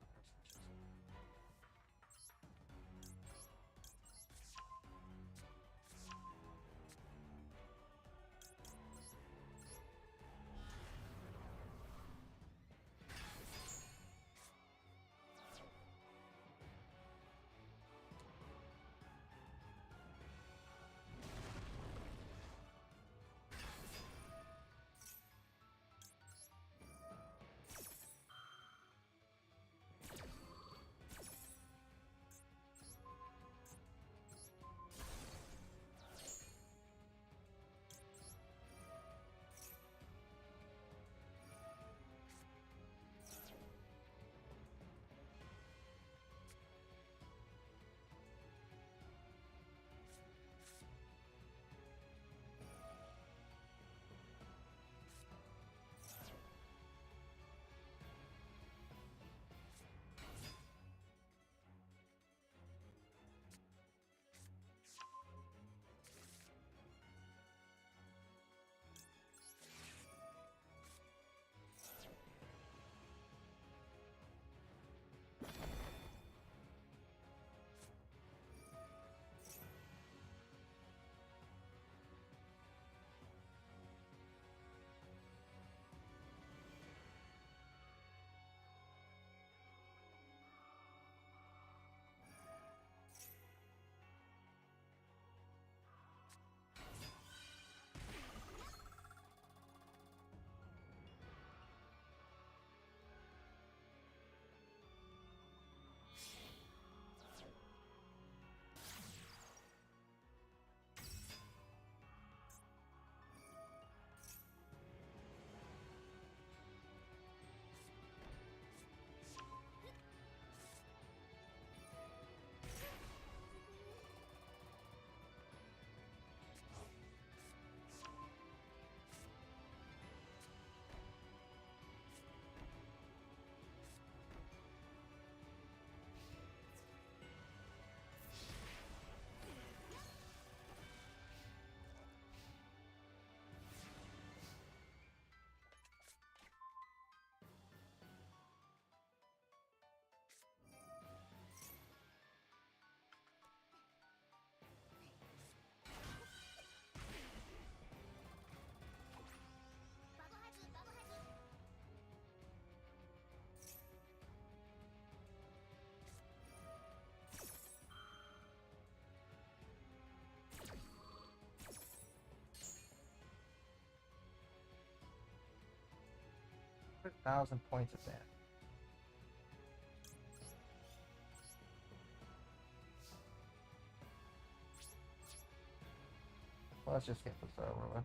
1,000 points of damage. Let's just get this over with.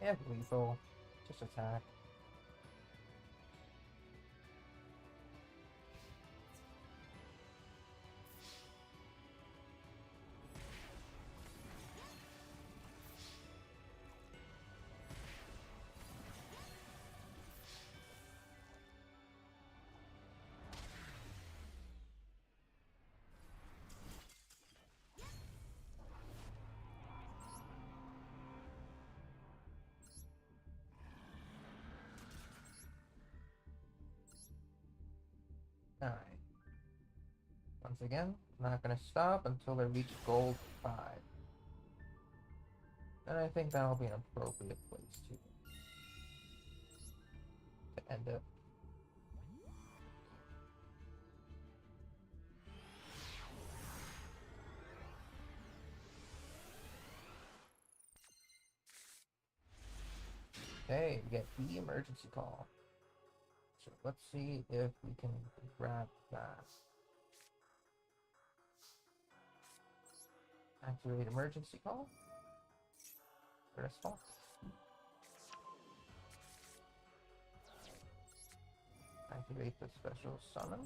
Yeah, lethal. Just attack. Alright. Once again, not gonna stop until I reach gold 5. And I think that'll be an appropriate place to end it. Okay, we get the emergency call. So let's see if we can grab that. Activate emergency call. Response. Activate the special summon.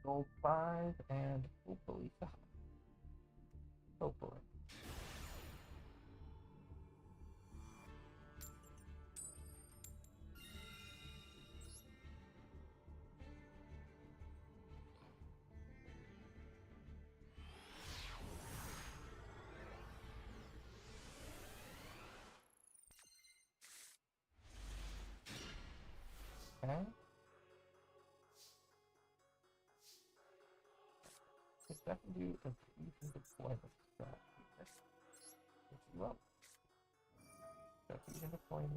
Gold 5 and hopefully, hopefully. Okay. Let's definitely do a fusion deployment strategy. Let's you up. So fusion deployment.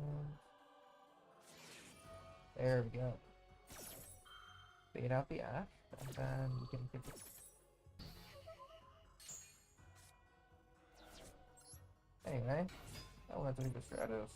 There we go. Fade out the ash, and then we can continue. Anyway, I want to do the Stratos.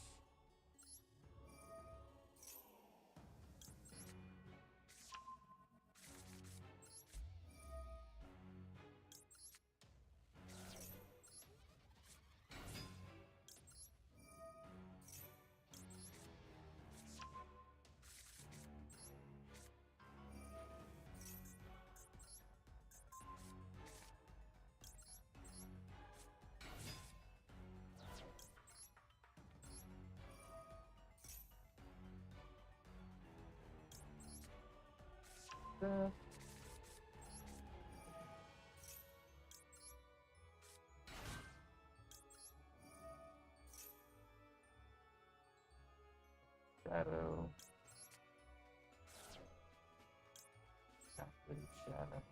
Shadow. Captain Shadow.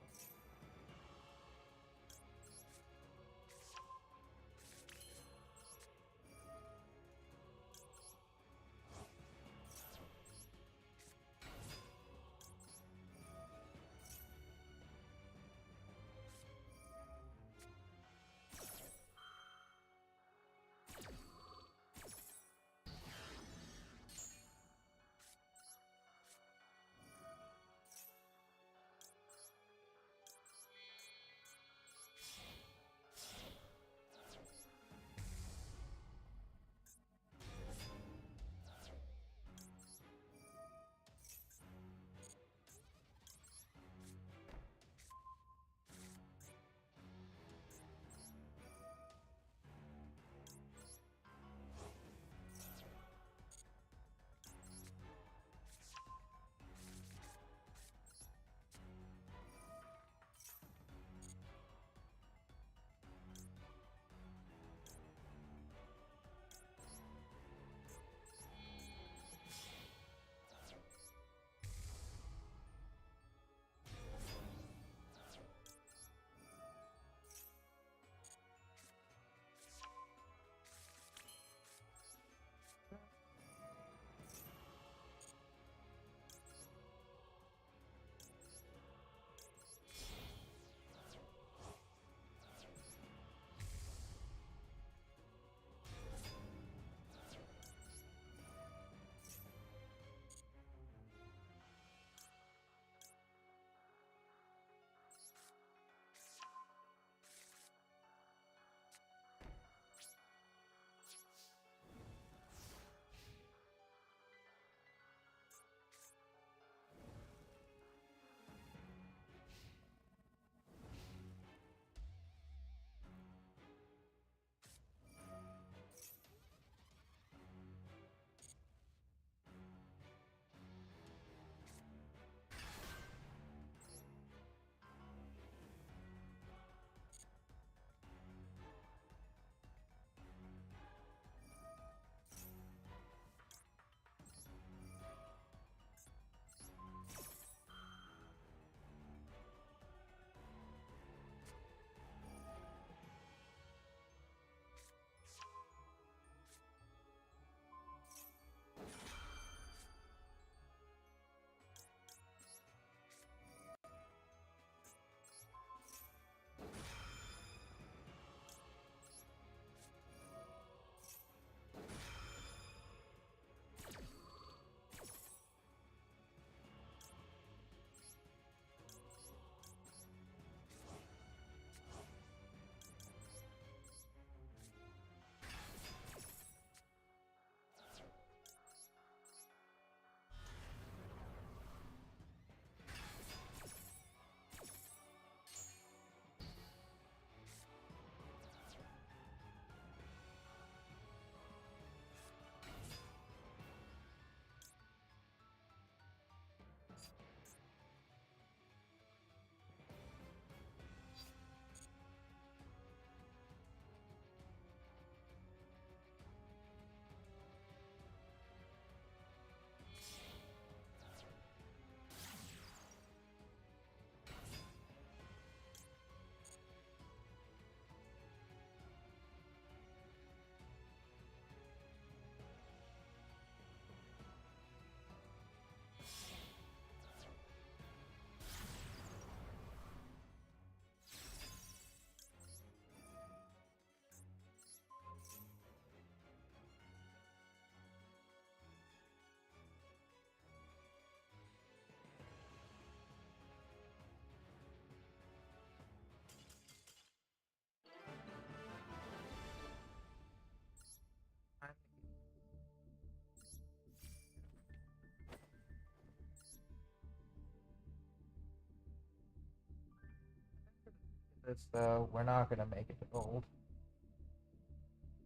This though, we're not gonna make it to gold.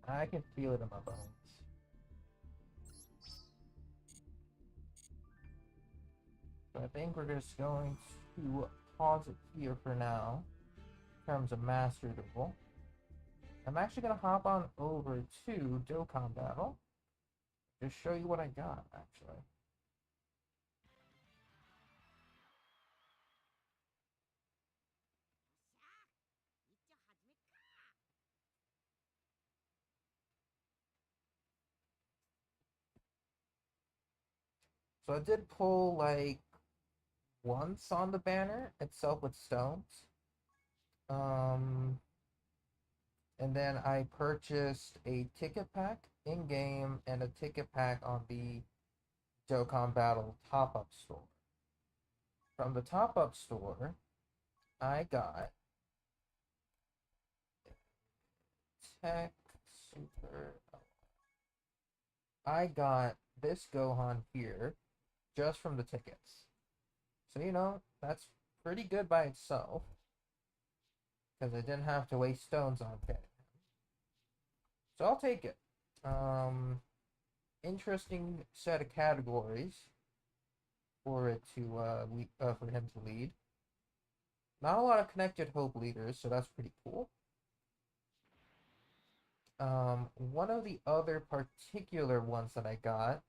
I can feel it in my bones. So I think we're just going to pause it here for now in terms of Master Duel. I'm actually gonna hop on over to Dokkan Battle. Just show you what I got, actually. So I did pull like once on the banner itself with stones. Um, and then I purchased a ticket pack in game and a ticket pack on the Dokkan Battle top up store. From the top up store, I got Tech Super. I got this Gohan here just from the tickets. So, you know, that's pretty good by itself. Because I didn't have to waste stones on getting him. So I'll take it. Interesting set of categories for it to for him to lead. Not a lot of connected hope leaders, so that's pretty cool. One of the other particular ones that I got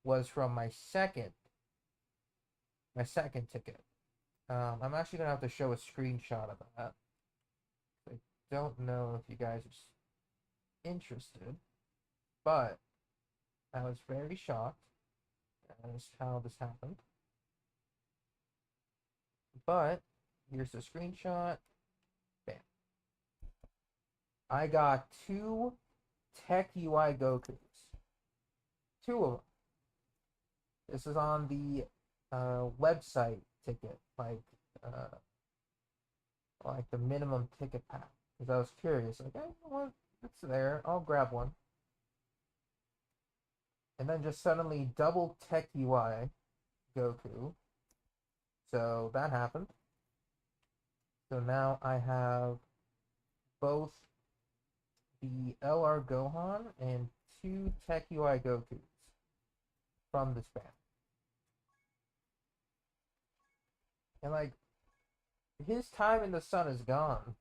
was from my second ticket. I'm actually gonna have to show a screenshot of that. I don't know if you guys are interested, but I was very shocked as how this happened. But here's the screenshot. Bam. I got two Tech UI Gokus. Two of them. This is on the website ticket, like the minimum ticket pack. Because I was curious, like, hey, you know what? It's there. I'll grab one. And then just suddenly double Tech UI Goku. So that happened. So now I have both the LR Gohan and two Tech UI Gokus from this band. And like, his time in the sun is gone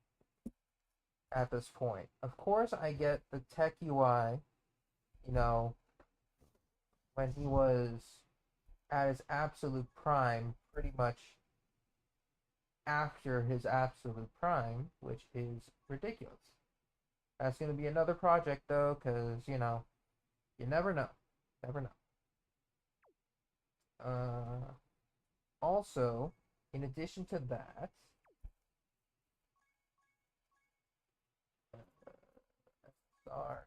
at this point. Of course, I get the Tech UI, you know, when he was at his absolute prime, pretty much after his absolute prime, which is ridiculous. That's going to be another project, though, because, you know, you never know. Never know. Also, in addition to that, SR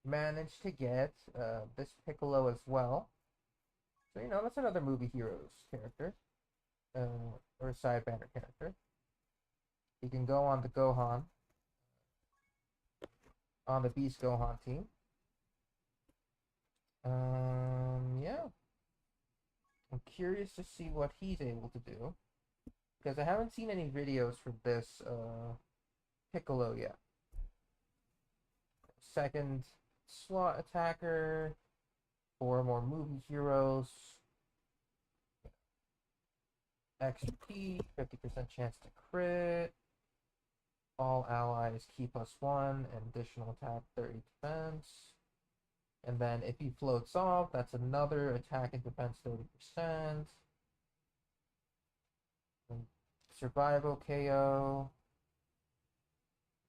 managed to get this Piccolo as well. So, you know, that's another Movie Heroes character, or a side banner character. He can go on the Gohan, on the Beast Gohan team. Yeah. I'm curious to see what he's able to do. Because I haven't seen any videos for this Piccolo yet. Second slot attacker, 4 more movie heroes, XP, 50% chance to crit, all allies key +1, and additional attack 30 defense. And then if he floats off, that's another attack and defense 30%. And survival KO.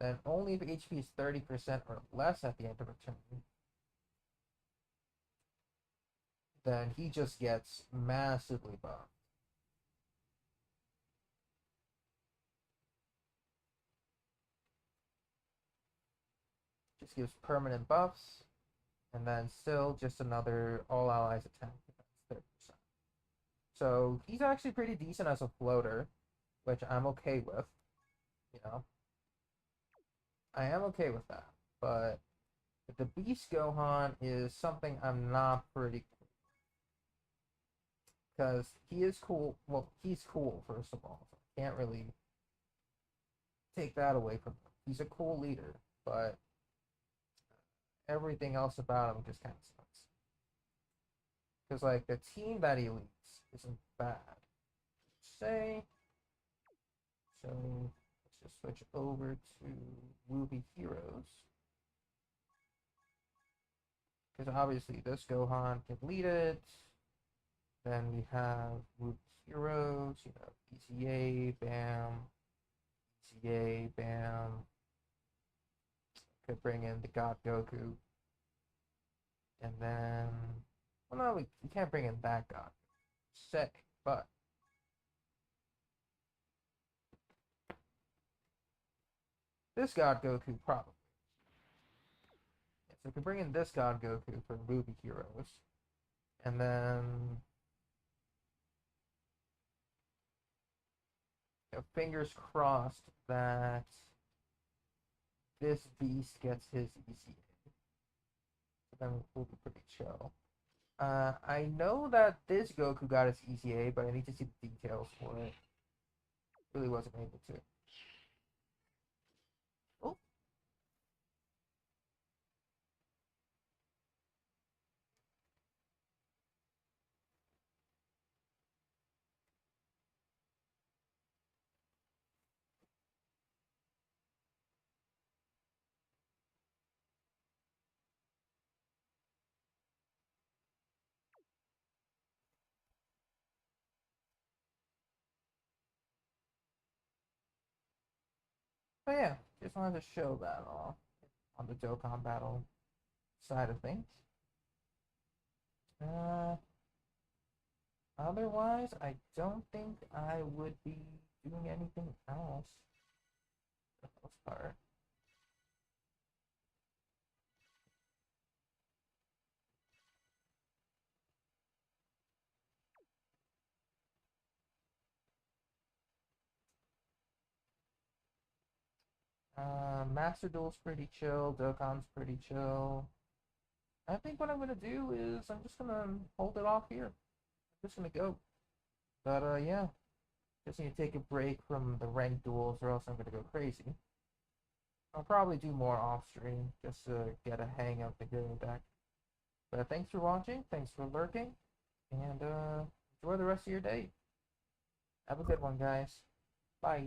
Then only if HP is 30% or less at the end of a turn, then he just gets massively buffed. Just gives permanent buffs, and then still just another all allies attack defense 30%. So he's actually pretty decent as a floater, which I'm okay with. You know, I am okay with that. But the Beast Gohan is something I'm not pretty cool. Because he is cool. Well, he's cool, first of all. So I can't really take that away from him. He's a cool leader, but everything else about him just kind of sucks. Because, like, the team that he leads isn't bad. Say, so let's just switch over to Ruby Heroes. Because obviously this Gohan can lead it. Then we have Ruby Heroes, you know, ECA, Bam, ECA, Bam. Could bring in the God Goku. And then, well, no, we can't bring in that God. Say, but this God Goku probably. Yeah, so we can bring in this God Goku for Ruby Heroes. And then, you know, fingers crossed that this beast gets his ECA. So then we'll be pretty chill. I know that this Goku got his ECA, but I need to see the details for it. Really wasn't able to. Oh. But yeah, just wanted to show that off on the Dokkan battle side of things. Uh, Otherwise, I don't think I would be doing anything else for the most part. Master Duel's pretty chill, Dokkan's pretty chill. I think what I'm gonna do is I'm just gonna hold it off here. I'm just gonna go. But yeah, just need to take a break from the ranked duels or else I'm gonna go crazy. I'll probably do more off stream just to get a hang of the game deck. But thanks for watching, thanks for lurking, and enjoy the rest of your day. Have a good one, guys. Bye.